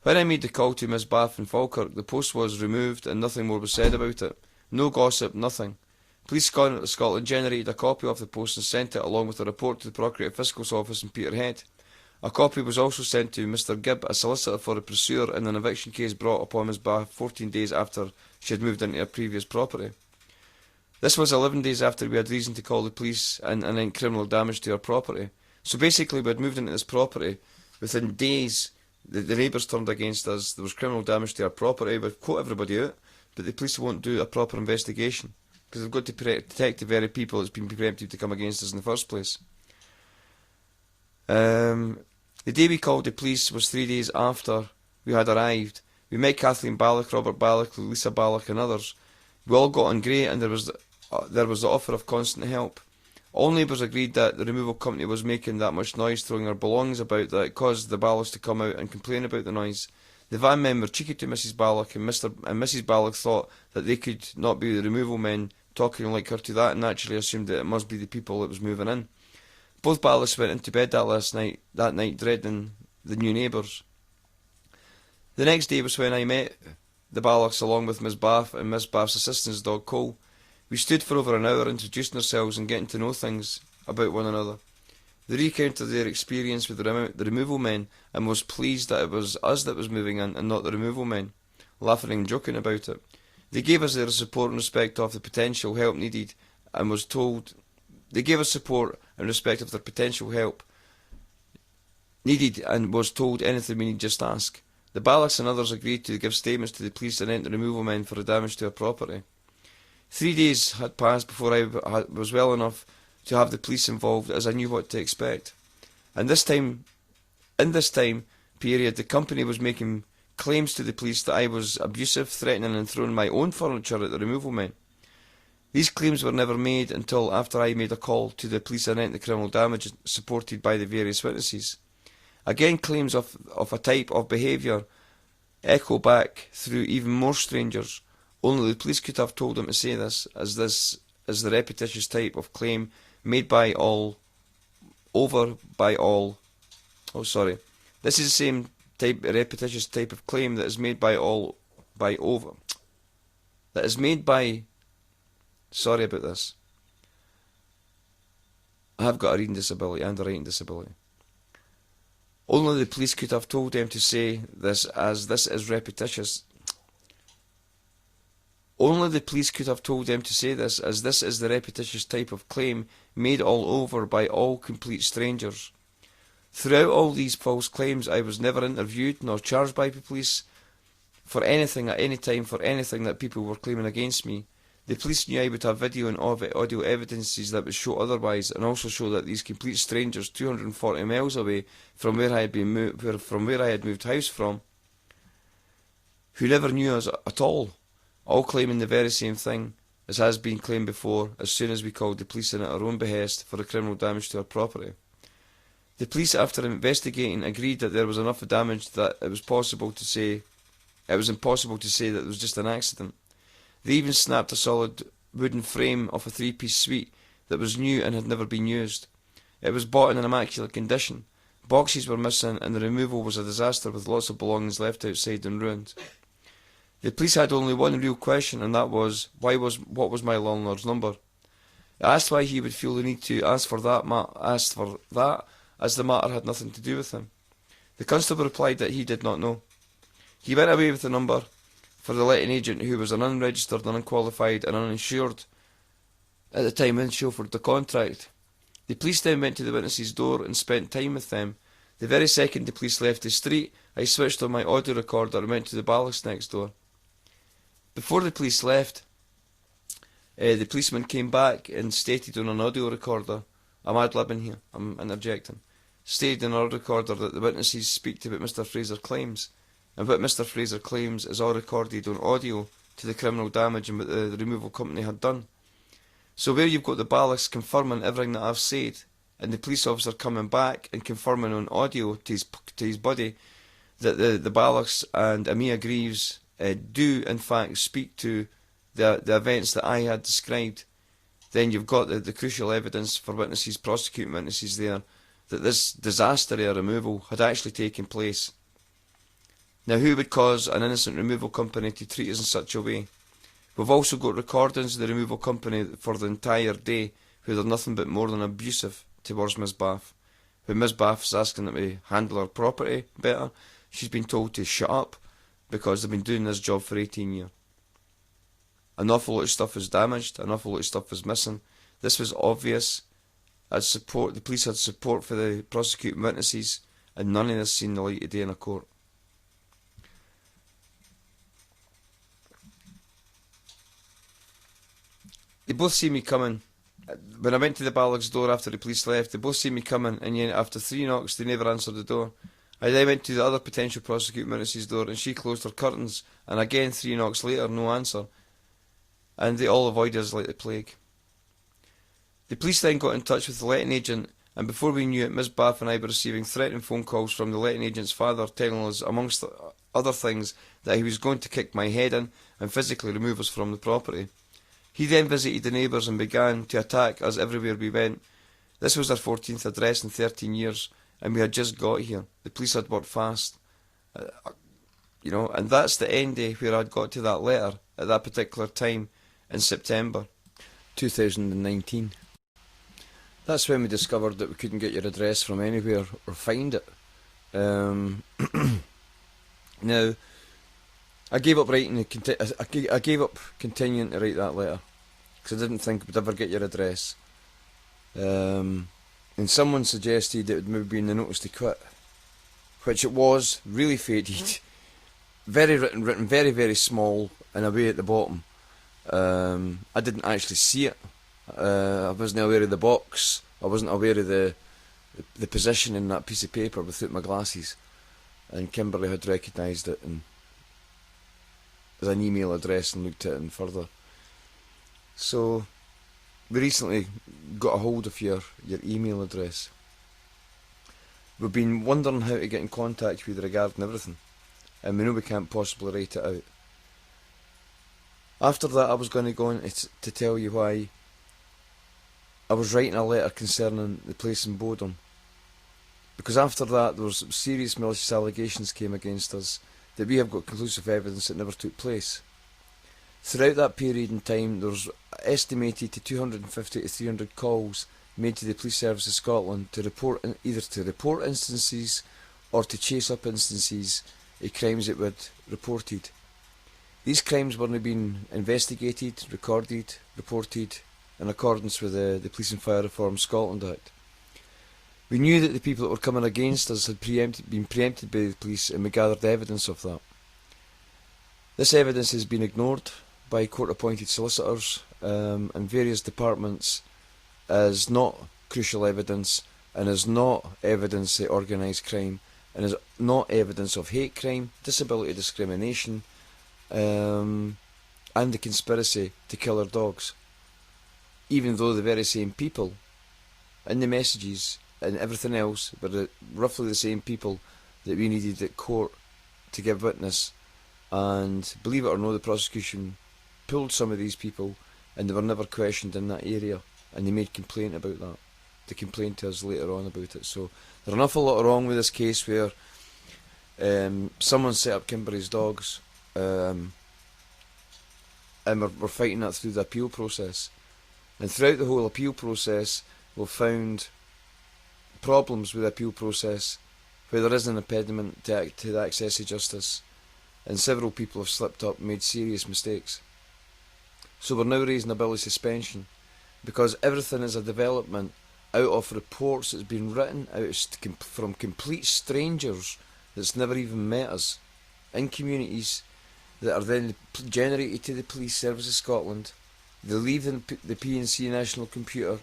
S3: When I made the call to Miss Bath in Falkirk, the post was removed and nothing more was said about it. No gossip, nothing. Police Scotland generated a copy of the post and sent it along with a report to the Procurator Fiscal's office in Peterhead. A copy was also sent to Mr Gibb, a solicitor for the pursuer in an eviction case brought upon Miss Bath 14 days after she had moved into her previous property. This was 11 days after we had reason to call the police and then criminal damage to our property. So basically we had moved into this property. Within days the neighbours turned against us, there was criminal damage to our property, we've caught everybody out, but the police won't do a proper investigation because they've got to protect the very people that's been preempted to come against us in the first place. The day we called the police was 3 days after we had arrived. We met Kathleen Balloch, Robert Balloch, Lisa Balloch and others. We all got on great, and there was the offer of constant help. All neighbours agreed that the removal company was making that much noise throwing their belongings about that it caused the Ballochs to come out and complain about the noise. The van men were cheeky to Mrs Balloch, and Mrs Balloch thought that they could not be the removal men talking like her to that, and naturally assumed that it must be the people that was moving in. Both Ballochs went into bed that night dreading the new neighbours. The next day was when I met the Ballachs along with Miss Bath and Miss Bath's assistant's dog Cole. We stood for over an hour introducing ourselves and getting to know things about one another. They recounted their experience with the removal men and was pleased that it was us that was moving in and not the removal men, laughing and joking about it. They gave us their support in respect of the potential help needed and was told they gave us support in respect of their potential help needed and was told anything we need just ask. The Ballachs and others agreed to give statements to the police and the removal men for the damage to our property. 3 days had passed before I was well enough to have the police involved, as I knew what to expect. And in this time period, the company was making claims to the police that I was abusive, threatening and throwing my own furniture at the removal men. These claims were never made until after I made a call to the police and the criminal damage supported by the various witnesses. Again, claims of a type of behaviour echo back through even more strangers. Only the police could have told them to say this is the repetitious type of claim made by all. This is the same repetitious type of claim that is made sorry about this. I have got a reading disability and a writing disability. Only the police could have told them to say this as this is repetitious. Only the police could have told them to say this as this is the repetitious type of claim made all over by all complete strangers. Throughout all these false claims, I was never interviewed nor charged by the police for anything at any time for anything that people were claiming against me. The police knew I would have video and audio evidences that would show otherwise, and also show that these complete strangers 240 miles away from where I had moved house from, who never knew us at all claiming the very same thing as has been claimed before as soon as we called the police in at our own behest for the criminal damage to our property. The police, after investigating, agreed that there was enough damage that it was impossible to say that it was just an accident. They even snapped a solid wooden frame off a 3-piece suite that was new and had never been used. It was bought in an immaculate condition. Boxes were missing and the removal was a disaster with lots of belongings left outside and ruined. The police had only one real question, and that was, what was my landlord's number? I asked why he would feel the need to ask for that, as the matter had nothing to do with him. The constable replied that he did not know. He went away with the number for the letting agent, who was an unregistered and unqualified and uninsured at the time and chauffeured the contract. The police then went to the witness's door and spent time with them. The very second the police left the street, I switched on my audio recorder and went to the Ballachs next door. Before the police left, the policeman came back and stated on an audio recorder, I'm ad-libbing here, I'm interjecting, stated on an audio recorder that the witnesses speak about Mr. Fraser claims, and what Mr. Fraser claims is all recorded on audio to the criminal damage and what the removal company had done. So where you've got the Ballachs confirming everything that I've said, and the police officer coming back and confirming on audio to his buddy that the Ballachs and Amia Greaves do in fact speak to the events that I had described, then you've got the crucial evidence for witnesses, prosecuting witnesses there, that this disaster of removal had actually taken place. Now, who would cause an innocent removal company to treat us in such a way? We've also got recordings of the removal company for the entire day, who are nothing but more than abusive towards Miss Bath. When Miss Bath's asking them to handle her property better, she's been told to shut up because they've been doing this job for 18 years. An awful lot of stuff is damaged, an awful lot of stuff is missing. This was obvious. The police had support for the prosecuting witnesses, and none of this seen the light of day in a court. They both see me coming. When I went to the Ballachs' door after the police left, they both see me coming, and yet after 3 knocks they never answered the door. I then went to the other potential prosecuting witness's door, and she closed her curtains, and again 3 knocks later, no answer. And they all avoided us like the plague. The police then got in touch with the letting agent, and before we knew it, Miss Bath and I were receiving threatening phone calls from the letting agent's father telling us, amongst other things, that he was going to kick my head in and physically remove us from the property. He then visited the neighbours and began to attack us everywhere we went. This was our 14th address in 13 years, and we had just got here. The police had worked fast. you know, and that's the end of where I'd got to that letter at that particular time in September 2019. That's when we discovered that we couldn't get your address from anywhere or find it. Now, I gave up writing. I gave up continuing to write that letter because I didn't think we'd ever get your address. And someone suggested it would maybe be in the notice to quit, which it was, really faded, written very, very small and away at the bottom. I didn't actually see it. I wasn't aware of the box. I wasn't aware of the position in that piece of paper without my glasses. And Kimberly had recognised it and as an email address and looked at it and further. So we recently got a hold of your email address. We've been wondering how to get in contact with you regarding everything, and we know we can't possibly write it out. After that, I was going to go on to tell you why I was writing a letter concerning the place in Bodom. Because after that, there was serious malicious allegations came against us that we have got conclusive evidence that never took place. Throughout that period in time, there was estimated to 250 to 300 calls made to the Police Service of Scotland to report either to report instances or to chase up instances of crimes that were reported. These crimes weren't being investigated, recorded, reported in accordance with the Police and Fire Reform Scotland Act. We knew that the people that were coming against us had been preempted by the police, and we gathered evidence of that. This evidence has been ignored by court-appointed solicitors and various departments as not crucial evidence, and as not evidence of organised crime, and as not evidence of hate crime, disability discrimination, and the conspiracy to kill our dogs. Even though the very same people in the messages and everything else were roughly the same people that we needed at court to give witness. And believe it or not, the prosecution pulled some of these people and they were never questioned in that area, and they made complaint about that. They complained to us later on about it. So there's an awful lot wrong with this case where someone set up Kimberly's dogs, and we're fighting that through the appeal process. And throughout the whole appeal process, we've found problems with the appeal process where there is an impediment to the access to justice, and several people have slipped up and made serious mistakes. So we're now raising a bill of suspension because everything is a development out of reports that's been written from complete strangers that's never even met us in communities that are then generated to the Police Service of Scotland. They leave the P&C National Computer,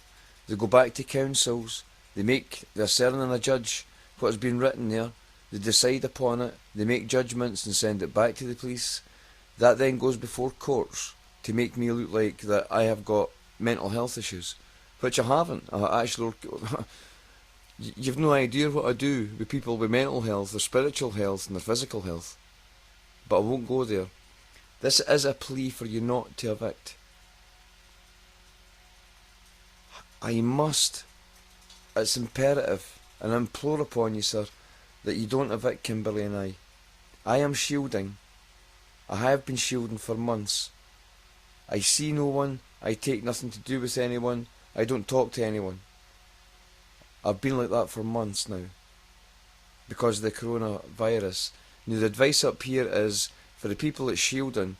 S3: they go back to councils, they discern and a judge what has been written there, they decide upon it, they make judgments and send it back to the police. That then goes before courts to make me look like that I have got mental health issues, which I haven't. You've no idea what I do with people with mental health, their spiritual health and their physical health. But I won't go there. This is a plea for you not to evict. I must, it's imperative, and I implore upon you, sir, that you don't evict Kimberly and I. I am shielding. I have been shielding for months. I see no one, I take nothing to do with anyone, I don't talk to anyone. I've been like that for months now, because of the coronavirus. Now the advice up here is for the people at shielding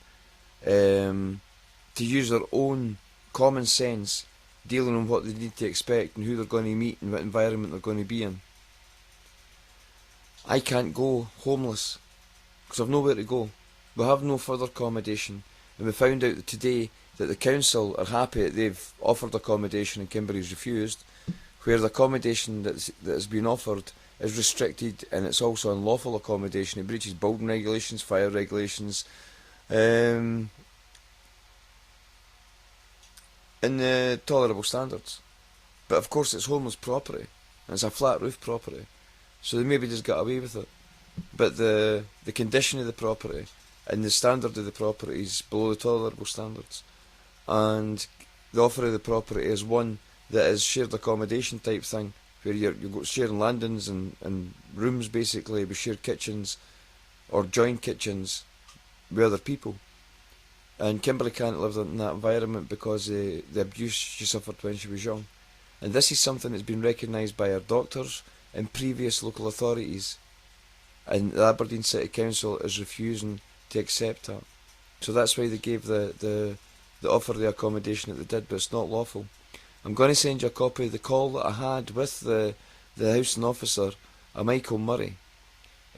S3: to use their own common sense, dealing on what they need to expect and who they're going to meet and what environment they're going to be in. I can't go homeless because I've nowhere to go. We have no further accommodation, and we found out today that the council are happy that they've offered accommodation and Kimberly's refused, where the accommodation that has been offered is restricted, and it's also unlawful accommodation. It breaches building regulations, fire regulations, and the tolerable standards. But of course it's homeless property, and it's a flat roof property, so they maybe just got away with it. But the condition of the property and the standard of the property is below the tolerable standards, and the offer of the property is one that is shared accommodation type thing, where you're sharing landings and rooms basically with shared kitchens, or join kitchens with other people. And Kimberly can't live in that environment because of the abuse she suffered when she was young. And this is something that's been recognised by our doctors and previous local authorities. And the Aberdeen City Council is refusing to accept that. So that's why they gave the offer the accommodation that they did, but it's not lawful. I'm going to send you a copy of the call that I had with the housing officer, Michael Murray,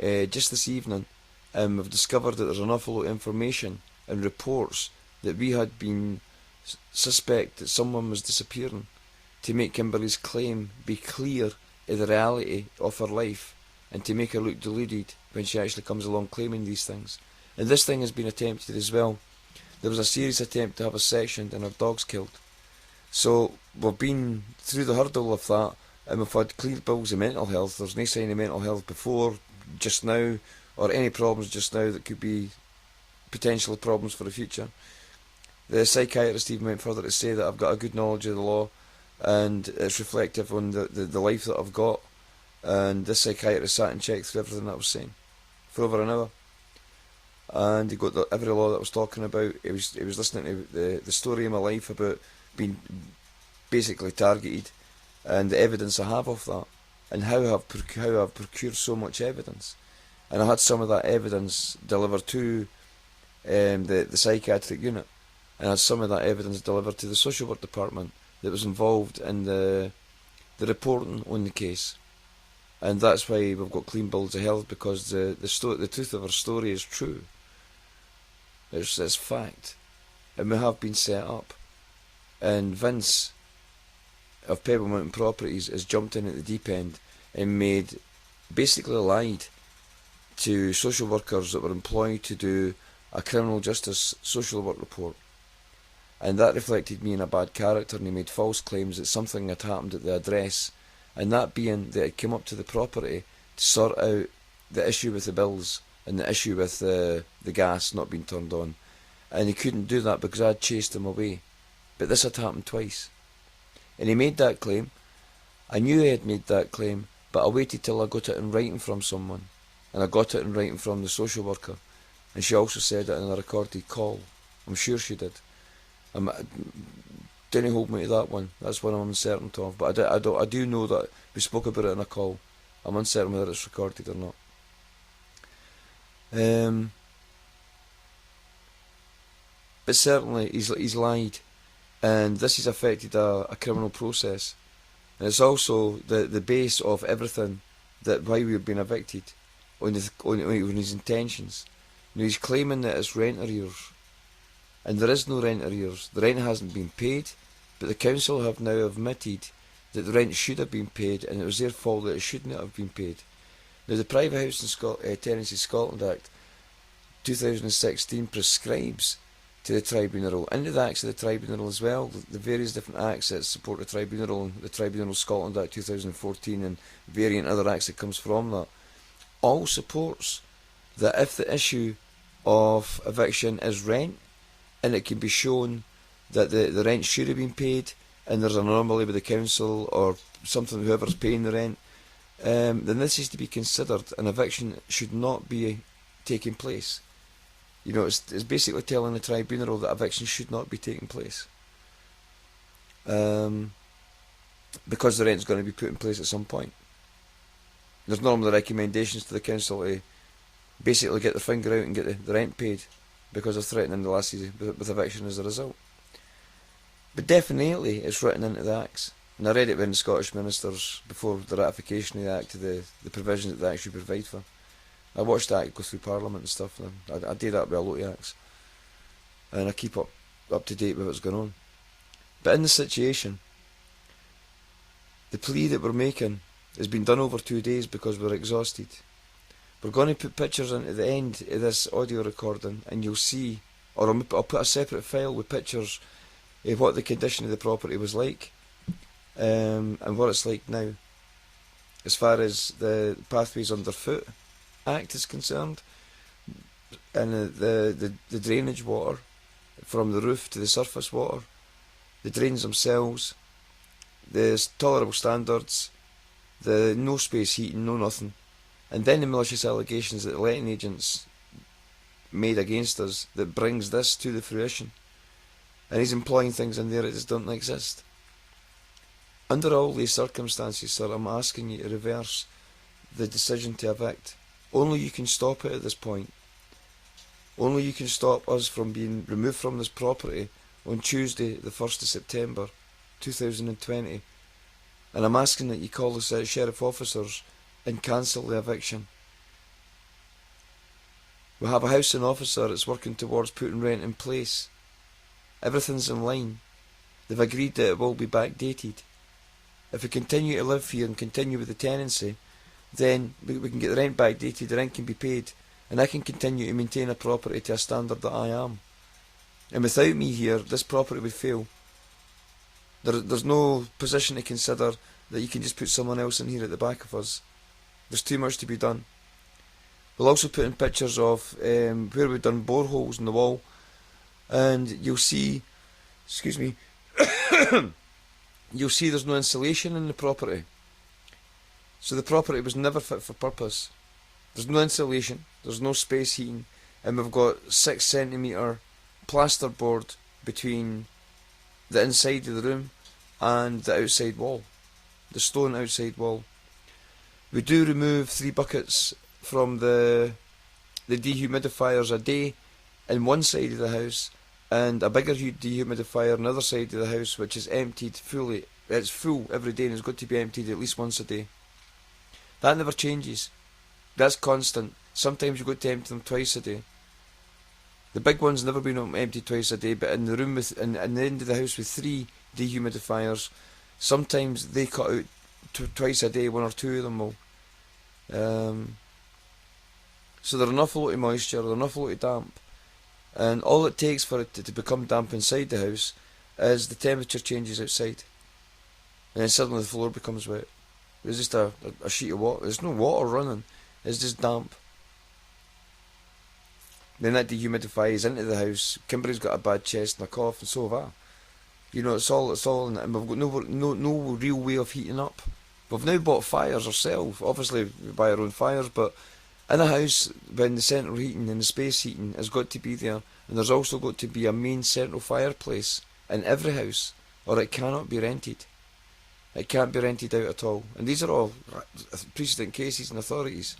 S3: just this evening. We've discovered that there's an awful lot of information and reports that we had been suspect that someone was disappearing, to make Kimberly's claim be clear of the reality of her life and to make her look deluded when she actually comes along claiming these things. And this thing has been attempted as well. There was a serious attempt to have us sectioned and our dogs killed. So we've been through the hurdle of that, and we've had clear bills of mental health. There's no sign of mental health before, just now, or any problems just now that could be potential problems for the future. The psychiatrist even went further to say that I've got a good knowledge of the law and it's reflective on the life that I've got. And this psychiatrist sat and checked through everything that I was saying for over an hour. And he got every law that I was talking about. He was listening to the story of my life about being basically targeted and the evidence I have of that, and how I've procured so much evidence. And I had some of that evidence delivered to the psychiatric unit, and I had some of that evidence delivered to the social work department that was involved in the reporting on the case. And that's why we've got clean bills of health, because the truth of our story is true. It's fact. And we have been set up. And Vince of Pebble Mountain Properties has jumped in at the deep end and basically lied to social workers that were employed to do a criminal justice social work report. And that reflected me in a bad character, and he made false claims that something had happened at the address, and that being that it came up to the property to sort out the issue with the bills and the issue with the gas not being turned on. And he couldn't do that because I had chased him away. But this had happened twice. And he made that claim. I knew he had made that claim, but I waited till I got it in writing from someone. And I got it in writing from the social worker. And she also said it in a recorded call. I'm sure she did. Didn't hold me to that one. That's one I'm uncertain of. But I do know that we spoke about it in a call. I'm uncertain whether it's recorded or not. But certainly he's lied, and this has affected a criminal process. And it's also the base of everything that why we've been evicted on his intentions. You know, he's claiming that it's rent arrears, and there is no rent arrears. The rent hasn't been paid, but the council have now admitted that the rent should have been paid, and it was their fault that it should not have been paid. Now, the Private Housing Tenancy Scotland Act 2016 prescribes to the tribunal, into the acts of the tribunal as well, the various different acts that support the tribunal, the Tribunal Scotland Act 2014 and variant other acts that comes from that, all supports that if the issue of eviction is rent, and it can be shown that the rent should have been paid, and there's an anomaly with the council or something, whoever's paying the rent, then this is to be considered. An eviction should not be taking place. You know, it's basically telling the tribunal that eviction should not be taking place. Because the rent's going to be put in place at some point. There's normally recommendations to the council to basically get their finger out and get the rent paid, because they're threatening the lassies with eviction as a result. But definitely it's written into the acts. And I read it when the Scottish ministers, before the ratification of the act, the provisions that the act should provide for. I watched the act go through Parliament and stuff, and I do that with a lot of acts. And I keep up to date with what's going on. But in this situation, the plea that we're making has been done over 2 days because we're exhausted. We're going to put pictures into the end of this audio recording, and you'll see, or I'll put a separate file with pictures of what the condition of the property was like, and what it's like now, as far as the Pathways Underfoot Act is concerned, and the drainage water from the roof to the surface water, the drains themselves, the tolerable standards, the no space heating, no nothing, and then the malicious allegations that the letting agents made against us that brings this to the fruition. And he's employing things in there that just don't exist. Under all these circumstances, sir, I'm asking you to reverse the decision to evict. Only you can stop it at this point. Only you can stop us from being removed from this property on Tuesday the 1st of September 2020. And I'm asking that you call the sheriff officers and cancel the eviction. We have a housing officer that's working towards putting rent in place. Everything's in line. They've agreed that it will be backdated. If we continue to live here and continue with the tenancy, then we can get the rent backdated, the rent can be paid, and I can continue to maintain a property to a standard that I am. And without me here, this property would fail. There's no position to consider that you can just put someone else in here at the back of us. There's too much to be done. We'll also put in pictures of where we've done boreholes in the wall, and you'll see, excuse me, you'll see there's no insulation in the property. So the property was never fit for purpose. There's no insulation, there's no space heating, and we've got 6 centimetre plasterboard between the inside of the room and the outside wall, the stone outside wall. We do remove 3 buckets from the dehumidifiers a day in one side of the house, and a bigger dehumidifier on the other side of the house, which is emptied fully. It's full every day and it's got to be emptied at least once a day. That never changes. That's constant. Sometimes you've got to empty them twice a day. The big one's never been emptied twice a day, but in the room in the end of the house with 3 dehumidifiers, sometimes they cut out twice a day, 1 or 2 of them will. So they're an awful lot of moisture, they're an awful lot of damp, and all it takes for it to become damp inside the house is the temperature changes outside, and then suddenly the floor becomes wet. There's just a sheet of water. There's no water running, it's just damp. Then that dehumidifies into the house. Kimberly's got a bad chest and a cough, and so have I. You know, it's all, and we've got no real way of heating up. We've now bought fires ourselves. Obviously, we buy our own fires, but in a house, when the central heating and the space heating has got to be there, and there's also got to be a main central fireplace in every house, or it cannot be rented. It can't be rented out at all. And these are all precedent cases and authorities.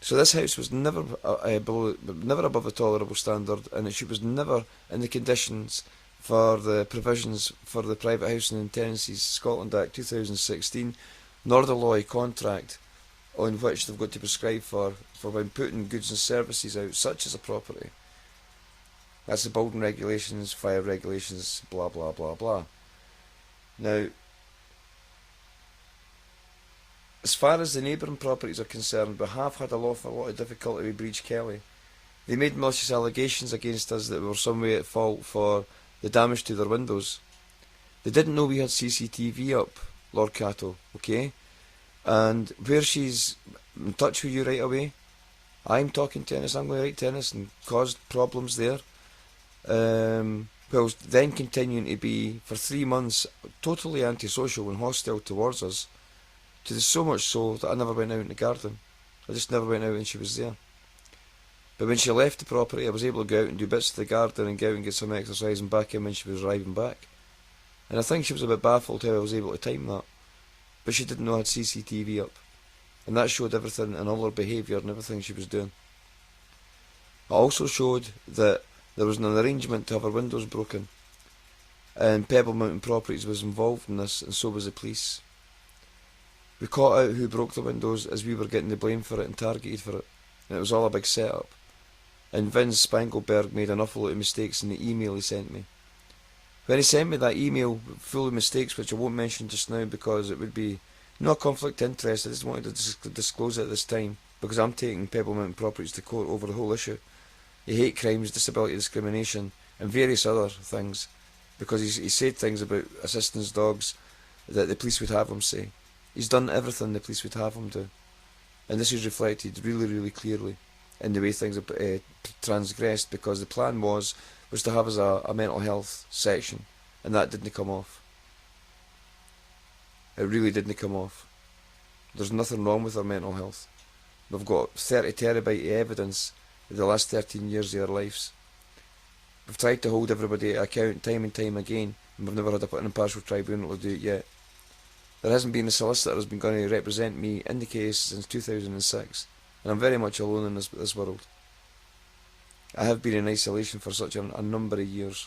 S3: So this house was never above a tolerable standard, and it was never in the conditions for the provisions for the Private Housing and Tenancies Scotland Act 2016, nor the law contract on which they've got to prescribe for when putting goods and services out, such as a property. That's the building regulations, fire regulations, blah blah blah blah. Now, as far as the neighbouring properties are concerned, we have had a lot of difficulty with Breach Kelly. They made malicious allegations against us that we were some way at fault for the damage to their windows. They didn't know we had CCTV up, Lord Catto, okay? And where she's in touch with you right away, I'm talking tennis, I'm going to write tennis, and caused problems there. Well, then continuing to be, for 3 months, totally antisocial and hostile towards us. So much so that I never went out in the garden. I just never went out when she was there. But when she left the property, I was able to go out and do bits of the garden and go out and get some exercise and back in when she was arriving back. And I think she was a bit baffled how I was able to time that. But she didn't know I had CCTV up. And that showed everything and all her behaviour and everything she was doing. I also showed that there was an arrangement to have her windows broken. And Pebble Mountain Properties was involved in this, and so was the police. We caught out who broke the windows as we were getting the blame for it and targeted for it. And it was all a big setup. And Vince Spangleberg made an awful lot of mistakes in the email he sent me. When he sent me that email full of mistakes, which I won't mention just now because it would be no conflict of interest, I just wanted to disclose it at this time because I'm taking Pebble Mountain Properties to court over the whole issue. Hate crimes, disability discrimination and various other things, because he said things about assistance dogs that the police would have him say. He's done everything the police would have him do, and this is reflected really, really clearly in the way things are transgressed, because the plan was to have us a mental health section, and that didn't come off. It really didn't come off. There's nothing wrong with our mental health. We've got 30 terabyte of evidence of the last 13 years of their lives. We've tried to hold everybody to account time and time again, and we've never had an impartial tribunal to do it yet. There hasn't been a solicitor who's been going to represent me in the case since 2006, and I'm very much alone in this world. I have been in isolation for such a number of years.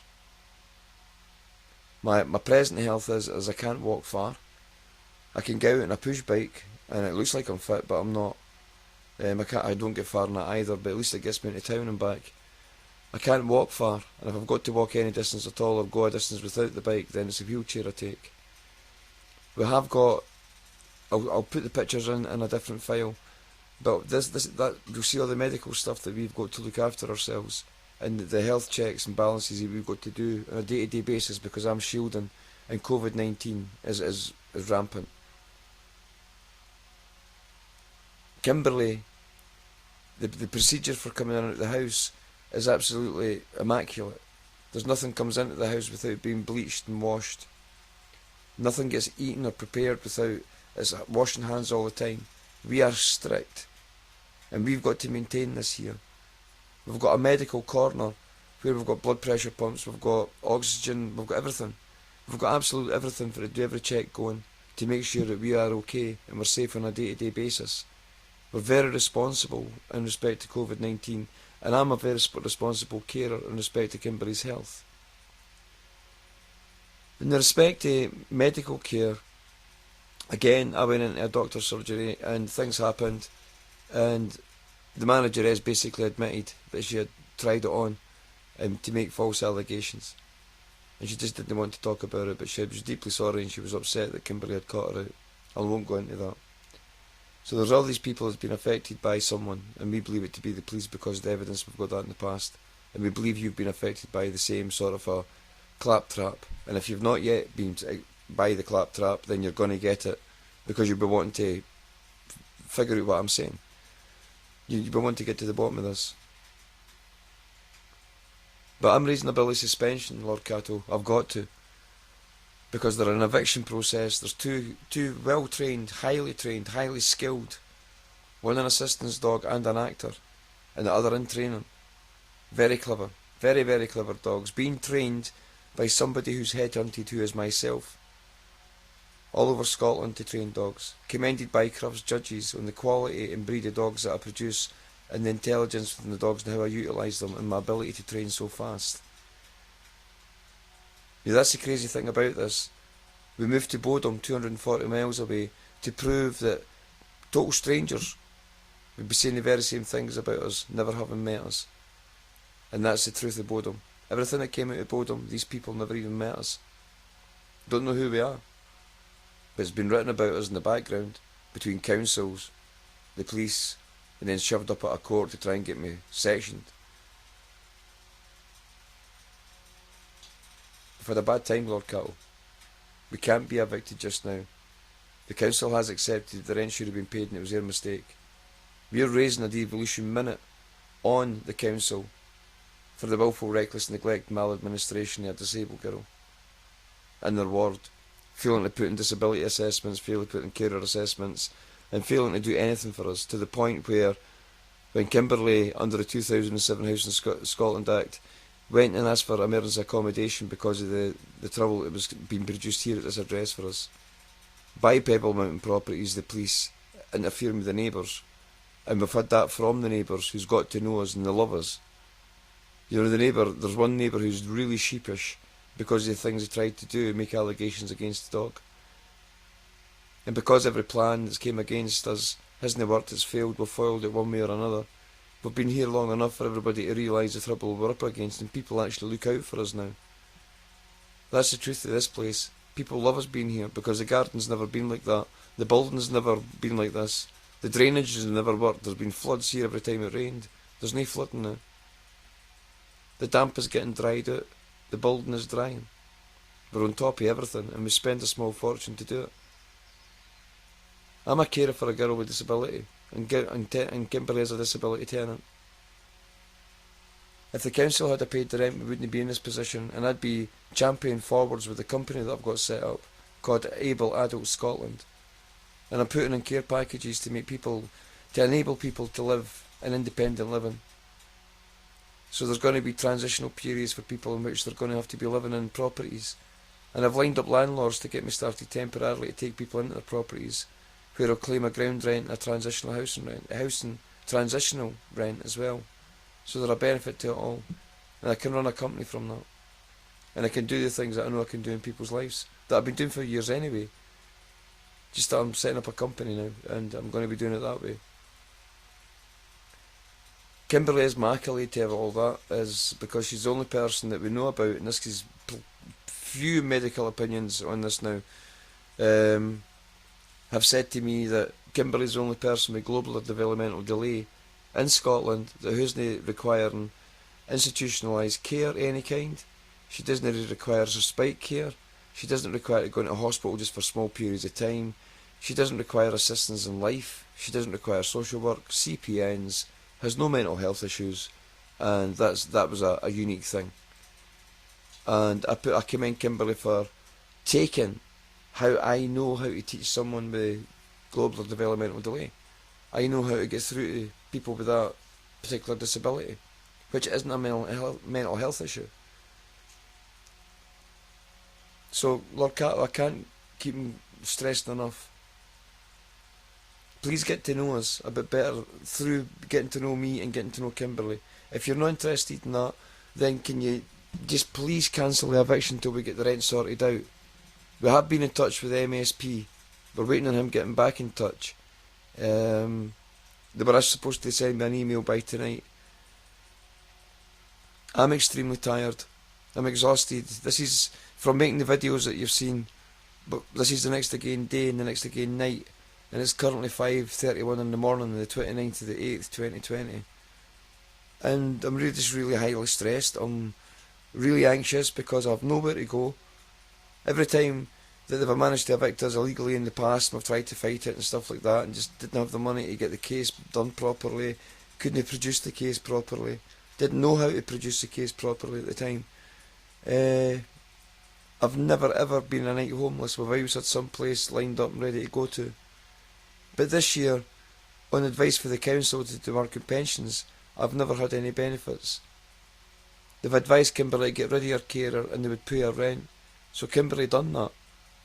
S3: My present health is I can't walk far. I can go out in a push bike, and it looks like I'm fit, but I'm not. I don't get far in that either, but at least it gets me into town and back. I can't walk far, and if I've got to walk any distance at all or go a distance without the bike, then it's a wheelchair I take. We have got, I'll put the pictures in a different file, but that you'll see all the medical stuff that we've got to look after ourselves, and the health checks and balances that we've got to do on a day-to-day basis because I'm shielding, and COVID-19 is rampant. Kimberley, the procedure for coming in and out the house is absolutely immaculate. There's nothing comes into the house without being bleached and washed. Nothing gets eaten or prepared without it's washing hands all the time. We are strict, and we've got to maintain this here. We've got a medical corner where we've got blood pressure pumps, we've got oxygen, we've got everything. We've got absolute everything for to do every check going to make sure that we are okay and we're safe on a day-to-day basis. We're very responsible in respect to COVID-19, and I'm a very responsible carer in respect to Kimberley's health. In respect to medical care, again, I went into a doctor's surgery and things happened, and the manageress basically admitted that she had tried it on to make false allegations. And she just didn't want to talk about it, but she was deeply sorry and she was upset that Kimberley had caught her out. I won't go into that. So there's all these people that's been affected by someone, and we believe it to be the police because of the evidence we've got that in the past. And we believe you've been affected by the same sort of a claptrap. And if you've not yet been by the claptrap, then you're going to get it because you'll be wanting to figure out what I'm saying. You'll be wanting to get to the bottom of this. But I'm raising a bill of suspension, Lord Catto. I've got to. Because they're an eviction process. There's two well-trained, highly skilled, one an assistance dog and an actor, and the other in training. Very clever. Very, very clever dogs. Being trained by somebody who's headhunted, who is myself. All over Scotland to train dogs. Commended by Crufts judges on the quality and breed of dogs that I produce, and the intelligence from the dogs and how I utilise them, and my ability to train so fast. Yeah, that's the crazy thing about this. We moved to Bodom, 240 miles away, to prove that total strangers would be saying the very same things about us, never having met us. And that's the truth of Bodom. Everything that came out of Bodom, these people never even met us. Don't know who we are. But it's been written about us in the background, between councils, the police, and then shoved up at a court to try and get me sectioned. We've had a bad time, Lord Catto. We can't be evicted just now. The council has accepted the rent should have been paid and it was their mistake. We are raising a devolution minute on the council for the willful, reckless neglect, maladministration of a disabled girl in their ward, failing to put in disability assessments, failing to put in carer assessments, and failing to do anything for us, to the point where when Kimberley, under the 2007 House and Scotland Act, went and asked for emergency accommodation because of the trouble that was being produced here at this address for us, by Pebble Mountain Properties, the police interfering with the neighbours, and we've had that from the neighbours who's got to know us and they love us. You know, there's one neighbour who's really sheepish because of the things he tried to do, make allegations against the dog. And because every plan that's came against us hasn't worked, it's failed, we've foiled it one way or another. We've been here long enough for everybody to realise the trouble we're up against, and people actually look out for us now. That's the truth of this place. People love us being here because the garden's never been like that. The building's never been like this. The drainage has never worked. There's been floods here every time it rained. There's no flooding now. The damp is getting dried out. The building is drying. We're on top of everything, and we spend a small fortune to do it. I'm a carer for a girl with disability, and Kimberley has a disability tenant. If the council had paid the rent, we wouldn't be in this position, and I'd be championing forwards with the company that I've got set up, called Able Adult Scotland. And I'm putting in care packages to make people to enable people to live an independent living. So there's going to be transitional periods for people in which they're going to have to be living in properties. And I've lined up landlords to get me started temporarily to take people into their properties where they'll claim a ground rent and a transitional housing rent, a housing transitional rent as well. So there's a benefit to it all. And I can run a company from that. And I can do the things that I know I can do in people's lives, that I've been doing for years anyway. Just that I'm setting up a company now, and I'm going to be doing it that way. Kimberly is my accolade to all that, is because she's the only person that we know about, and this is few medical opinions on this now, have said to me that Kimberly's the only person with global or developmental delay in Scotland that isn't requiring institutionalised care of any kind. She doesn't require respite care. She doesn't require to go into hospital just for small periods of time. She doesn't require assistance in life. She doesn't require social work, CPNs, has no mental health issues, and that was a unique thing. And I commend Kimberly for taking how I know how to teach someone with global or developmental delay. I know how to get through to people with that particular disability, which isn't a mental health issue. So, Lord Catto, I can't keep stressing enough. Please get to know us a bit better through getting to know me and getting to know Kimberly. If you're not interested in that, then can you just please cancel the eviction until we get the rent sorted out. We have been in touch with MSP. We're waiting on him getting back in touch. They were supposed to send me an email by tonight. I'm extremely tired. I'm exhausted. This is from making the videos that you've seen, but this is the next again day and the next again night, and it's currently 5:31 in the morning, the 29th of the 8th, 2020. And I'm really highly stressed. I'm really anxious because I've nowhere to go. Every time that they've managed to evict us illegally in the past, we've tried to fight it and stuff like that, and just didn't have the money to get the case done properly, couldn't produce the case properly, didn't know how to produce the case properly at the time. I've never ever been a night homeless. We've always had some place lined up and ready to go to. But this year, on advice for the council to do market pensions, I've never had any benefits. They've advised Kimberly to get rid of her carer and they would pay her rent. So Kimberly done that.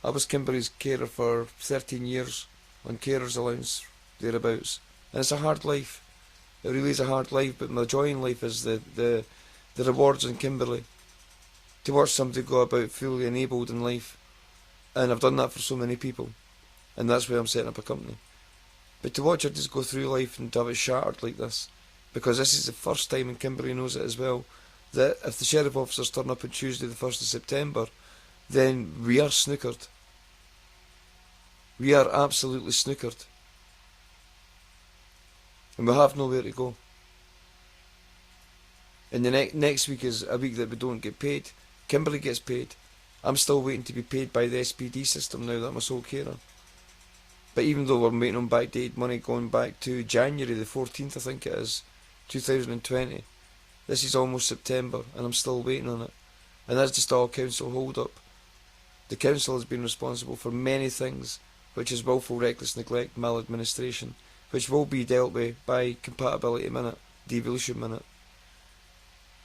S3: I was Kimberly's carer for 13 years on carer's allowance, thereabouts. And it's a hard life. It really is a hard life, but my joy in life is the rewards in Kimberly. To watch somebody go about fully enabled in life. And I've done that for so many people. And that's why I'm setting up a company. But to watch her just go through life and to have it shattered like this, because this is the first time, and Kimberly knows it as well, that if the sheriff officers turn up on Tuesday the 1st of September, then we are snookered. We are absolutely snookered. And we have nowhere to go. And the next week is a week that we don't get paid. Kimberly gets paid. I'm still waiting to be paid by the SPD system now that I'm a sole carer. But even though we're waiting on backdated money going back to January the 14th, I think it is, 2020, this is almost September and I'm still waiting on it. And that's just all council hold up. The council has been responsible for many things, which is willful, reckless neglect, maladministration, which will be dealt with by compatibility minute, devolution minute.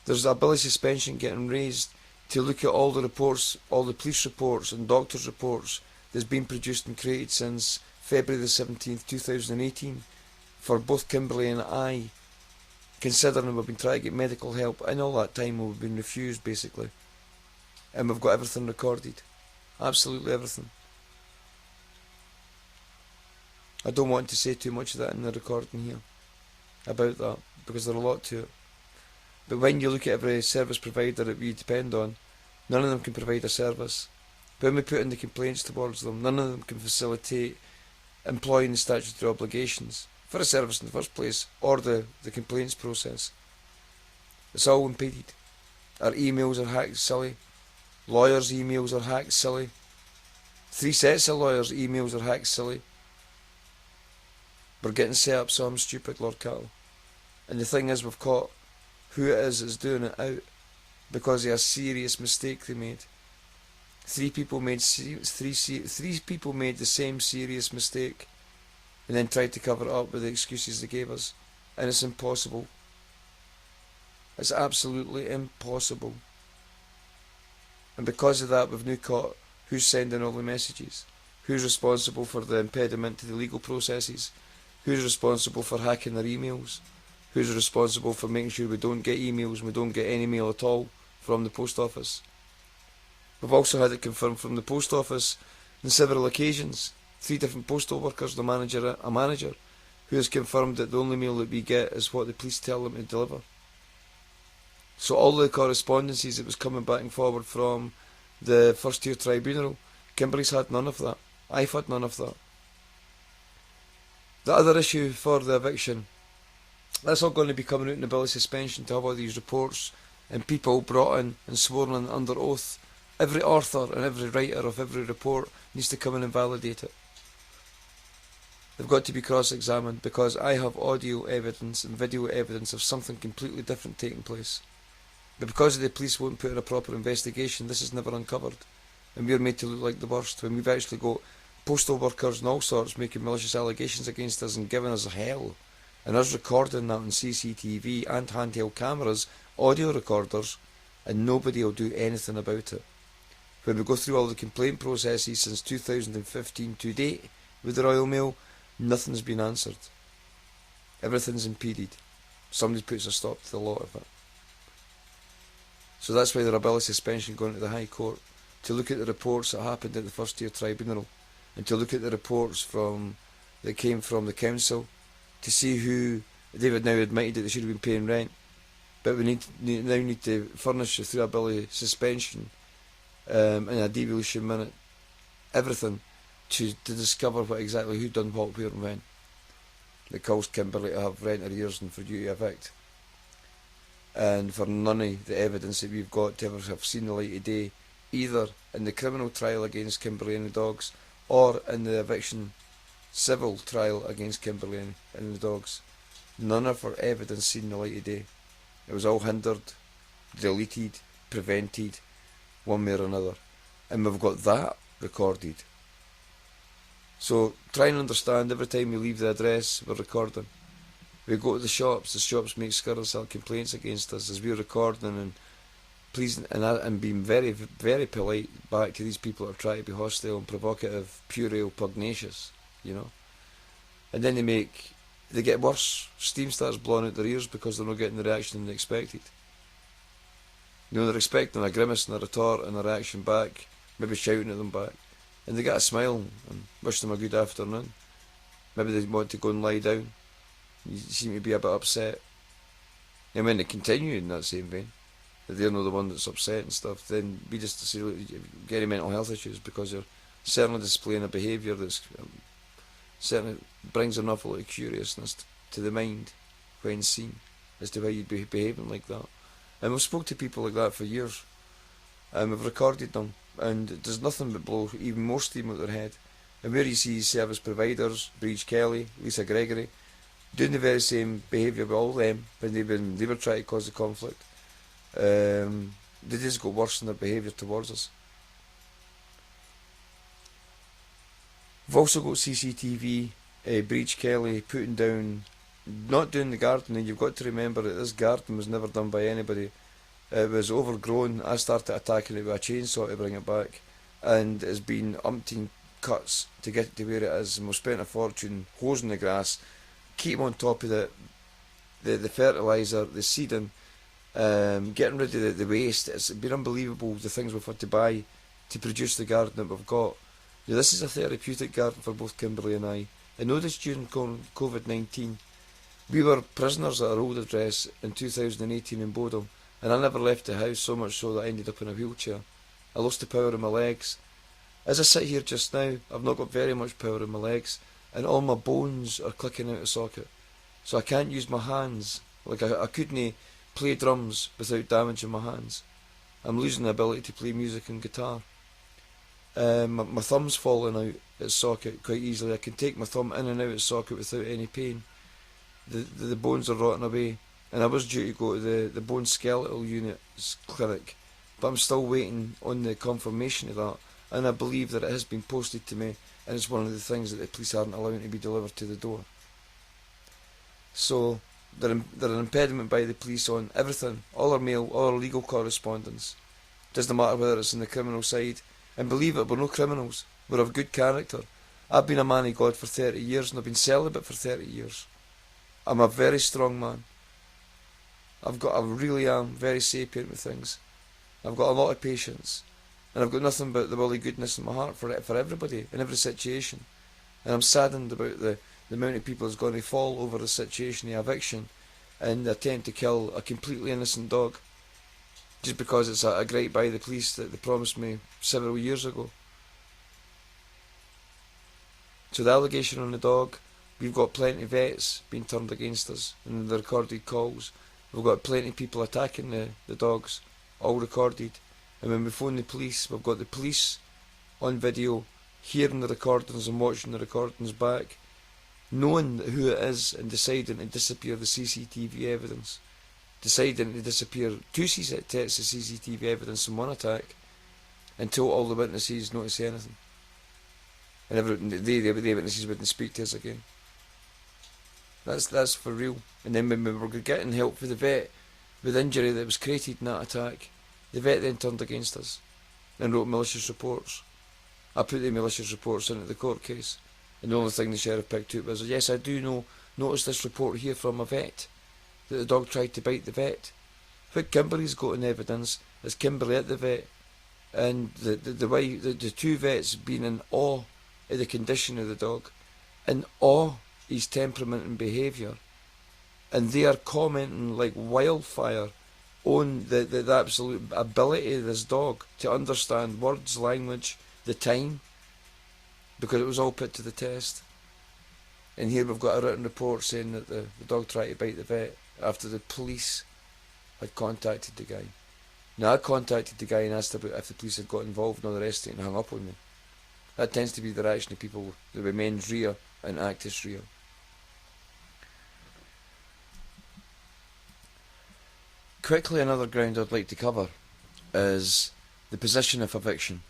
S3: There's a bill of suspension getting raised to look at all the reports, all the police reports and doctors' reports that's been produced and created since February the 17th, 2018 for both Kimberly and I, considering we've been trying to get medical help and all that time we've been refused basically. And we've got everything recorded. Absolutely everything. I don't want to say too much of that in the recording here about that, because there's a lot to it. But when you look at every service provider that we depend on, none of them can provide a service. When we put in the complaints towards them, none of them can facilitate employing the statutory obligations for a service in the first place, or the complaints process. It's all impeded. Our emails are hacked silly. Lawyers' emails are hacked silly. 3 sets of lawyers' emails are hacked silly. We're getting set up some stupid, Lord Catto. And the thing is, we've caught who it is that's doing it out because of a serious mistake they made. 3 people made the same serious mistake and then tried to cover it up with the excuses they gave us. And it's impossible. It's absolutely impossible. And because of that, we've now caught who's sending all the messages, who's responsible for the impediment to the legal processes, who's responsible for hacking their emails, who's responsible for making sure we don't get emails and we don't get any mail at all from the post office. We've also had it confirmed from the post office on several occasions, 3 different postal workers, a manager, who has confirmed that the only mail that we get is what the police tell them to deliver. So all the correspondences that was coming back and forward from the first tier tribunal, Kimberley's had none of that. I've had none of that. The other issue for the eviction, that's all going to be coming out in the bill of suspension, to have all these reports and people brought in and sworn in under oath. Every author and every writer of every report needs to come in and validate it. They've got to be cross-examined, because I have audio evidence and video evidence of something completely different taking place. But because the police won't put in a proper investigation, this is never uncovered. And we're made to look like the worst, when we've actually got postal workers and all sorts making malicious allegations against us and giving us hell. And us recording that on CCTV and handheld cameras, audio recorders, and nobody will do anything about it. When we go through all the complaint processes since 2015 to date with the Royal Mail, nothing's been answered. Everything's impeded. Somebody puts a stop to the lot of it. So that's why there are bill of suspension going to the High Court, to look at the reports that happened at the first tier tribunal, and to look at the reports that came from the council, to see who they've now admitted that they should have been paying rent. But we now need to furnish through a bill of suspension in a devolution minute everything to discover what exactly who done what, where and when, that caused Kimberley to have rent arrears and for you to evict. And for none of the evidence that we've got to ever have seen the light of day, either in the criminal trial against Kimberley and the dogs, or in the eviction civil trial against Kimberley and the dogs. None of our evidence seen the light of day. It was all hindered, deleted, prevented, one way or another. And we've got that recorded. So try and understand, every time we leave the address, we're recording. We go to the shops make scurrile complaints against us as we're recording and pleasing and being very, very polite back to these people that are trying to be hostile and provocative, puerile, pugnacious, you know. And then they get worse. Steam starts blowing out their ears because they're not getting the reaction they expected. You know, they're expecting a grimace and a retort and a reaction back, maybe shouting at them back. And they get a smile and wish them a good afternoon. Maybe they want to go and lie down. You seem to be a bit upset. And when they continue in that same vein, that they're not the one that's upset and stuff, then we just say, look, you get any mental health issues because you're certainly displaying a behaviour that's certainly brings an awful lot of curiousness to the mind when seen as to why you'd be behaving like that. And we've spoke to people like that for years, and we've recorded them, and it does nothing but blow even more steam out their head. And where you see service providers, Breach Kelly, Lisa Gregory, doing the very same behaviour with all them when they were trying to cause the conflict, they just got worse in their behaviour towards us. We've also got CCTV, Breach Kelly putting down, not doing the gardening. You've got to remember that this garden was never done by anybody. It was overgrown. I started attacking it with a chainsaw to bring it back, and it's been umpteen cuts to get it to where it is, and we've spent a fortune hosing the grass, keep on top of the fertiliser, the seeding, getting rid of the waste. It's been unbelievable the things we've had to buy to produce the garden that we've got. Now, this is a therapeutic garden for both Kimberley and I. I know this during COVID-19. We were prisoners at our old address in 2018 in Bodom, and I never left the house, so much so that I ended up in a wheelchair. I lost the power in my legs. As I sit here just now, I've not got very much power in my legs, and all my bones are clicking out of socket. So I can't use my hands. Like I couldn't play drums without damaging my hands. I'm losing the ability to play music and guitar. My thumb's falling out of socket quite easily. I can take my thumb in and out of socket without any pain. The bones are rotting away, and I was due to go to the bone skeletal unit clinic, but I'm still waiting on the confirmation of that. and I believe that it has been posted to me, and it's one of the things that the police aren't allowing to be delivered to the door. So they're an impediment by the police on everything, all our mail, all our legal correspondence. Doesn't matter whether it's on the criminal side. And believe it, we're no criminals. We're of good character. I've been a man of God for 30 years, and I've been celibate for 30 years. I'm a very strong man. I really am very sapient with things. I've got a lot of patience. And I've got nothing but the willy goodness in my heart for everybody, in every situation. And I'm saddened about the amount of people that's going to fall over the situation of eviction and attempt to kill a completely innocent dog just because it's a gripe by the police that they promised me several years ago. So the allegation on the dog, we've got plenty of vets being turned against us in the recorded calls. We've got plenty of people attacking the dogs, all recorded. And when we phone the police, we've got the police on video, hearing the recordings and watching the recordings back, knowing who it is and deciding to disappear the CCTV evidence, deciding to disappear 2 sets of CCTV evidence in one attack until all the witnesses not to say anything. And the witnesses wouldn't speak to us again. That's for real. And then when we were getting help for the vet with injury that was created in that attack, the vet then turned against us and wrote malicious reports. I put the malicious reports into the court case, and the only thing the sheriff picked up was, yes, I do notice this report here from a vet, that the dog tried to bite the vet. What Kimberly's got in evidence is Kimberly at the vet, and the 2 vets being in awe of the condition of the dog, in awe his temperament and behaviour, and they are commenting like wildfire on the absolute ability of this dog to understand words, language, the time, because it was all put to the test. And here we've got a written report saying that the dog tried to bite the vet after the police had contacted the guy. Now I contacted the guy and asked about if the police had got involved and all the rest of it, and hung up on me. That tends to be the reaction of people that were mens rea and actus rea. Quickly, another ground I'd like to cover is the position of eviction.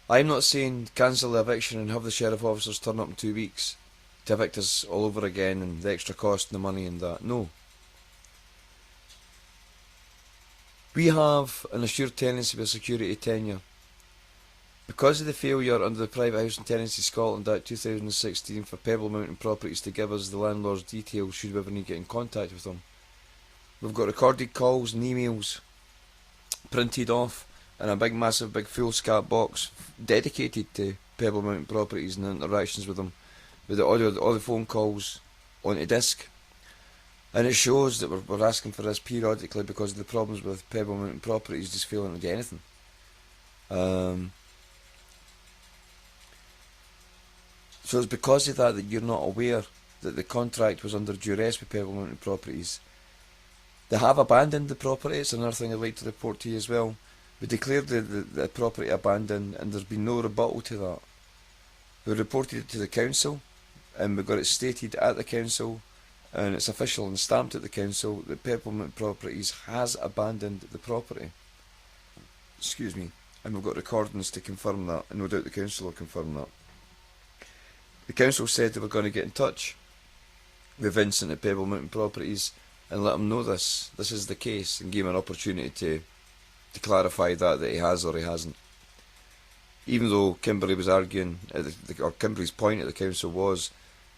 S3: I'm not saying cancel the eviction and have the sheriff officers turn up in 2 weeks to evict us all over again and the extra cost and the money and that. No. We have an assured tenancy with security tenure. Because of the failure under the Private Housing Tenancy Scotland Act 2016 for Pebble Mountain Properties to give us the landlord's details should we ever need to get in contact with them, we've got recorded calls and emails printed off in a massive foolscap box dedicated to Pebble Mountain Properties and interactions with them, with all the phone calls onto disc. And it shows that we're asking for this periodically because of the problems with Pebble Mountain Properties just failing to do anything. So it's because of that you're not aware that the contract was under duress with Pebble Mountain Properties. They have abandoned the property. It's another thing I'd like to report to you as well. We declared the property abandoned and there's been no rebuttal to that. We reported it to the council and we got it stated at the council, and it's official and stamped at the council that Pebble Mountain Properties has abandoned the property. Excuse me. And we've got recordings to confirm that, and no doubt the council will confirm that. The council said they were going to get in touch with Vincent at Pebble Mountain Properties and let him know this is the case, and give him an opportunity to clarify that he has or he hasn't. Even though Kimberly was arguing, or Kimberly's point at the council was,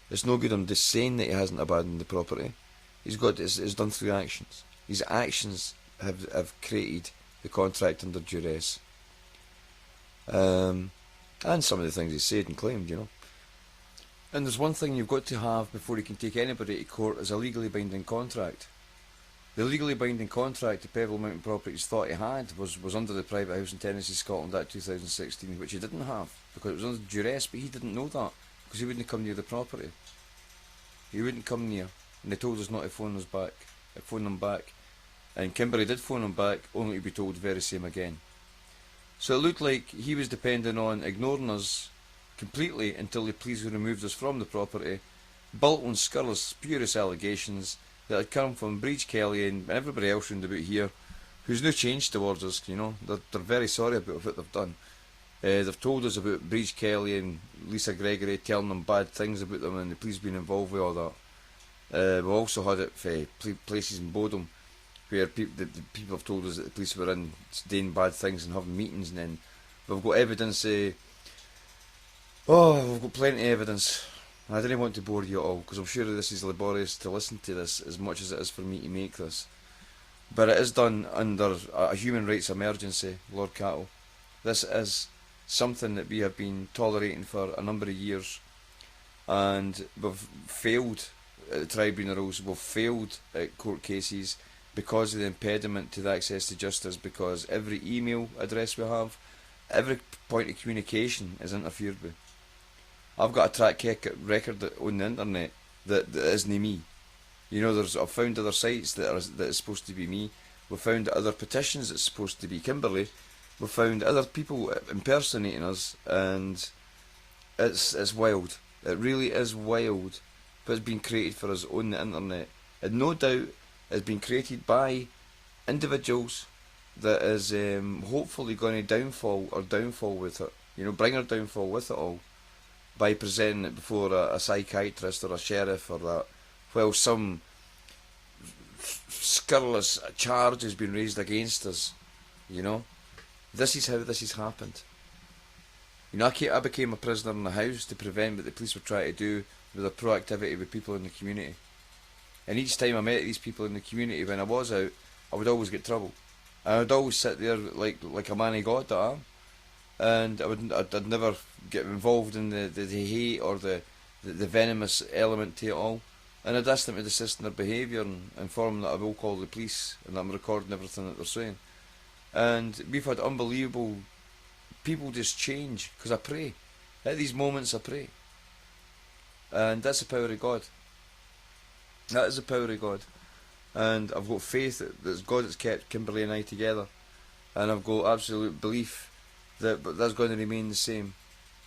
S3: it's no good him just saying that he hasn't abandoned the property. It's done through actions. His actions have created the contract under duress. And some of the things he said and claimed, you know. And there's one thing you've got to have before you can take anybody to court is a legally binding contract. The legally binding contract the Pebble Mountain Properties thought he had was under the Private Housing Tenancy Scotland Act 2016, which he didn't have because it was under duress, but he didn't know that because he wouldn't come near the property. He wouldn't come near, and they told us not to phone them back. And Kimberly did phone him back, only to be told very same again. So it looked like he was depending on ignoring us completely until the police removed us from the property, built on scurrilous, spurious allegations that had come from Breach Kelly and everybody else round about here, who's no changed towards us, you know. They're very sorry about what they've done. They've told us about Breach Kelly and Lisa Gregory telling them bad things about them and the police being involved with all that. We've also had it for places in Bodom where the people have told us that the police were in doing bad things and having meetings, and then we've got evidence. We've got plenty of evidence. I didn't want to bore you all because I'm sure this is laborious to listen to this as much as it is for me to make this. But it is done under a human rights emergency, Lord Catto. This is something that we have been tolerating for a number of years, and we've failed at the tribunals, we've failed at court cases because of the impediment to the access to justice, because every email address we have, every point of communication is interfered with. I've got a track record on the internet that isn't me. You know, I've found other sites that is supposed to be me. We've found other petitions that's supposed to be Kimberly. We've found other people impersonating us, and it's wild. It really is wild. But it's been created for us on the internet, and no doubt it's been created by individuals that is hopefully going to downfall with it. You know, bring her downfall with it all by presenting it before a psychiatrist or a sheriff or that, while some scurrilous charge has been raised against us. You know, this is how this has happened. You know, I became a prisoner in the house to prevent what the police were trying to do with their proactivity with people in the community. And each time I met these people in the community when I was out, I would always get trouble. I would always sit there like a man of God that I am, and I'd never get involved in the hate or the venomous element to it all. And I'd ask them to desist in their behaviour and inform them that I will call the police and that I'm recording everything that they're saying. And we've had unbelievable people just change because I pray. At these moments I pray. And that's the power of God. That is the power of God. And I've got faith that it's God that's kept Kimberly and I together. And I've got absolute belief that that's going to remain the same.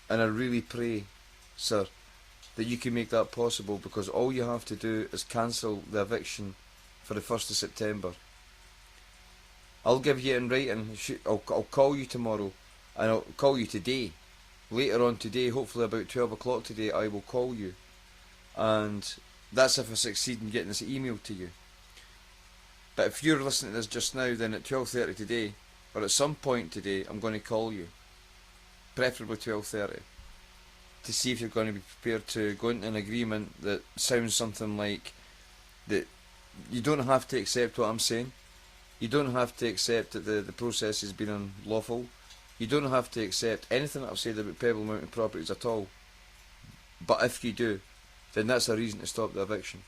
S3: And I really pray, sir, that you can make that possible, because all you have to do is cancel the eviction for the 1st of September. I'll give you in writing. I'll call you tomorrow, and I'll call you today. Later on today, hopefully about 12 o'clock today, I will call you. And that's if I succeed in getting this email to you. But if you're listening to this just now, then at 12:30 today, or at some point today, I'm going to call you. Preferably 12:30. To see if you're going to be prepared to go into an agreement that sounds something like that. You don't have to accept what I'm saying. You don't have to accept that the process has been unlawful. You don't have to accept anything that I've said about Pebble Mountain Properties at all. But if you do, then that's a reason to stop the eviction.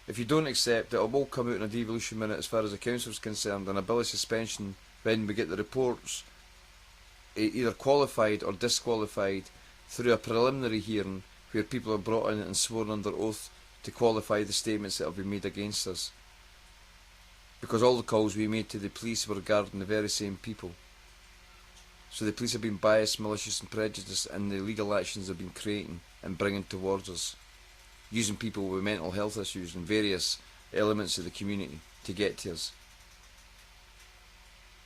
S3: If you don't accept it, it will come out in a devolution minute as far as the council is concerned, and a bill of suspension when we get the reports either qualified or disqualified through a preliminary hearing where people are brought in and sworn under oath to qualify the statements that have been made against us. Because all the calls we made to the police were regarding the very same people. So the police have been biased, malicious and prejudiced in the legal actions they've been creating and bringing towards us, using people with mental health issues and various elements of the community to get to us.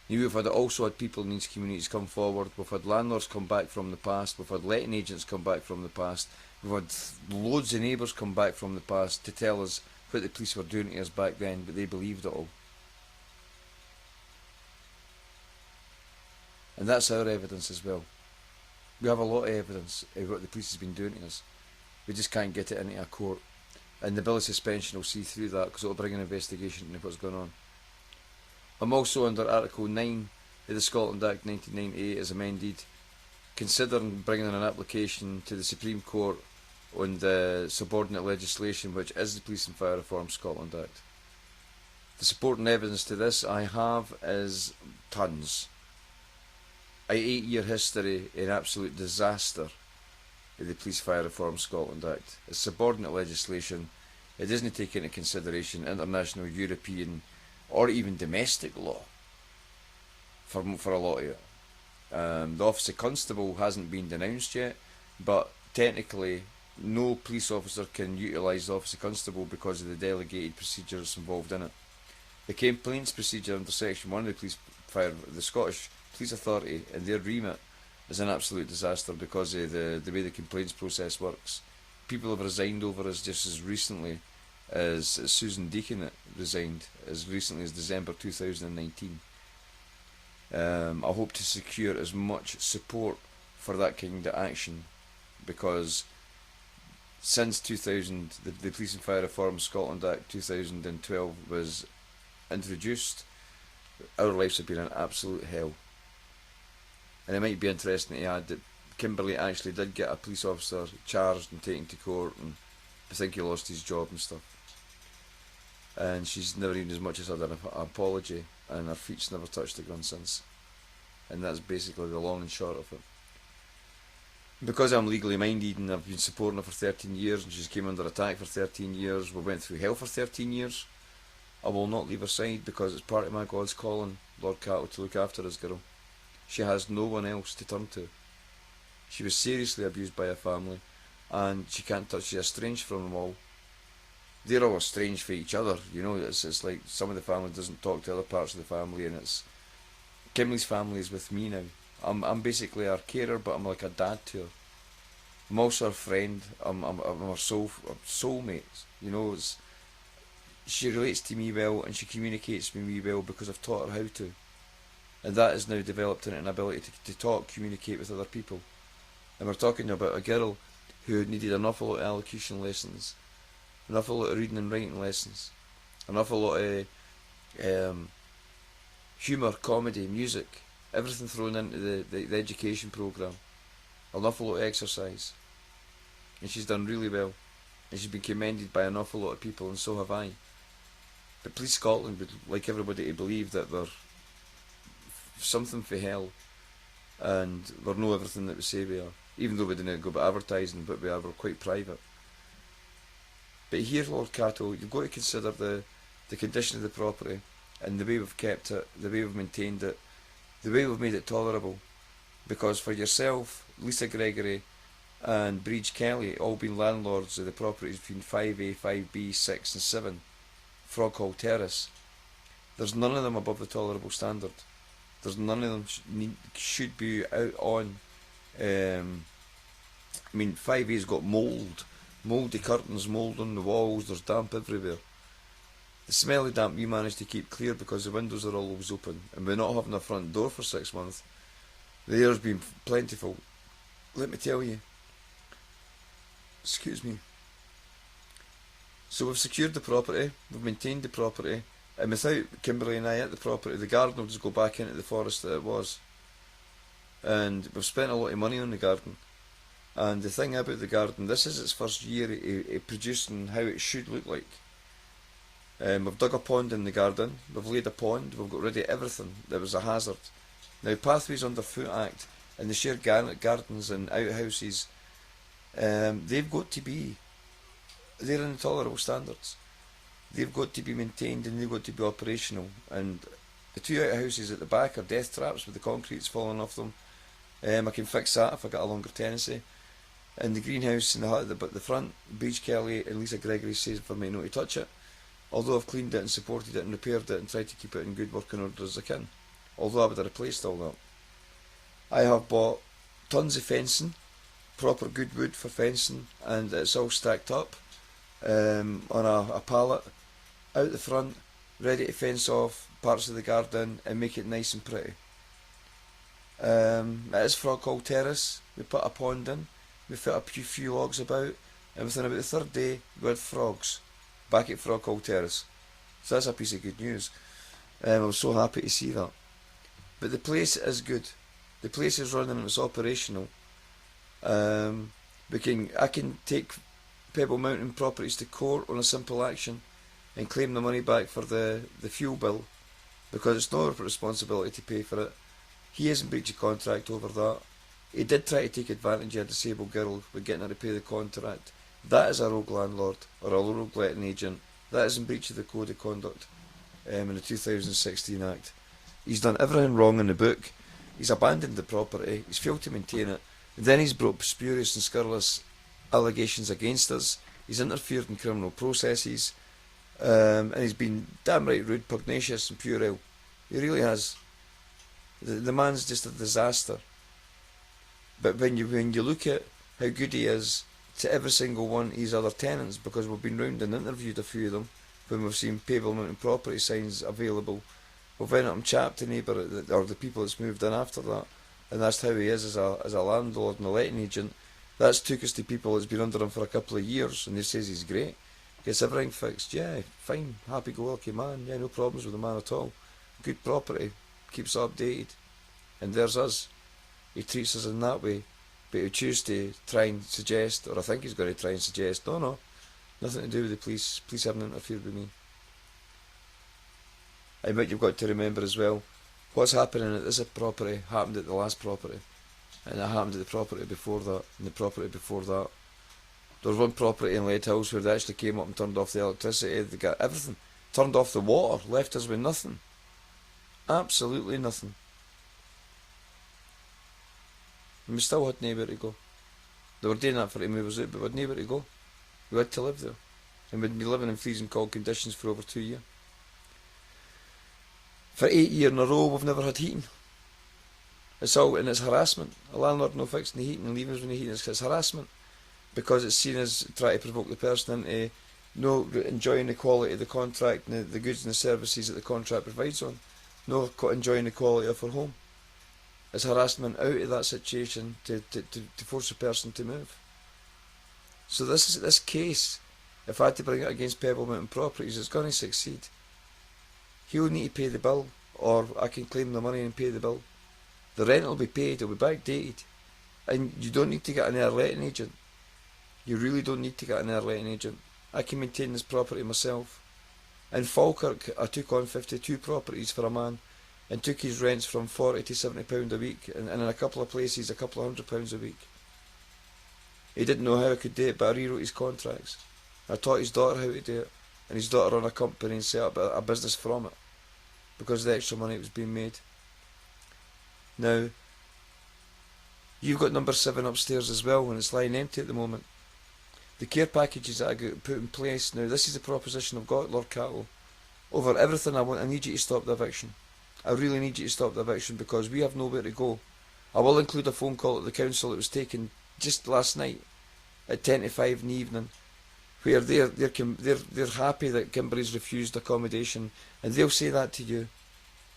S3: We've also had people in these communities come forward. We've had landlords come back from the past. We've had letting agents come back from the past. We've had loads of neighbours come back from the past to tell us what the police were doing to us back then, but they believed it all. And that's our evidence as well. We have a lot of evidence of what the police has been doing to us. We just can't get it into a court. And the bill of suspension will see through that, because it will bring an investigation into what's going on. I'm also under Article 9 of the Scotland Act 1998 as amended, considering bringing in an application to the Supreme Court on the subordinate legislation, which is the Police and Fire Reform Scotland Act. The supporting evidence to this I have is tons. A 8-year history in absolute disaster of the Police Fire Reform Scotland Act. It's subordinate legislation. It doesn't take into consideration international, European or even domestic law for a lot of it. The Office of Constable hasn't been denounced yet, but technically no police officer can utilise the Office of Constable because of the delegated procedures involved in it. The complaints procedure under Section 1 of the Scottish Police Authority and their remit is an absolute disaster because of the way the complaints process works. People have resigned over us just as recently as Susan Deacon resigned, as recently as December 2019. I hope to secure as much support for that kind of action, because since 2000, the Police and Fire Reform Scotland Act 2012 was introduced, our lives have been an absolute hell. And it might be interesting to add that Kimberley actually did get a police officer charged and taken to court, and I think he lost his job and stuff. And she's never even as much as had an apology, and her feet's never touched the ground since. And that's basically the long and short of it. Because I'm legally minded and I've been supporting her for 13 years, and she's came under attack for 13 years, we went through hell for 13 years, I will not leave her side, because it's part of my God's calling, Lord Catto, to look after this girl. She has no one else to turn to. She was seriously abused by her family, and she can't touch. She's estranged from them all. They're all estranged for each other, you know. It's like some of the family doesn't talk to other parts of the family, and it's Kimberley's family is with me now. I'm basically her carer, but I'm like a dad to her. I'm also her friend. I'm her soulmate. You know, she relates to me well, and she communicates with me well because I've taught her how to. And that has now developed into an ability to talk, communicate with other people. And we're talking about a girl who needed an awful lot of elocution lessons, an awful lot of reading and writing lessons, an awful lot of humour, comedy, music, everything thrown into the education programme, an awful lot of exercise. And she's done really well, and she's been commended by an awful lot of people, and so have I. But Police Scotland would like everybody to believe that they're something for hell, and we know everything that we say we are, even though we didn't go about advertising, but we're quite private. But here, Lord Catto, you've got to consider the condition of the property, and the way we've kept it, the way we've maintained it, the way we've made it tolerable. Because for yourself, Lisa Gregory and Breach Kelly, all being landlords of the properties between 5A, 5B, 6 and 7, Frog Hall Terrace, there's none of them above the tolerable standard. There's none of them should be out on. I mean, 5A's got mouldy curtains, mould on the walls, there's damp everywhere. The smelly damp we managed to keep clear because the windows are always open, and we're not having a front door for 6 months. The air's been plentiful. Let me tell you. Excuse me. So we've secured the property, we've maintained the property, and without Kimberley and I at the property, the garden will just go back into the forest that it was. And we've spent a lot of money on the garden. And the thing about the garden, this is its first year of producing how it should look like. We've dug a pond in the garden, we've laid a pond, we've got rid of everything that was a hazard. Now, Pathways Underfoot Act and the shared gardens and outhouses, they've got to be, they're in tolerable standards. They've got to be maintained and they've got to be operational. And the two outhouses at the back are death traps with the concrete's falling off them. I can fix that if I get a longer tenancy. And the greenhouse in the hut at the front, Breach Kelly and Lisa Gregory says for me not to touch it. Although I've cleaned it and supported it and repaired it and tried to keep it in good working order as I can. Although I would have replaced all that. I have bought tons of fencing, proper good wood for fencing, and it's all stacked up on a pallet out the front, ready to fence off parts of the garden and make it nice and pretty. It is Frog Hall Terrace. We put a pond in, we fit a few logs about, and within about the third day we had frogs back at Frog Hall Terrace. So that's a piece of good news. I was so happy to see that. But the place is good. The place is running and it's operational. I can take Pebble Mountain Properties to court on a simple action and claim the money back for the fuel bill, because it's not our responsibility to pay for it. He isn't breached a contract over that. He did try to take advantage of a disabled girl with getting her to pay the contract. That is a rogue landlord or a rogue letting agent. That is in breach of the Code of Conduct in the 2016 Act. He's done everything wrong in the book. He's abandoned the property. He's failed to maintain it. And then he's brought spurious and scurrilous allegations against us. He's interfered in criminal processes. And he's been damn right rude, pugnacious and puerile. He really has. The man's just a disaster. But when you look at how good he is to every single one of his other tenants, because we've been round and interviewed a few of them when we've seen Pebble Mountain property signs available, we've went up and chatted to neighbour or the people that's moved in after that, and that's how he is as a landlord and a letting agent. That's took us to people that's been under him for a couple of years, and he says he's great, gets everything fixed. Yeah, fine, happy-go-lucky man. Yeah, no problems with the man at all. Good property, keeps updated, and there's us. He treats us in that way, but he'll choose to try and suggest, or I think he's going to try and suggest, no, nothing to do with the police. Police haven't interfered with me. I bet you've got to remember as well, what's happening at this property happened at the last property, and it happened at the property before that, and the property before that. There was one property in Lead Hills where they actually came up and turned off the electricity, they got everything, turned off the water, left us with nothing. Absolutely nothing. And we still had nowhere to go. They were doing that for to move us out, but we had nowhere to go. We had to live there. And we'd been living in freezing cold conditions for over 2 years. For 8 years in a row, we've never had heating. It's harassment. A landlord no fixing the heating and leaving us when the heating is, it's harassment. Because it's seen as trying to provoke the person into no enjoying the quality of the contract and the goods and the services that the contract provides on. No enjoying the quality of her home. It's harassment out of that situation to force a person to move. So this case, if I had to bring it against Pebble Mountain Properties, it's going to succeed. He'll need to pay the bill, or I can claim the money and pay the bill. The rent will be paid, it'll be backdated. And you don't need to get an air letting agent. You really don't need to get an air letting agent. I can maintain this property myself. In Falkirk, I took on 52 properties for a man and took his rents from £40 to £70 a week, and in a couple of places a couple of £100 a week. He didn't know how I could do it, but I rewrote his contracts. I taught his daughter how to do it, and his daughter ran a company and set up a business from it, because of the extra money that was being made. Now, you've got number 7 upstairs as well, and it's lying empty at the moment. The care packages that I got put in place, now this is the proposition I've got, Lord Catto. Over everything I need you to stop the eviction. I really need you to stop the eviction, because we have nowhere to go. I will include a phone call at the council that was taken just last night at 10 to 5 in the evening, where they're happy that Kimberley's refused accommodation, and they'll say that to you,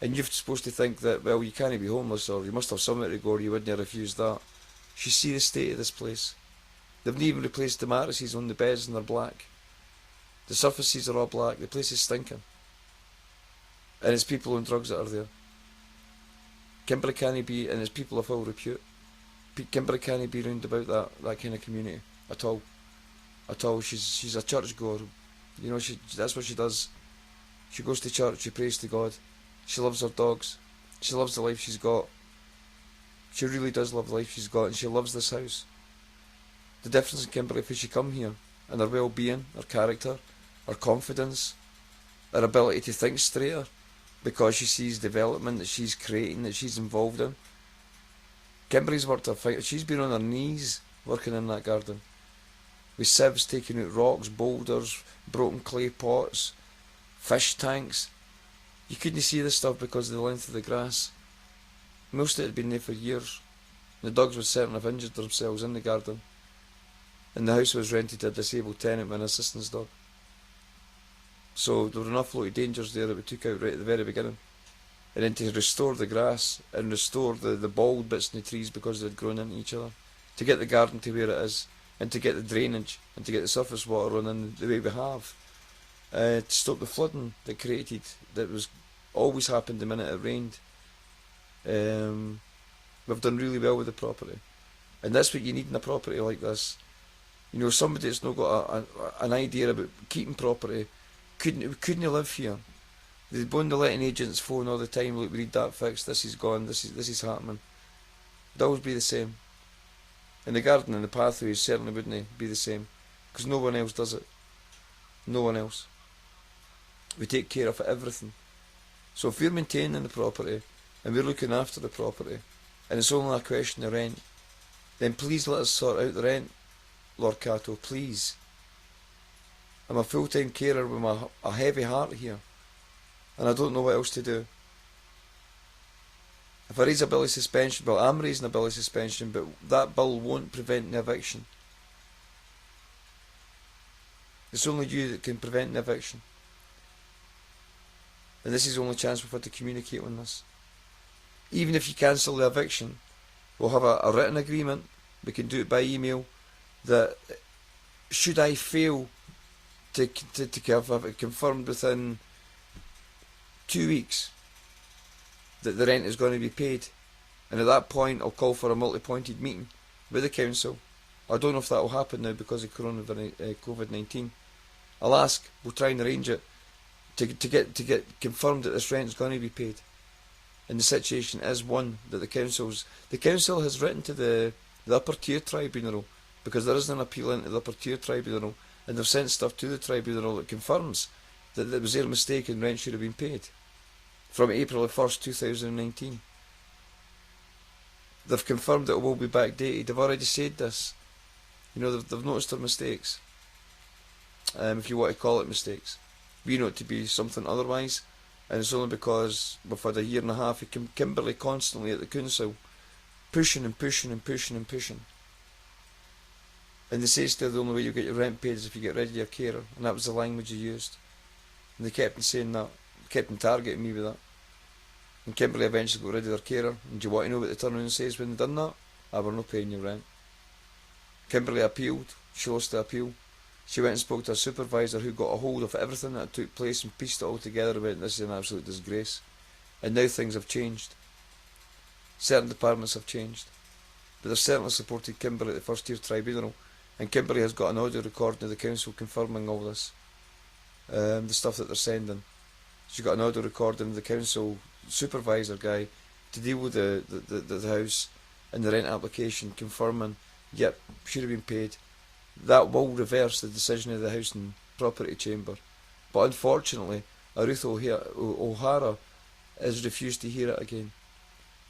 S3: and you're supposed to think that, well, you can't be homeless, or you must have somewhere to go, or you wouldn't have refused that. You see the state of this place. They've not even replaced the mattresses on the beds, and they're black. The surfaces are all black. The place is stinking. And it's people on drugs that are there. Kimberley can't be, and it's people of ill repute. Kimberley can't be round about that kind of community at all. At all. She's a church goer. You know, that's what she does. She goes to church, she prays to God. She loves her dogs. She loves the life she's got. She really does love the life she's got, and she loves this house. The difference in Kimberley, if she come here, and her well-being, her character, her confidence, her ability to think straighter, because she sees development that she's creating, that she's involved in. Kimberley's worked her fight. She's been on her knees working in that garden, with sieves taking out rocks, boulders, broken clay pots, fish tanks. You couldn't see this stuff because of the length of the grass. Most of it had been there for years. The dogs would certainly have injured themselves in the garden, and the house was rented to a disabled tenant with an assistance dog. So there were an awful lot of dangers there that we took out right at the very beginning. And then to restore the grass and restore the bald bits in the trees because they had grown into each other, to get the garden to where it is, and to get the drainage and to get the surface water running the way we have, to stop the flooding that was always happened the minute it rained. We've done really well with the property, and that's what you need in a property like this. You know, somebody that's not got an idea about keeping property couldn't live here. They'd go on the letting agent's phone all the time. Look, we need that fixed. This is gone. This is happening. It'd always be the same. And the garden and the pathways certainly wouldn't be the same, because no one else does it. No one else. We take care of everything. So if we're maintaining the property and we're looking after the property, and it's only a question of rent, then please let us sort out the rent, Lord Catto, please. I'm a full-time carer with a heavy heart here, and I don't know what else to do. If I raise a bill of suspension, well, I'm raising a bill of suspension, but that bill won't prevent the eviction. It's only you that can prevent the eviction. And this is the only chance we've had to communicate on this. Even if you cancel the eviction, we'll have a written agreement, we can do it by email, that should I fail to have it confirmed within 2 weeks that the rent is going to be paid, and at that point I'll call for a multi-pointed meeting with the council. I don't know if that will happen now because of COVID-19. I'll ask, we'll try and arrange it to get confirmed that this rent is going to be paid. And the situation is one that the council has written to the upper tier tribunal, because there isn't an appeal into the upper tier tribunal, and they've sent stuff to the tribunal that confirms that it was their mistake and rent should have been paid from April 1st 2019. They've confirmed that it will be backdated. They've already said this. You know, they've noticed their mistakes, if you want to call it mistakes. We know it to be something otherwise, and it's only because we've had a year and a half of Kimberley constantly at the council pushing and pushing and pushing and pushing. And they say still the only way you get your rent paid is if you get rid of your carer, and that was the language you used. And they kept on saying that, kept on targeting me with that. And Kimberley eventually got rid of their carer, and do you want to know what the turnaround says when they done that? We're not paying your rent. Kimberley appealed, she lost the appeal. She went and spoke to a supervisor who got a hold of everything that took place and pieced it all together and went, this is an absolute disgrace. And now things have changed. Certain departments have changed. But they've certainly supported Kimberley at the first tier tribunal, and Kimberley has got an audio recording of the council confirming all this. The stuff that they're sending. She's got an audio recording of the council supervisor guy to deal with the house and the rent application confirming, yep, should have been paid. That will reverse the decision of the Housing Property Chamber. But unfortunately, Ruth O'Hara has refused to hear it again.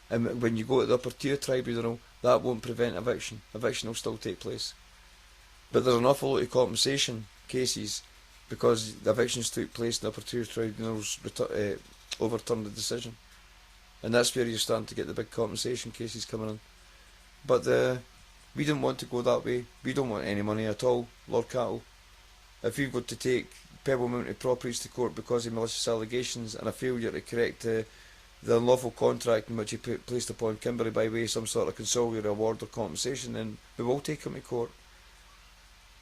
S3: And when you go to the upper tier tribunal, that won't prevent eviction. Eviction will still take place. But there's an awful lot of compensation cases because the evictions took place and the upper tier tribunals overturned the decision. And that's where you're starting to get the big compensation cases coming in. But we didn't want to go that way. We don't want any money at all, Lord Catto. If we've got to take Pebble Mountain Properties to court because of malicious allegations and a failure to correct the unlawful contract in which he placed upon Kimberley by way of some sort of conciliatory award or compensation, then we will take him to court.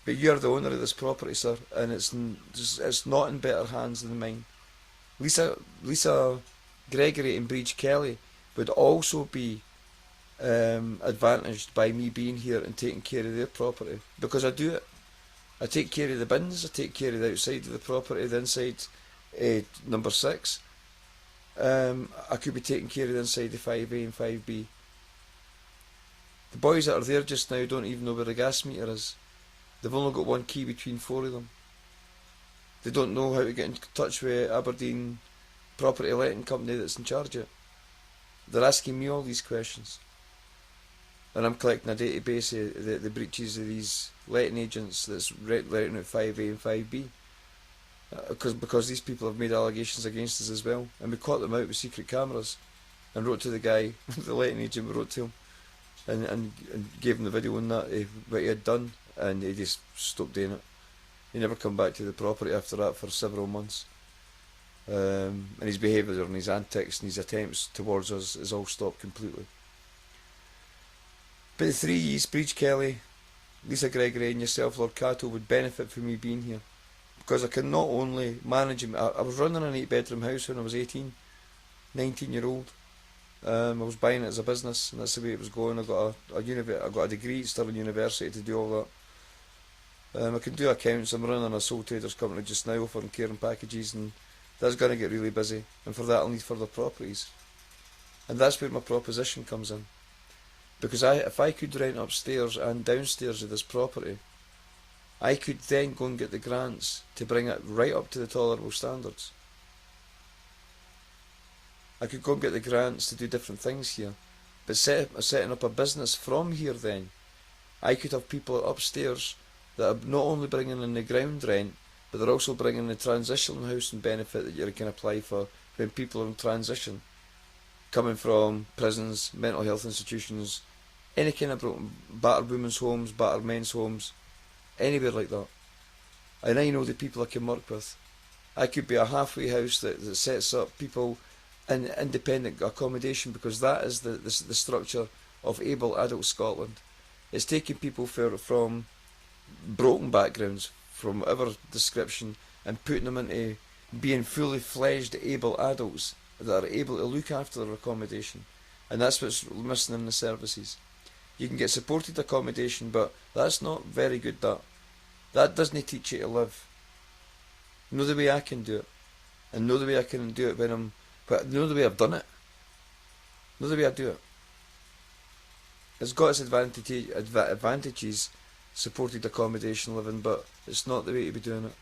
S3: But you're the owner of this property, sir, and it's not in better hands than mine. Lisa Gregory and Breach Kelly would also be advantaged by me being here and taking care of their property, because I do it. I take care of the bins, I take care of the outside of the property, the inside number 6. I could be taking care of the inside of 5A and 5B. The boys that are there just now don't even know where the gas meter is. They've only got one key between 4 of them. They don't know how to get in touch with Aberdeen Property Letting Company that's in charge of it. They're asking me all these questions. And I'm collecting a database of the breaches of these letting agents that's letting out 5A and 5B. Because these people have made allegations against us as well. And we caught them out with secret cameras and wrote to the guy, the letting agent, we wrote to him and gave him the video on that, what he had done, and he just stopped doing it. He never come back to the property after that for several months. And his behaviour and his antics and his attempts towards us is all stopped completely. But the 3 E's, Breach Kelly, Lisa Gregory and yourself, Lord Catto, would benefit from me being here. Because I can not only manage him, I was running an 8-bedroom house when I was 18, 19-year-old. I was buying it as a business, and that's the way it was going. I got a degree at Stirling University to do all that. I can do accounts. I'm running a sole traders company just now offering care and packages, and that's going to get really busy. And for that I'll need further properties. And that's where my proposition comes in. Because if I could rent upstairs and downstairs of this property, I could then go and get the grants to bring it right up to the tolerable standards. I could go and get the grants to do different things here. But setting up a business from here then, I could have people upstairs that are not only bringing in the ground rent, but they're also bringing in the transitional housing benefit that you can apply for when people are in transition. coming from prisons, mental health institutions, any kind of broken, battered women's homes, battered men's homes, anywhere like that. And I know the people I can work with. I could be a halfway house that sets up people in independent accommodation, because that is the structure of Able Adult Scotland. It's taking people from broken backgrounds, from whatever description, and putting them into being fully fledged able adults that are able to look after their accommodation. And that's what's missing in the services. You can get supported accommodation, but that's not very good. That doesn't teach you to live. Know the way I can do it, and know the way I can do it but know the way I've done it. Know the way I do it. It's got its advantages, supported accommodation living, but it's not the way to be doing it.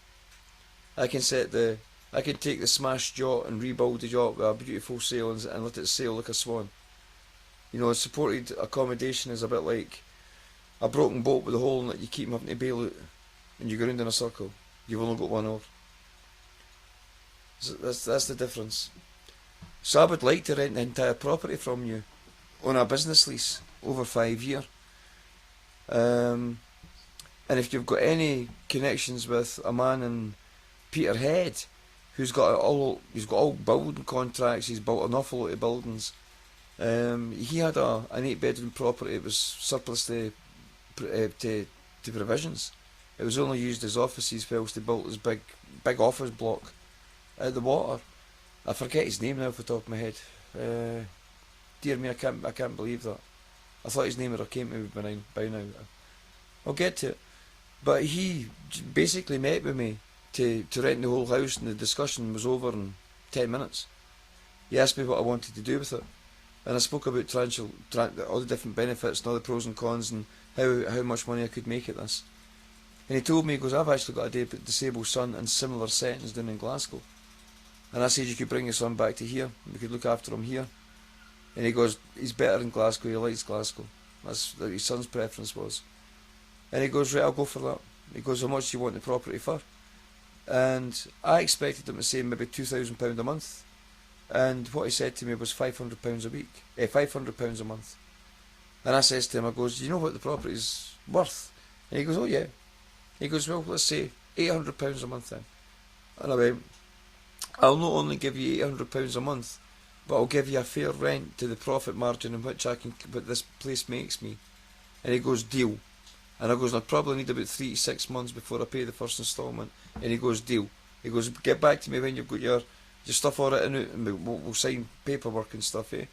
S3: I can take the smashed yacht and rebuild the yacht with a beautiful sail and let it sail like a swan. You know, supported accommodation is a bit like a broken boat with a hole in it. You keep having to bail out, and you go round in a circle. You've only got one oar. So that's the difference. So I would like to rent the entire property from you on a business lease over 5 years. And if you've got any connections with a man in Peterhead who's got all building contracts, he's built an awful lot of buildings. He had an 8-bedroom property. It was surplus to provisions. It was only used as offices whilst they built this big office block at the water. I forget his name now off the top of my head. Dear me, I can't believe that. I thought his name would have came to me by now. I'll get to it. But he basically met with me to rent the whole house, and the discussion was over in 10 minutes. He asked me what I wanted to do with it, and I spoke about all the different benefits and all the pros and cons, and how much money I could make at this. And he told me, he goes, I've actually got a disabled son in similar settings down in Glasgow. And I said, you could bring your son back to here, we could look after him here. And he goes, he's better in Glasgow, he likes Glasgow. That's what his son's preference was. And he goes, right, I'll go for that. He goes, how much do you want the property for? And I expected him to say maybe £2,000 a month. And what he said to me was £500 a week. £500 a month. And I says to him, I goes, do you know what the property's worth? And he goes, oh yeah. He goes, well, let's say £800 a month then. And I went, I'll not only give you £800 a month, but I'll give you a fair rent to the profit margin in which what this place makes me. And he goes, deal. And I goes, I'll probably need about 3 to 6 months before I pay the first instalment. And he goes, deal. He goes, get back to me when you've got your stuff all written out, and we'll sign paperwork and stuff, eh?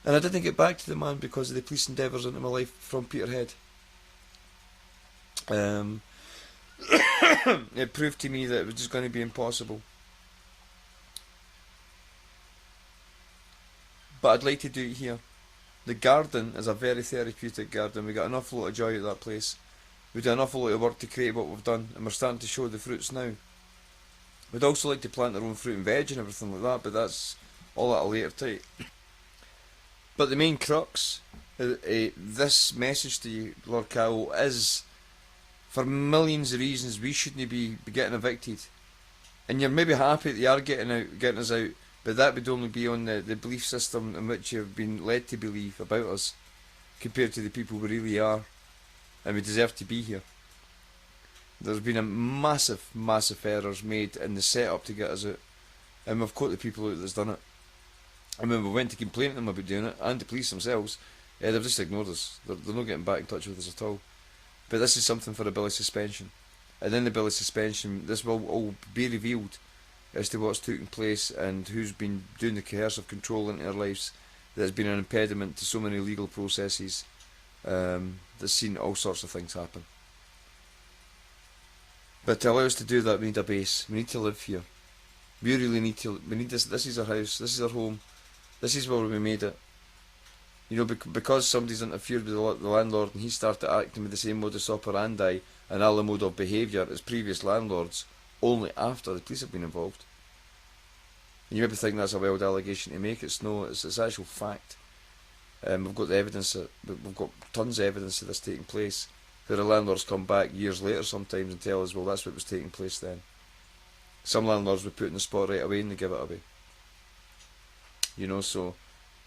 S3: And I didn't get back to the man because of the police endeavours into my life from Peterhead. It proved to me that it was just going to be impossible. But I'd like to do it here. The garden is a very therapeutic garden. We got an awful lot of joy at that place. We do an awful lot of work to create what we've done, and we're starting to show the fruits now. We'd also like to plant our own fruit and veg and everything like that, but that's all at a later time. But the main crux of this message to you, Lord Catto, is for millions of reasons we shouldn't be getting evicted. And you're maybe happy that you are getting us out, but that would only be on the belief system in which you've been led to believe about us, compared to the people we really are, and we deserve to be here. There's been a massive errors made in the setup to get us out, and we've caught the people out that's done it. And when we went to complain to them about doing it, and the police themselves, they've just ignored us. They're not getting back in touch with us at all. But this is something for a bill of suspension, and in the bill of suspension this will all be revealed as to what's taking place and who's been doing the coercive control into their lives that has been an impediment to so many legal processes that's seen all sorts of things happen. But to allow us to do that, we need a base. We need to live here. We really need to. We need this. This is our house. This is our home. This is where we made it. You know, because somebody's interfered with the landlord and he started acting with the same modus operandi and other mode of behaviour as previous landlords, only after the police have been involved. And you maybe think that's a wild allegation to make. It's no. It's actual fact. We've got the evidence. We've got tons of evidence of this taking place. Where the landlords come back years later sometimes and tell us, well, that's what was taking place then. Some landlords would put in the spot right away and they give it away. you know, so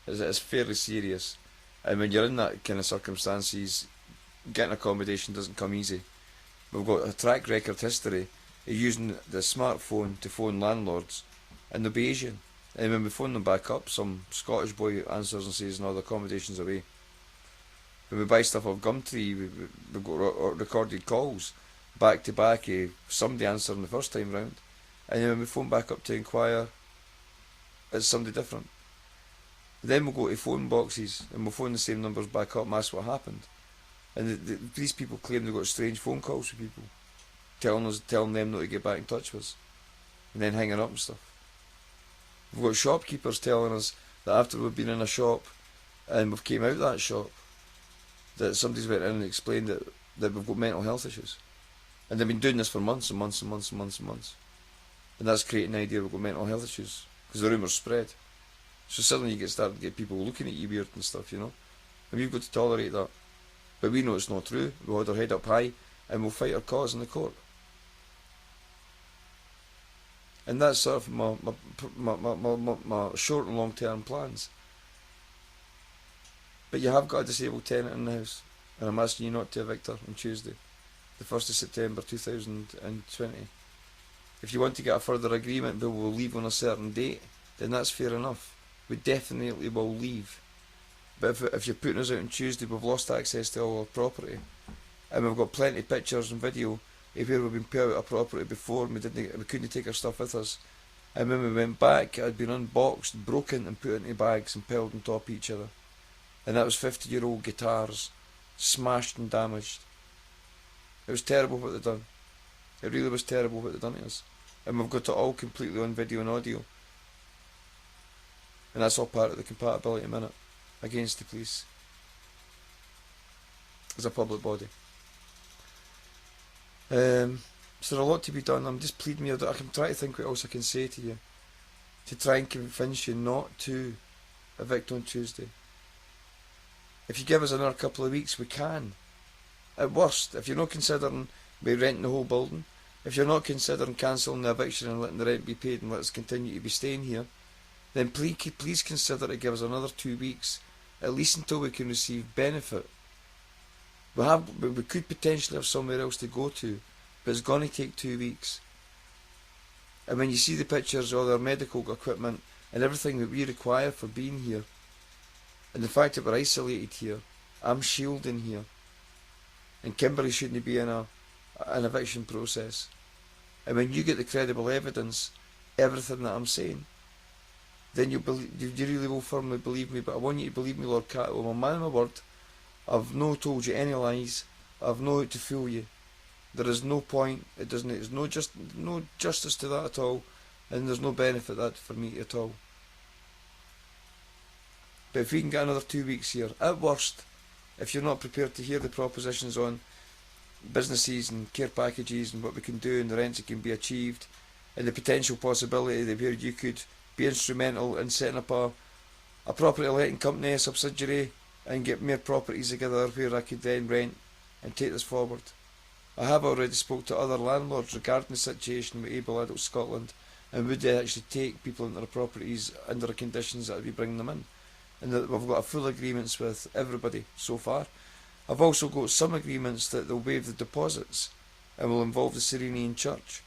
S3: it's fairly serious. And when you're in that kind of circumstances, getting accommodation doesn't come easy. We've got a track record history of using the smartphone to phone landlords, and they'll be Asian. And when we phone them back up, some Scottish boy answers and says, no, the accommodation's away. When we buy stuff off Gumtree, we've got recorded calls back to back of somebody answering the first time round, and then when we phone back up to inquire, it's somebody different. Then we'll go to phone boxes and we'll phone the same numbers back up and ask what happened. And these people claim they've got strange phone calls from people telling them not to get back in touch with us, and then hanging up and stuff. We've got shopkeepers telling us that after we've been in a shop and we've came out of that shop, that somebody's went in and explained that we've got mental health issues. And they've been doing this for months and months and months and months and months. And that's creating the idea we've got mental health issues, because the rumours spread. So suddenly you start to get people looking at you weird and stuff, you know. And we've got to tolerate that. But we know it's not true. We'll hold our head up high and we'll fight our cause in the court. And that's sort of my short and long term plans. But you have got a disabled tenant in the house, and I'm asking you not to evict her on Tuesday, the 1st of September 2020. If you want to get a further agreement but we'll leave on a certain date, then that's fair enough. We definitely will leave. But if you're putting us out on Tuesday, we've lost access to all our property, and we've got plenty of pictures and video of where we've been put out of property before, and we couldn't take our stuff with us. And when we went back, it had been unboxed, broken and put into bags and piled on top of each other. And that was 50-year-old guitars, smashed and damaged. It was terrible what they'd done. It really was terrible what they'd done to us. And we've got it all completely on video and audio. And that's all part of the compatibility minute against the police as a public body. So there's a lot to be done. I'm just pleading here that I can try to think what else I can say to you to try and convince you not to evict on Tuesday. If you give us another couple of weeks, we can. At worst, if you're not considering we renting the whole building, if you're not considering cancelling the eviction and letting the rent be paid and let us continue to be staying here, then please consider to give us another 2 weeks, at least until we can receive benefit. We could potentially have somewhere else to go to, but it's going to take 2 weeks. And when you see the pictures of our medical equipment and everything that we require for being here, and the fact that we're isolated here, I'm shielding here, and Kimberley shouldn't be in an eviction process. And when you get the credible evidence, everything that I'm saying, then you really will firmly believe me. But I want you to believe me, Lord Catto. I'm a man of my word. I've no told you any lies. I've no out to fool you. There is no point. There's no justice to that at all, and there's no benefit that for me at all. But if we can get another 2 weeks here, at worst, if you're not prepared to hear the propositions on businesses and care packages and what we can do and the rents that can be achieved, and the potential possibility that where you could be instrumental in setting up a property letting company, a subsidiary, and get more properties together where I could then rent and take this forward. I have already spoke to other landlords regarding the situation with Able Adults Scotland, and would they actually take people into their properties under the conditions that we bring them in, and that we've got a full agreements with everybody so far. I've also got some agreements that they'll waive the deposits and will involve the Serenian Church.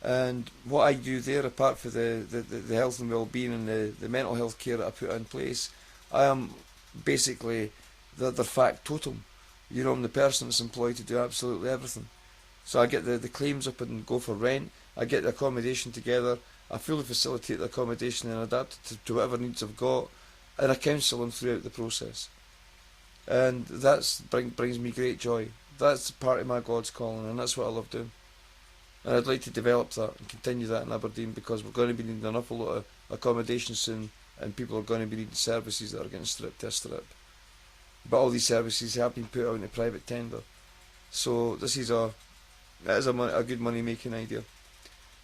S3: And what I do there, apart from the health and well-being and the mental health care that I put in place, I am basically their factotum. You know, I'm the person that's employed to do absolutely everything. So I get the claims up and go for rent, I get the accommodation together, I fully facilitate the accommodation and adapt it to whatever needs I've got, and I counsel them throughout the process. And that brings me great joy. That's part of my God's calling, and that's what I love doing. And I'd like to develop that and continue that in Aberdeen, because we're going to be needing an awful lot of accommodation soon, and people are going to be needing services that are getting stripped to a strip. But all these services have been put out in a private tender. So this is a good money making idea.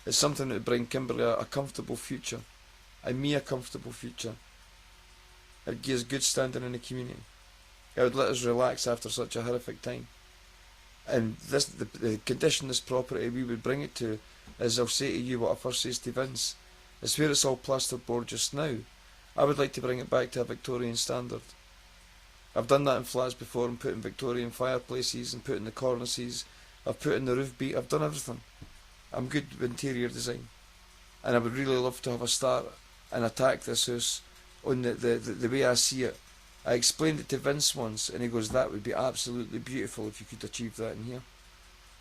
S3: It's something that would bring Kimberley a comfortable future, and me a comfortable future. It would give us good standing in the community. It would let us relax after such a horrific time. And the condition this property we would bring it to, is I'll say to you what I first says to Vince, it's where it's all plasterboard just now. I would like to bring it back to a Victorian standard. I've done that in flats before and put in Victorian fireplaces and put in the cornices. I've put in the roof beat. I've done everything. I'm good with interior design. And I would really love to have a start and attack this house on the way I see it. I explained it to Vince once and he goes, that would be absolutely beautiful if you could achieve that in here.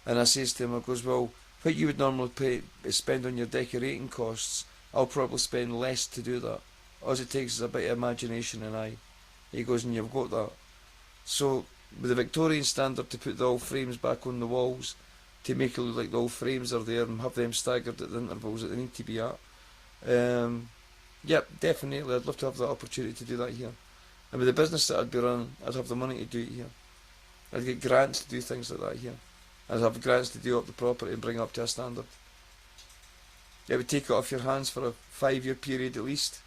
S3: And I says to him, I goes, well, what you would normally spend on your decorating costs, I'll probably spend less to do that. All it takes is a bit of imagination and eye. He goes, and you've got that. So, with the Victorian standard, to put the old frames back on the walls, to make it look like the old frames are there and have them staggered at the intervals that they need to be at. Yep, definitely, I'd love to have that opportunity to do that here. And with the business that I'd be running, I'd have the money to do it here. I'd get grants to do things like that here. I'd have grants to do up the property and bring it up to a standard. It would take it off your hands for a 5-year period at least.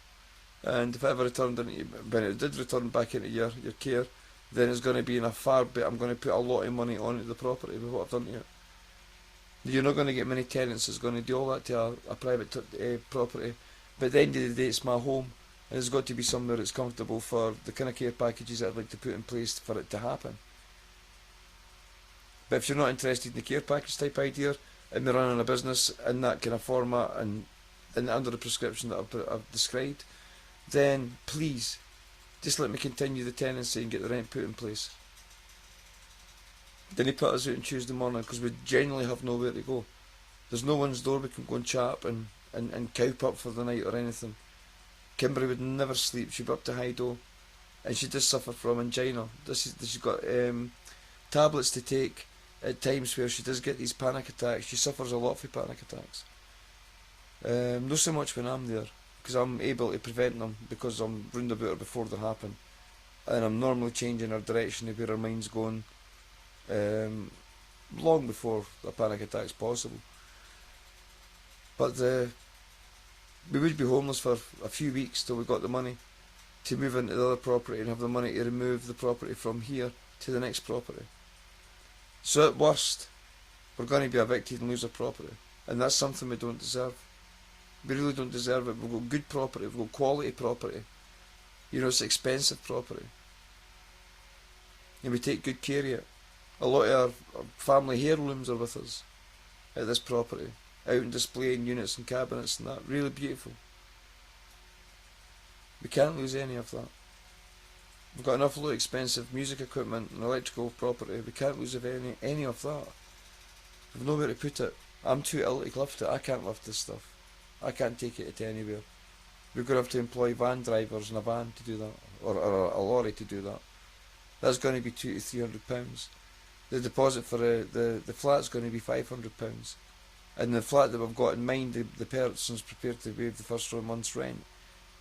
S3: And if it ever returned into, when it did return back into your care, then it's going to be in a far bit. I'm going to put a lot of money onto the property with what I've done to it. You're not going to get many tenants that's going to do all that to a private property. But at the end of the day, it's my home, and it's got to be somewhere that's comfortable for the kind of care packages that I'd like to put in place for it to happen. But if you're not interested in the care package type idea, and we're running a business in that kind of format and under the prescription that I've described, then please, just let me continue the tenancy and get the rent put in place. Then he put us out on Tuesday morning because we genuinely have nowhere to go. There's no one's door we can go and chat up and cope up for the night or anything. Kimberly would never sleep. She'd be up to Hydo, and she does suffer from angina. She's got tablets to take at times where she does get these panic attacks. She suffers a lot for panic attacks. Not so much when I'm there, because I'm able to prevent them because I'm round about her before they happen, and I'm normally changing her direction of where her mind's going long before a panic attack's possible. But we would be homeless for a few weeks till we got the money to move into the other property and have the money to remove the property from here to the next property. So at worst, we're going to be evicted and lose our property, and that's something we don't deserve. We really don't deserve it. We've got good property, we've got quality property. You know, it's expensive property, and we take good care of it. A lot of our family heirlooms are with us at this property, out in display in units and cabinets and that. Really beautiful. We can't lose any of that. We've got an awful lot of expensive music equipment and electrical property. We can't lose any of that. We've nowhere to put it. I'm too ill to lift it. I can't lift this stuff. I can't take it to anywhere. We're going to have to employ van drivers in a van to do that, or a lorry to do that. That's going to be £200 to £300. The deposit for the flat's going to be £500. And the flat that we've got in mind, the person's prepared to waive the first month's rent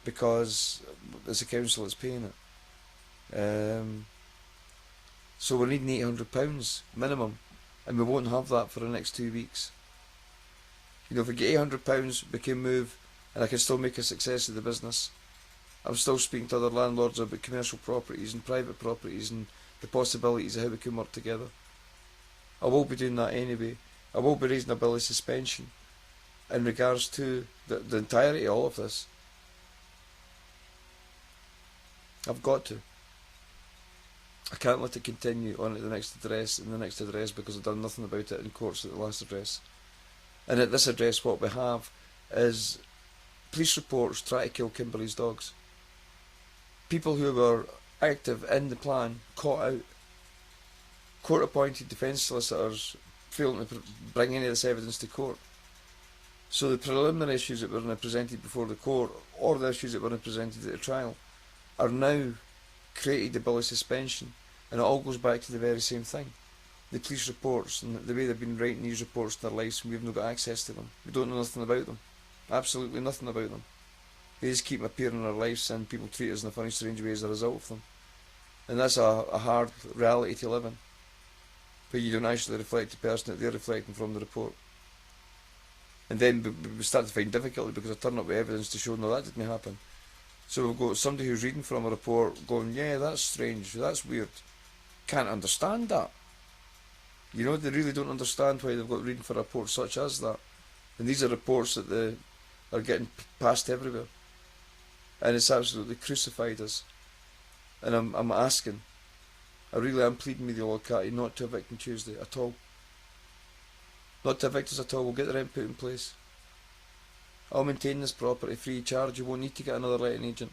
S3: because it's the council that's paying it. So we're needing £800 minimum, and we won't have that for the next 2 weeks. You know, if we get £800, we can move, and I can still make a success of the business. I'm still speaking to other landlords about commercial properties and private properties and the possibilities of how we can work together. I will be doing that anyway. I will be raising a bill of suspension in regards to the entirety of all of this. I've got to. I can't let it continue on at the next address and the next address because I've done nothing about it in courts at the last address. And at this address what we have is police reports try to kill Kimberly's dogs. People who were active in the plan caught out. Court appointed defence solicitors failing to bring any of this evidence to court. So the preliminary issues that were presented before the court, or the issues that were presented at the trial, are now created a bill of suspension, and it all goes back to the very same thing. The police reports and the way they've been writing these reports in their lives, and we've not got access to them. We don't know nothing about them. Absolutely nothing about them. They just keep appearing in our lives, and people treat us in a funny, strange way as a result of them. And that's a hard reality to live in. But you don't actually reflect the person that they're reflecting from the report. And then we start to find difficulty because I turn up with evidence to show no, that didn't happen. So we've got somebody who's reading from a report going, yeah, that's strange, that's weird. Can't understand that. You know, they really don't understand why they've got reading for reports such as that. And these are reports that are getting passed everywhere. and it's absolutely crucified us. And I'm asking, I really am pleading with you, Lord Catto, not to evict on Tuesday at all. Not to evict us at all. We'll get the rent put in place. I'll maintain this property free of charge. You won't need to get another letting agent.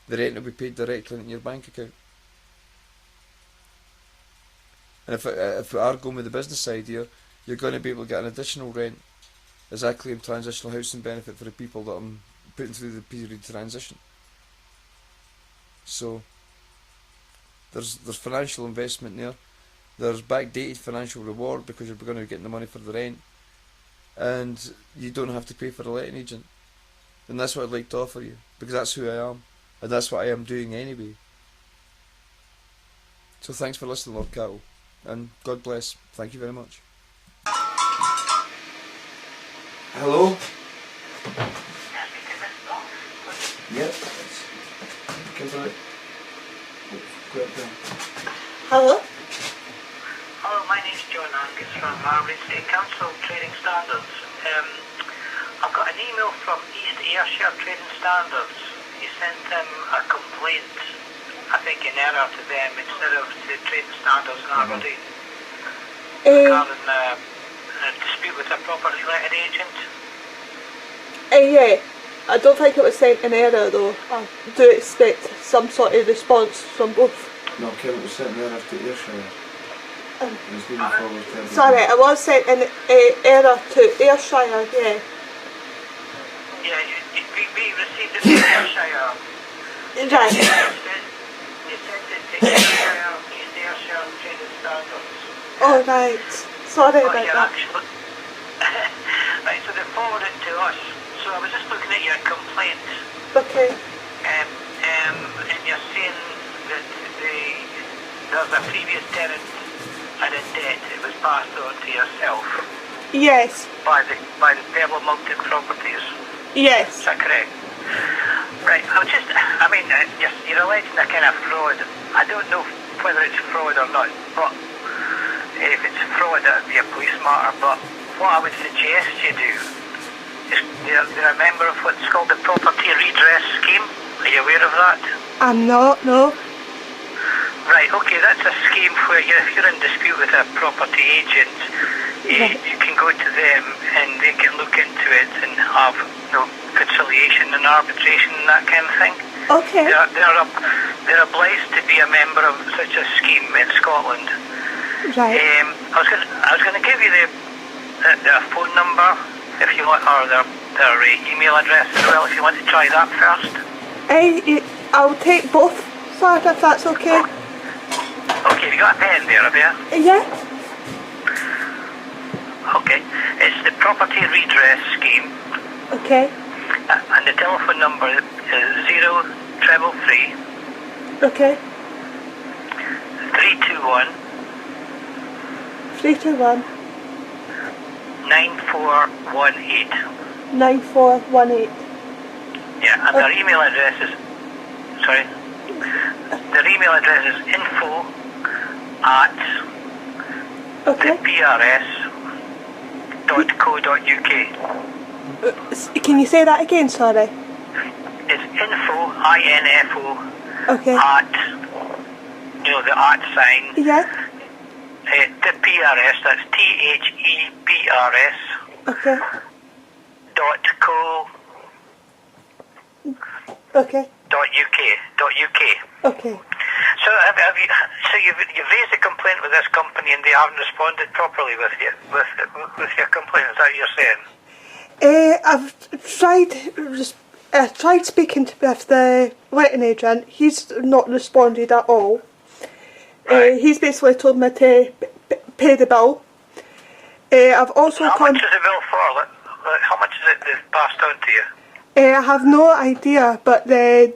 S3: The rent will be paid directly into your bank account. And if we are going with the business idea, you're going to be able to get an additional rent as I claim transitional housing benefit for the people that I'm putting through the period of transition. So there's financial investment there. There's backdated financial reward because you're going to be getting the money for the rent, and you don't have to pay for a letting agent. And that's what I'd like to offer you, because that's who I am, and that's what I am doing anyway. So thanks for listening, Lord Catto, and God bless. Thank you very much. Hello? Yep.
S4: Hello?
S5: Hello, my name's John Angus from Aberdeen City Council Trading Standards. I've got an email from East Ayrshire Trading Standards. You sent them a complaint, I think in error to them instead of to Trading Standards in Aberdeen. Regarding a dispute with a property letting agent.
S4: Yeah. I don't think it was sent in error though. I do expect some sort of response from both.
S3: No, Kevin, it was sent in error to Ayrshire.
S4: Sorry, it was sent in error to Ayrshire, yeah.
S5: Yeah, we received it from Ayrshire.
S4: Right.
S5: You sent it to Ayrshire, East Ayrshire Trading Standards.
S4: Oh right, sorry about that.
S5: Actually, right, so they forwarded it to us. So I was just looking at your complaint.
S4: Okay.
S5: And you're saying that there's a previous tenant and in debt. It was passed on to yourself.
S4: Yes.
S5: By the Pebble multi-properties.
S4: Yes.
S5: Is that correct? Right. You're alleging a kind of fraud. I don't know whether it's fraud or not, but if it's fraud, that would be a police matter. But what I would suggest you do, they're a member of what's called the Property Redress Scheme. Are you aware of that?
S4: I'm not, no.
S5: Right, okay, that's a scheme where if you're in dispute with a property agent, you can go to them and they can look into it and have conciliation and arbitration and that kind of thing.
S4: Okay.
S5: They're obliged to be a member of such a scheme in Scotland.
S4: Right.
S5: I was going to give you their phone number if you want, or their email address as well if you want to try that first.
S4: I'll take both, sir, if that's okay.
S5: Okay, have you got a pen there, have you?
S4: Yeah.
S5: Okay, it's the Property Redress Scheme.
S4: Okay.
S5: And the telephone number is 0333
S4: Okay.
S5: 321
S4: 321
S5: 9418.
S4: 9418.
S5: Yeah, and their email address is, their email address is info at theprs.co.uk.
S4: Can you say that again, sorry?
S5: It's info, I-N-F-O,
S4: Okay.
S5: at, the at sign.
S4: Yeah.
S5: The PRS, that's THEPRS.
S4: Okay.
S5: .co.
S4: Okay.
S5: .uk.
S4: Okay.
S5: So you've raised a complaint with this company and they haven't responded properly with your complaint. Is that what you're saying?
S4: I've tried speaking with the letting agent. He's not responded at all.
S5: Right.
S4: He's basically told me to pay the bill. I've also
S5: How much is the bill for? How much is it they've passed on to you?
S4: I have no idea, but the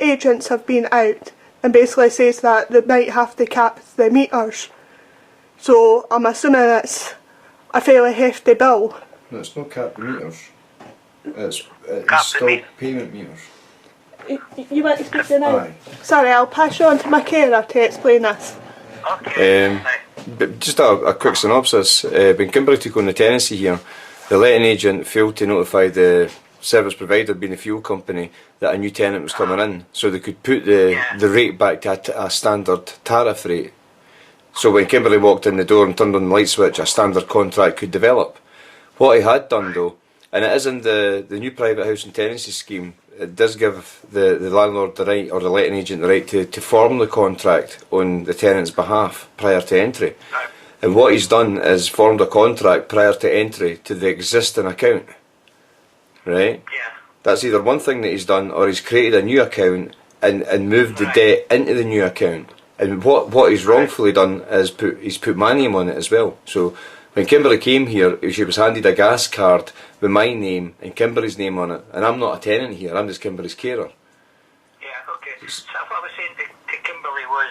S4: agents have been out and basically says that they might have to cap the meters. So I'm assuming it's a fairly hefty bill.
S3: No, it's not cap meters. It's
S5: Cap
S3: still payment meters.
S4: You want to speak to now?
S3: Aye.
S4: Sorry, I'll pass you on to my carer to explain this.
S5: Okay.
S3: But just a quick synopsis. When Kimberley took on the tenancy here, the letting agent failed to notify the service provider, being a fuel company, that a new tenant was coming in, so they could put the rate back to a standard tariff rate. So when Kimberly walked in the door and turned on the light switch, a standard contract could develop. What he had done though, and it is in the new private housing tenancy scheme, it does give the landlord the right, or the letting agent the right, to form the contract on the tenant's behalf prior to entry. And what he's done is formed a contract prior to entry to the existing account. Right?
S5: Yeah.
S3: That's either one thing that he's done, or he's created a new account and moved the debt into the new account. And what he's wrongfully done is he's put my name on it as well. So when Kimberly came here, she was handed a gas card with my name and Kimberly's name on it. And I'm not a tenant here, I'm just Kimberly's carer.
S5: Yeah, okay. So what I was saying to Kimberly was,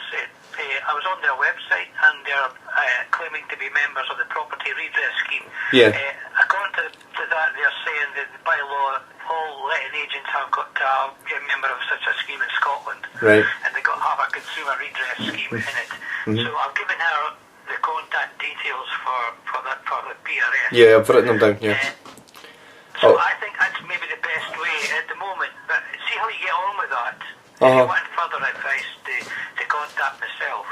S5: I was on their website and they're claiming to be members of the property redress scheme.
S3: Yeah.
S5: According to that, they're saying that by law, all letting agents have got to be a member of such a scheme in Scotland.
S3: Right.
S5: And they've got to have a consumer redress scheme in it. So I've given her the contact details for the PRS.
S3: Yeah, I've written them down, yeah.
S5: So I think that's maybe the best way at the moment. But see how you get on with that. If you want further advice, to contact myself.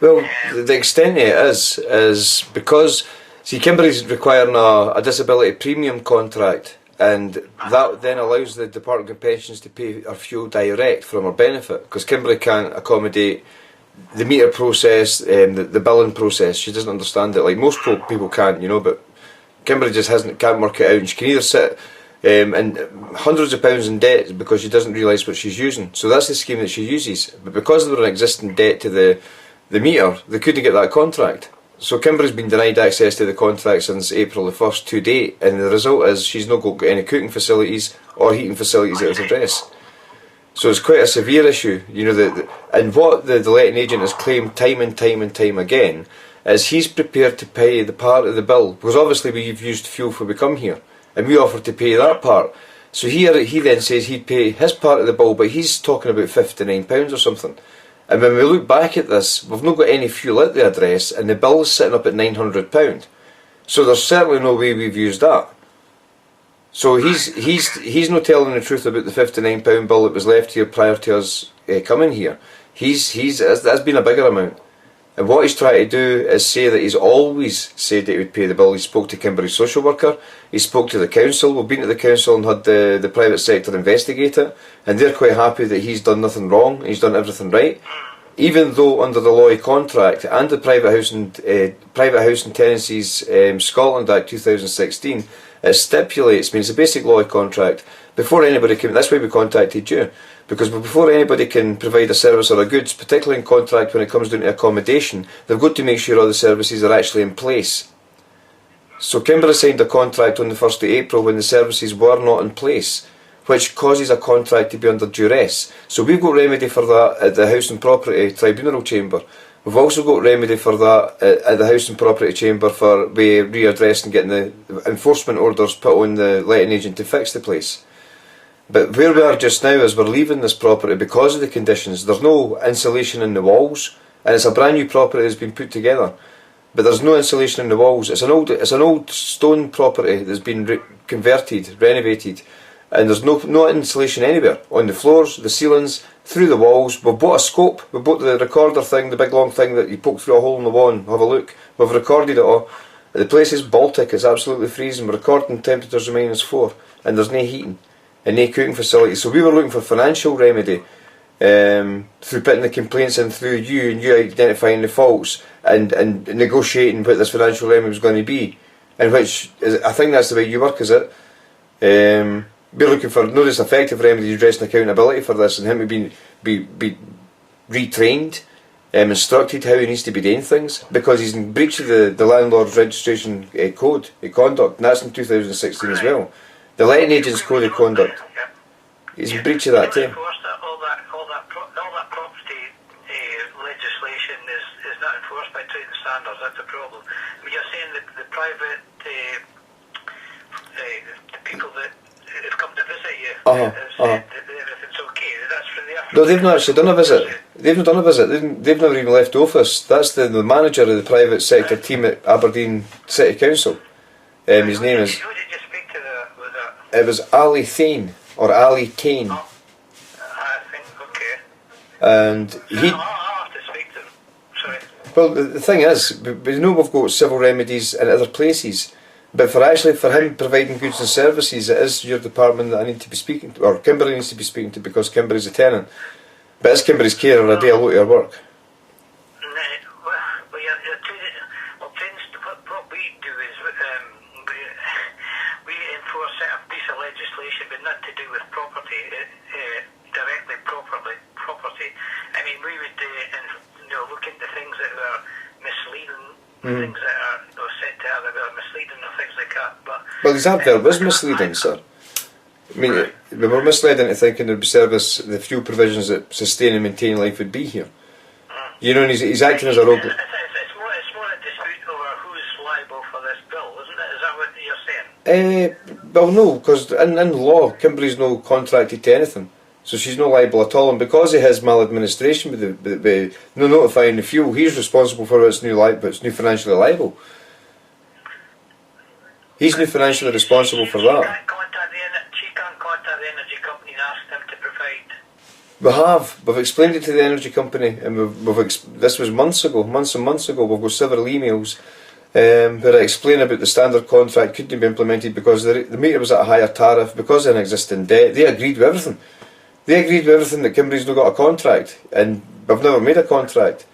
S3: Well, the extent of it is because, see, Kimberly's requiring a disability premium contract, and that then allows the Department of Pensions to pay her fuel direct from her benefit, because Kimberly can't accommodate the meter process, the billing process. She doesn't understand it, like most people can't, you know, but Kimberly just can't work it out, and she can either sit and hundreds of pounds in debt because she doesn't realise what she's using. So that's the scheme that she uses. But because they were an existing debt to the meter, they couldn't get that contract. So Kimberly's been denied access to the contract since April the 1st to date, and the result is she's not got any cooking facilities or heating facilities at her address. So it's quite a severe issue, you know. And what the letting agent has claimed time and time again is he's prepared to pay the part of the bill, because obviously we've used fuel before we come here, and we offered to pay that part. So he then says he'd pay his part of the bill, but he's talking about £59 or something. And when we look back at this, we've not got any fuel at the address, and the bill's sitting up at £900. So there's certainly no way we've used that. So he's not telling the truth about the £59 bill that was left here prior to us coming here. That's been a bigger amount. And what he's trying to do is say that he's always said that he would pay the bill. He spoke to Kimberly's social worker, he spoke to the council. We've been to the council and had the private sector investigate it, and they're quite happy that he's done nothing wrong, he's done everything right. Even though under the Lloy contract and the Private Housing Tenancies Scotland Act 2016, it stipulates, I mean, it's a basic Lloy contract, before anybody can, that's why we contacted you, because before anybody can provide a service or a goods, particularly in contract when it comes down to accommodation, they've got to make sure all the services are actually in place. So Kimberly signed a contract on the 1st of April when the services were not in place, which causes a contract to be under duress. So we've got remedy for that at the House and Property Tribunal Chamber. We've also got remedy for that at the House and Property Chamber for readdressing and getting the enforcement orders put on the letting agent to fix the place. But where we are just now is we're leaving this property because of the conditions. There's no insulation in the walls, and it's a brand new property that's been put together. But there's no insulation in the walls. It's an old stone property that's been converted, renovated, and there's no insulation anywhere. On the floors, the ceilings, through the walls. We've bought a scope, we bought the recorder thing, the big long thing that you poke through a hole in the wall and have a look. We've recorded it all. The place is Baltic, it's absolutely freezing. We're recording temperatures of -4, and there's no heating and no cooking facilities. So we were looking for financial remedy through putting the complaints in through you, and you identifying the faults and negotiating what this financial remedy was going to be. And which is, I think that's the way you work, is it? We're looking for not just effective remedy, addressing accountability for this, and him to be retrained, instructed how he needs to be doing things, because he's in breach of the Landlord's Registration Code of Conduct, and that's in 2016 as well. The letting agent's code of conduct. He's in breach of that too.
S5: All that property legislation is not enforced by trading standards. That's a problem. I mean, you're saying that the private the people that have come to visit you have said that everything's okay. That's for their.
S3: No, they've not actually done a visit. They've not done a visit. They've never even left office. That's the manager of the private sector team at Aberdeen City Council. His name is.
S5: Who did you speak to with that?
S3: It was Ali Thane, or Ali Tane.
S5: Oh, I think, okay.
S3: And he...
S5: I'll have to speak to him. Sorry.
S3: Well, the thing is, we know we've got civil remedies in other places, but for him providing goods and services, it is your department that I need to be speaking to, or Kimberley needs to be speaking to, because Kimberley's a tenant. But it's Kimberley's carer, I do a lot of your work.
S5: What we do is we enforce a piece of legislation, but not to do with property, directly property. I mean, we would look into things that were misleading, things that are said to have that were misleading or things like that. But
S3: Well, his advert was misleading, sir. I mean, we were misled into thinking there would be the few provisions that sustain and maintain life would be here. You know, and he's acting as a rogue.
S5: It's more a dispute over who's liable for this bill, isn't it? Is that what you're saying?
S3: Well, no, because in law, Kimberley's no contracted to anything, so she's no liable at all. And because of his maladministration with no notifying the fuel, he's responsible for what's new financially liable. He's new financially responsible for that.
S5: She can't contact the energy company and ask them to provide.
S3: We have. We've explained it to the energy company, and this was months and months ago. We've got several emails where I explain about the standard contract couldn't be implemented because the meter was at a higher tariff because of an existing debt. They agreed with everything. They agreed with everything that Kimberley's not got a contract, and we've never made a contract.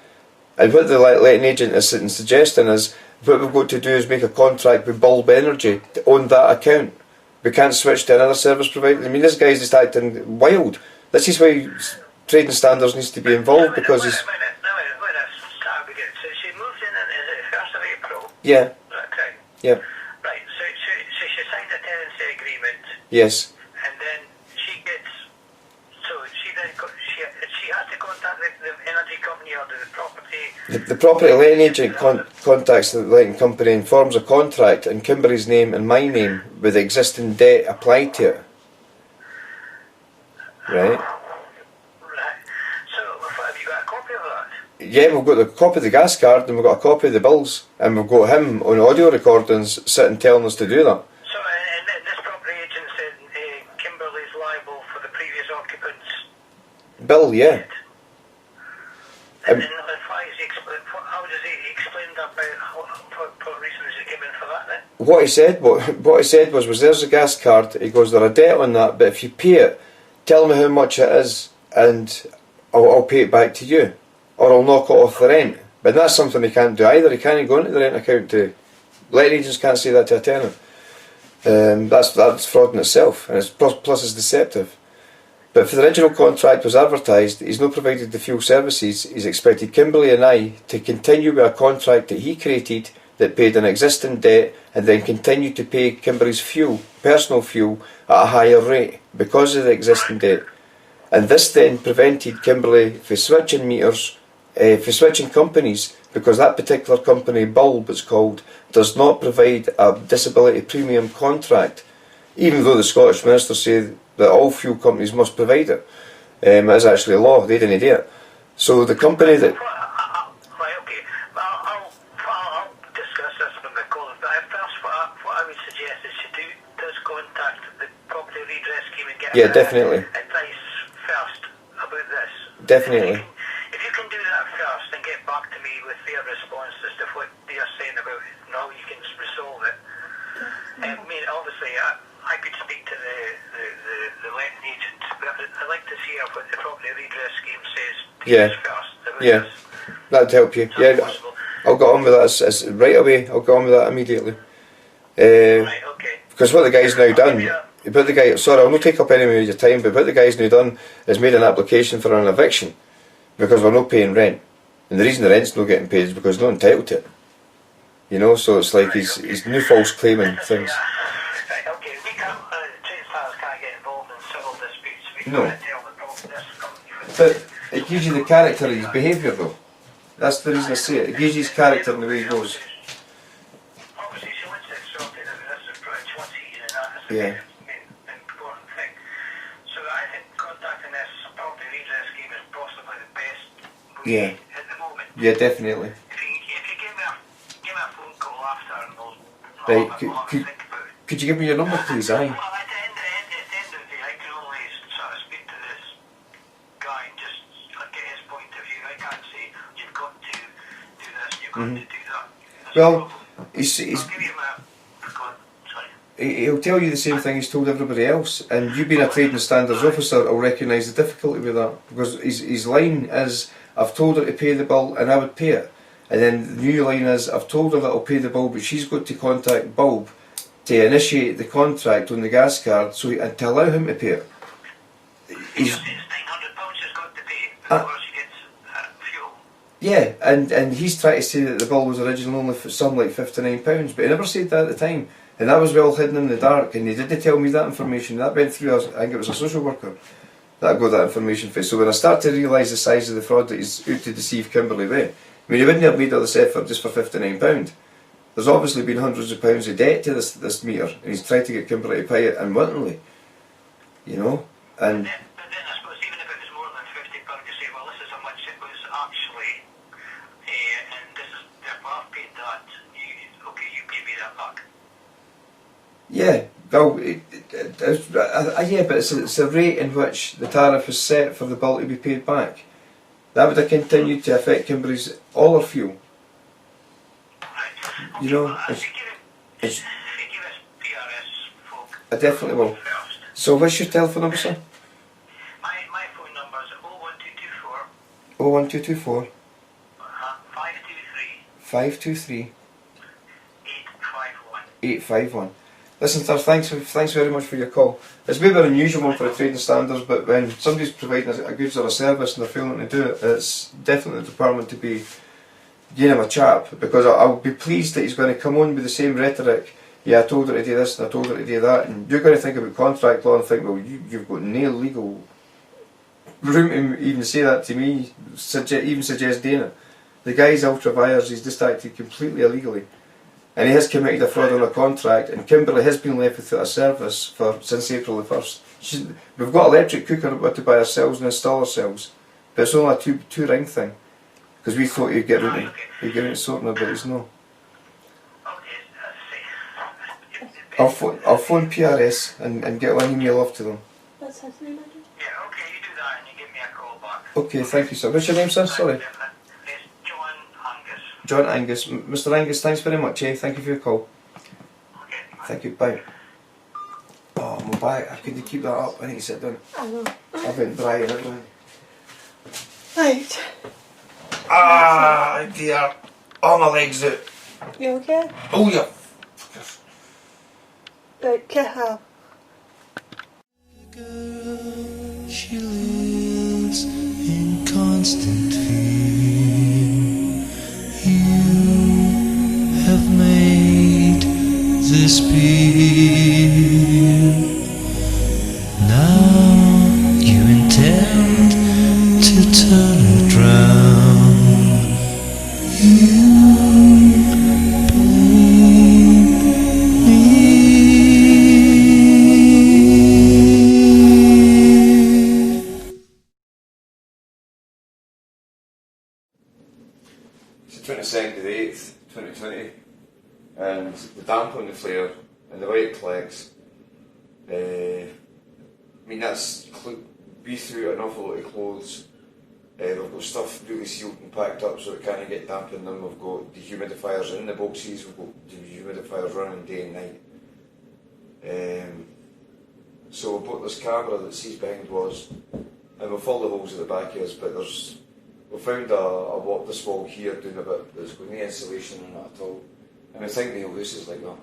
S3: And what the letting agent is suggesting is what we've got to do is make a contract with Bulb Energy to own that account. We can't switch to another service provider. I mean, this guy's just acting wild. This is why trading standards needs to be involved, because he's...
S5: So she moved in, is it the 1st of April?
S3: Yeah.
S5: Okay.
S3: Yeah.
S5: Right, so she signed a tenancy agreement.
S3: Yes.
S5: And then she gets... So she has to contact the energy company or the property...
S3: The property letting agent contacts the letting company and forms a contract in Kimberley's name and my name with the existing debt applied to it. Right?
S5: Right. So, have you got a copy of that?
S3: Yeah, we've got the copy of the gas card and we've got a copy of the bills, and we've got him on audio recordings sitting telling us to do that.
S5: So, and this property agent said Kimberley's liable for the previous occupants'
S3: Bill, yeah.
S5: And then how does he explain that? What reason is he given for that then?
S3: What he said was there's a gas card. He goes, there's a debt on that, but if you pay it, tell me how much it is, and I'll pay it back to you, or I'll knock it off the rent. But that's something he can't do either. He can't go into the rent account to... Letting agents can't say that to a tenant. That's fraud in itself, and plus it's deceptive. But if the original contract was advertised, he's not provided the fuel services, he's expected Kimberley and I to continue with a contract that he created that paid an existing debt and then continue to pay Kimberley's personal fuel, at a higher rate because of the existing debt. And this then prevented Kimberley from switching meters, from switching companies, because that particular company, Bulb it's called, does not provide a disability premium contract, even though the Scottish Minister say that all fuel companies must provide it. It is actually a law, they didn't do it. So the company that...
S5: Right, okay. Well, I'll discuss this with my colleagues, but first what I would suggest is she does contact the property redress scheme and get
S3: definitely.
S5: Advice first about this.
S3: Definitely.
S5: If you can do that first and get back to me with their response as to what they are saying about it and how you can resolve it. I mean, obviously, I could speak to the letting agent, but I'd like to see what the property redress scheme says first about this.
S3: That'd help you. Yeah, I'll get on with that right away. I'll get on with that immediately.
S5: Right, okay.
S3: Because what the guy's now done, sorry, I'll not take up any more of your time, but what the guy's now done is made an application for an eviction because we're not paying rent. And the reason the rent's not getting paid is because he's not entitled to it. You know, so it's like he's new false claiming things.
S5: Right, okay. We can't, trade stars can't get involved in civil disputes. We
S3: No.
S5: can't tell the property this company.
S3: But it gives you the character of his behaviour though. That's the reason I say it. It gives you his character and the way he goes.
S5: Obviously, she wants it sorted out. This is pretty much easy and that. That's the main important thing. So I think contacting this property redress scheme is possibly the best way at the moment.
S3: Yeah, definitely.
S5: If you give me a phone call after and we'll
S3: Right,
S5: have a think about it.
S3: could you give me your number please, aye?
S5: Well, at the end going to do that.
S3: Well,
S5: I'll
S3: he's
S5: give you my... Sorry.
S3: he'll tell you the same thing he's told everybody else, and you being a trading standards officer will recognise the difficulty with that, because his line is, I've told her to pay the bill and I would pay it, and then the new line is, I've told her that I'll pay the bill but she's got to contact Bulb to initiate the contract on the gas card and to allow him to pay it.
S5: He's £900 she's got to pay before she gets fuel.
S3: Yeah, and he's trying to say that the bill was originally only for some like £59, but he never said that at the time. And that was well hidden in the dark, and he didn't tell me that information. That went through, I think it was a social worker that I got that information for. So when I start to realise the size of the fraud that he's out to deceive Kimberly with, I mean, he wouldn't have made all this effort just for £59. There's obviously been hundreds of pounds of debt to this meter, and he's tried to get Kimberly to pay it unwittingly, you know. And
S5: But then I suppose even if it was more than £50, you say, well, this is how much it was actually, and this is, therefore I've paid that, okay, you pay me that back.
S3: yeah, well, yeah, but it's a rate in which the tariff is set for the bill to be paid back. That would have continued to affect Kimberly's all her fuel.
S5: Right.
S3: You know,
S5: well, if you give us PRS folk...
S3: I definitely will.
S5: First.
S3: So what's your telephone number, sir?
S5: My phone number is 01224
S3: 01224
S5: 523
S3: 523
S5: 851.
S3: 851. Listen, sir, thanks very much for your call. It's maybe an unusual one for the trading standards, but when somebody's providing a goods or a service and they're failing to do it, it's definitely the department to be giving him a chap, because I'll be pleased that he's going to come on with the same rhetoric. Yeah, I told her to do this and I told her to do that, and you're going to think about contract law and think, well, you've got no legal room to even say that to me, even suggest doing it. The guy's ultra vires, he's just acted completely illegally. And he has committed a fraud on a contract, and Kimberly has been left without a service since April the 1st. We've got electric cooker to buy ourselves and install ourselves, but it's only a two ring thing, because we thought he'd get into sorting it, but he's no. I'll phone PRS and get one email off to them.
S4: That's his name, I do.
S5: Yeah, okay, you do that and you give me a call back.
S3: Okay, thank you, sir. What's your name, sir? Sorry.
S5: It's John Angus.
S3: John Angus. Mr. Angus, thanks very much, eh? Thank you for your call.
S5: Okay.
S3: Thank you, bye. Oh, my back, I couldn't keep that up. I need to sit down.
S4: I know.
S3: I've been dry and everything.
S4: Right.
S3: Ah, dear. Oh, my leg's out.
S4: You okay?
S3: Oh, yeah.
S4: Right, get her.
S6: She lives in constant fear. You have made this beer. Now you intend to turn it round. You blame me.
S3: It's the 22nd of the 8th, 2020, and the damp on the flare and the white flags. I mean, that's we threw an awful lot of clothes. We've got stuff really sealed and packed up so it can't get damp in them. We've got dehumidifiers in the boxes, we've got dehumidifiers running day and night. So we bought this camera that sees behind us, and we've filled the holes at the back of us, but we found this wall here doing a bit, there's got no insulation in it at all. And I think the whole house is like that.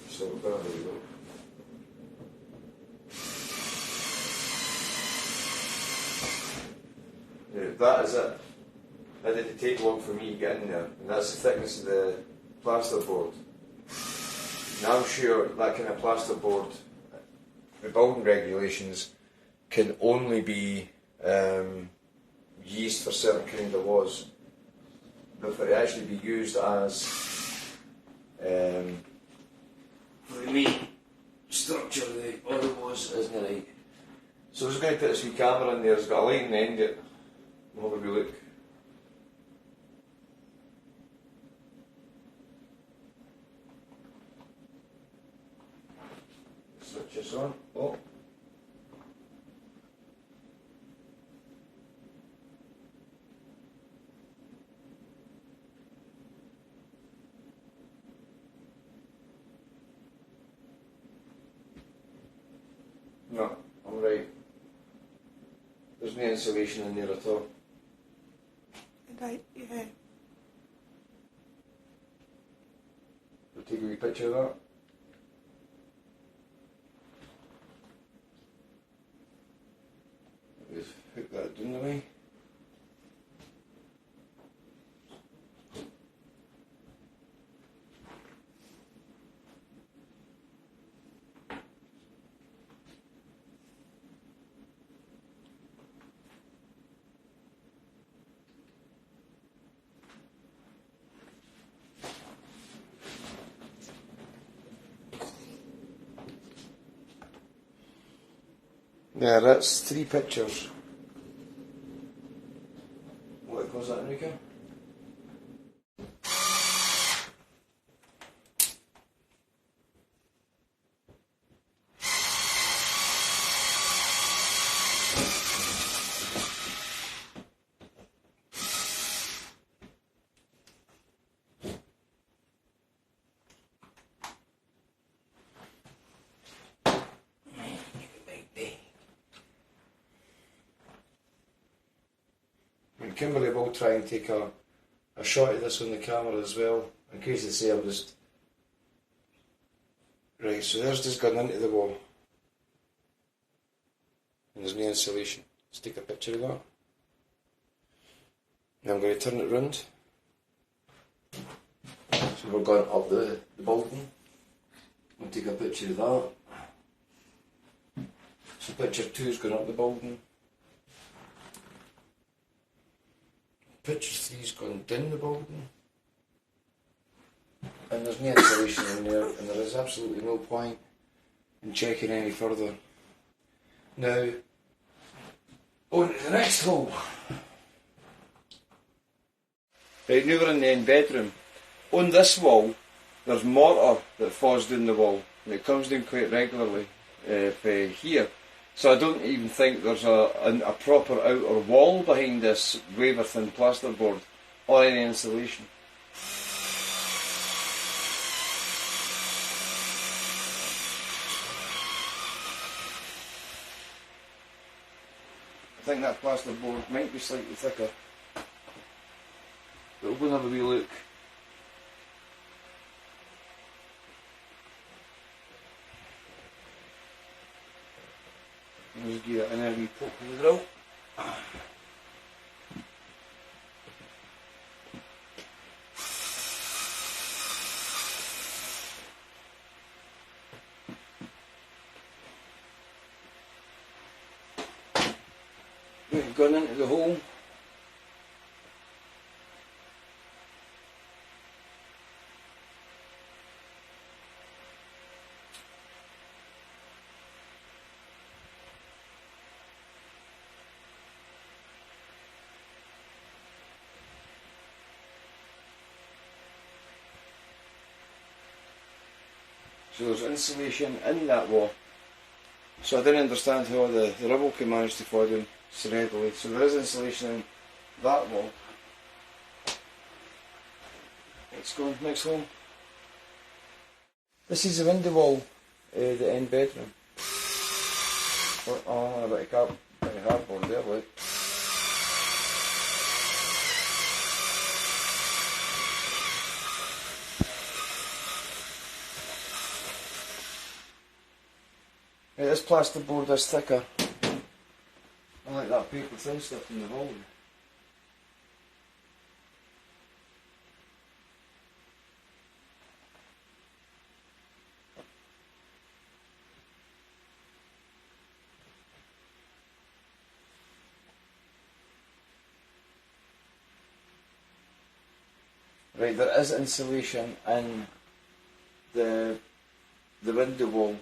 S3: So we're going to have a look. That is it. That didn't take long for me to get in there, and that's the thickness of the plasterboard. Now I'm sure that kind of plasterboard, the building regulations can only be used for certain kind of laws, but for it to actually be used as for the main structure of the other laws isn't right. So I was going to put this wee camera in there, it's got a light in the end of it. We'll have a wee look. Switch this on. Oh. No, I'm right. There's no insulation in there at all.
S4: Right, yeah.
S3: We'll take a wee picture of that. Just hook that down the way. Yeah, that's 3 pictures. What was that, Enrique? And Kimberly will try and take a shot of this on the camera as well, in case they say I'm just... Right, so there's just gone into the wall. And there's no insulation. Let's take a picture of that. Now I'm going to turn it round. So we're going up the building. We'll take a picture of that. So picture 2 is going up the building. Picture 3 is going down the building. And there's no insulation in there, and there is absolutely no point in checking any further. Now, on to the next hole. Right, now we're in the end bedroom. On this wall, there's mortar that falls down the wall, and it comes down quite regularly here. So I don't even think there's a proper outer wall behind this wafer thin plasterboard or any insulation. I think that plasterboard might be slightly thicker, but we'll go and have a wee look. Just give it an wee poke with the drill. We've gone into the hole. So there's insulation in that wall. So I didn't understand how the rubble could manage to fall down so readily. So there is insulation in that wall. Let's go next one. This is the window wall, the end bedroom. Oh, a bit of cardboard there, look. Right, this plasterboard is thicker. I like that paper thin stuff in the hallway. Right, there is insulation in the window wall.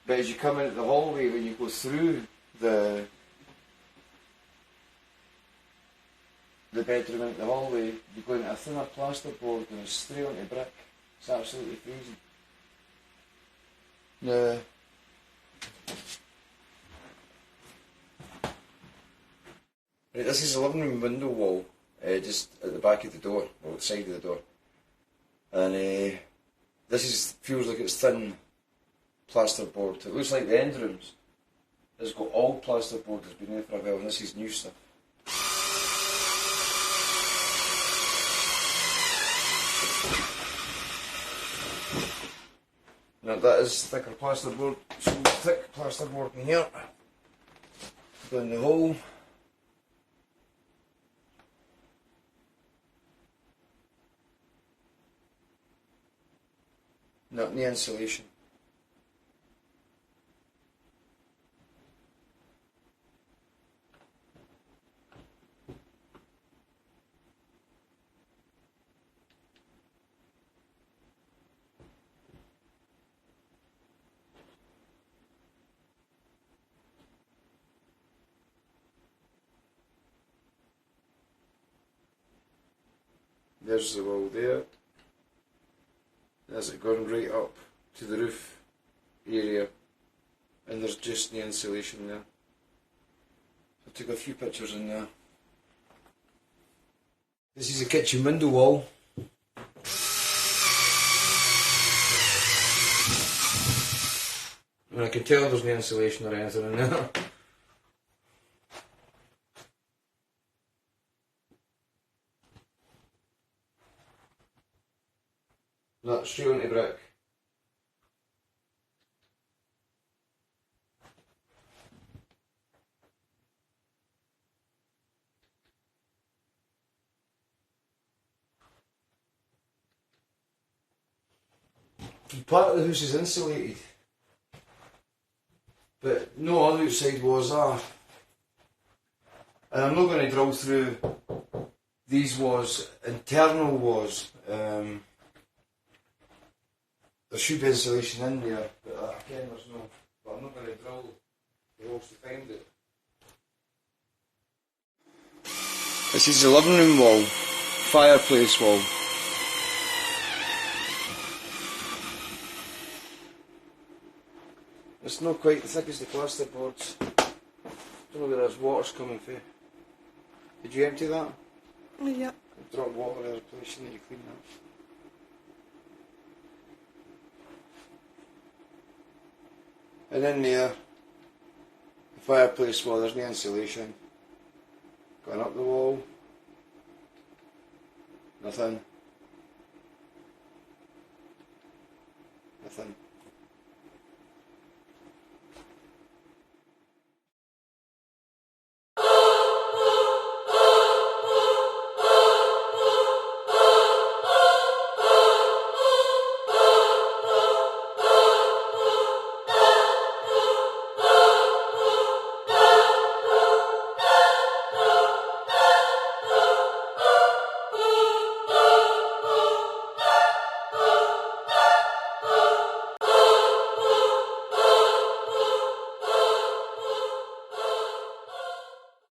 S3: But as you come into the hallway, when you go through the bedroom into the hallway, you go into a thinner plasterboard and it's straight onto brick. It's absolutely freezing. Now, right, this is the living room window wall, just at the back of the door, or the side of the door. And this feels like it's thin plasterboard. It looks like the end rooms, has got old plasterboard that's been there for a while, and this is new stuff. Now that is thicker plasterboard, some thick plasterboard in here. Go in the hole. Not in the insulation. There's the wall there. There's it going right up to the roof area, and there's just the insulation there. I took a few pictures in there. This is the kitchen window wall. And I can tell there's no insulation or anything in there. That's straight onto brick. Part of the house is insulated, but no other outside walls are. And I'm not going to drill through these walls, internal walls. There should be insulation in there, but again there's no. But I'm not going to drill the walls to find it. This is the living room wall, fireplace wall. It's not quite as thick as the plasterboards. Don't know where there's water's coming from. Did you empty that?
S4: Yeah.
S3: Drop water in the place, shouldn't you clean that? And in there, the fireplace wall, there's no insulation. Going up the wall, nothing.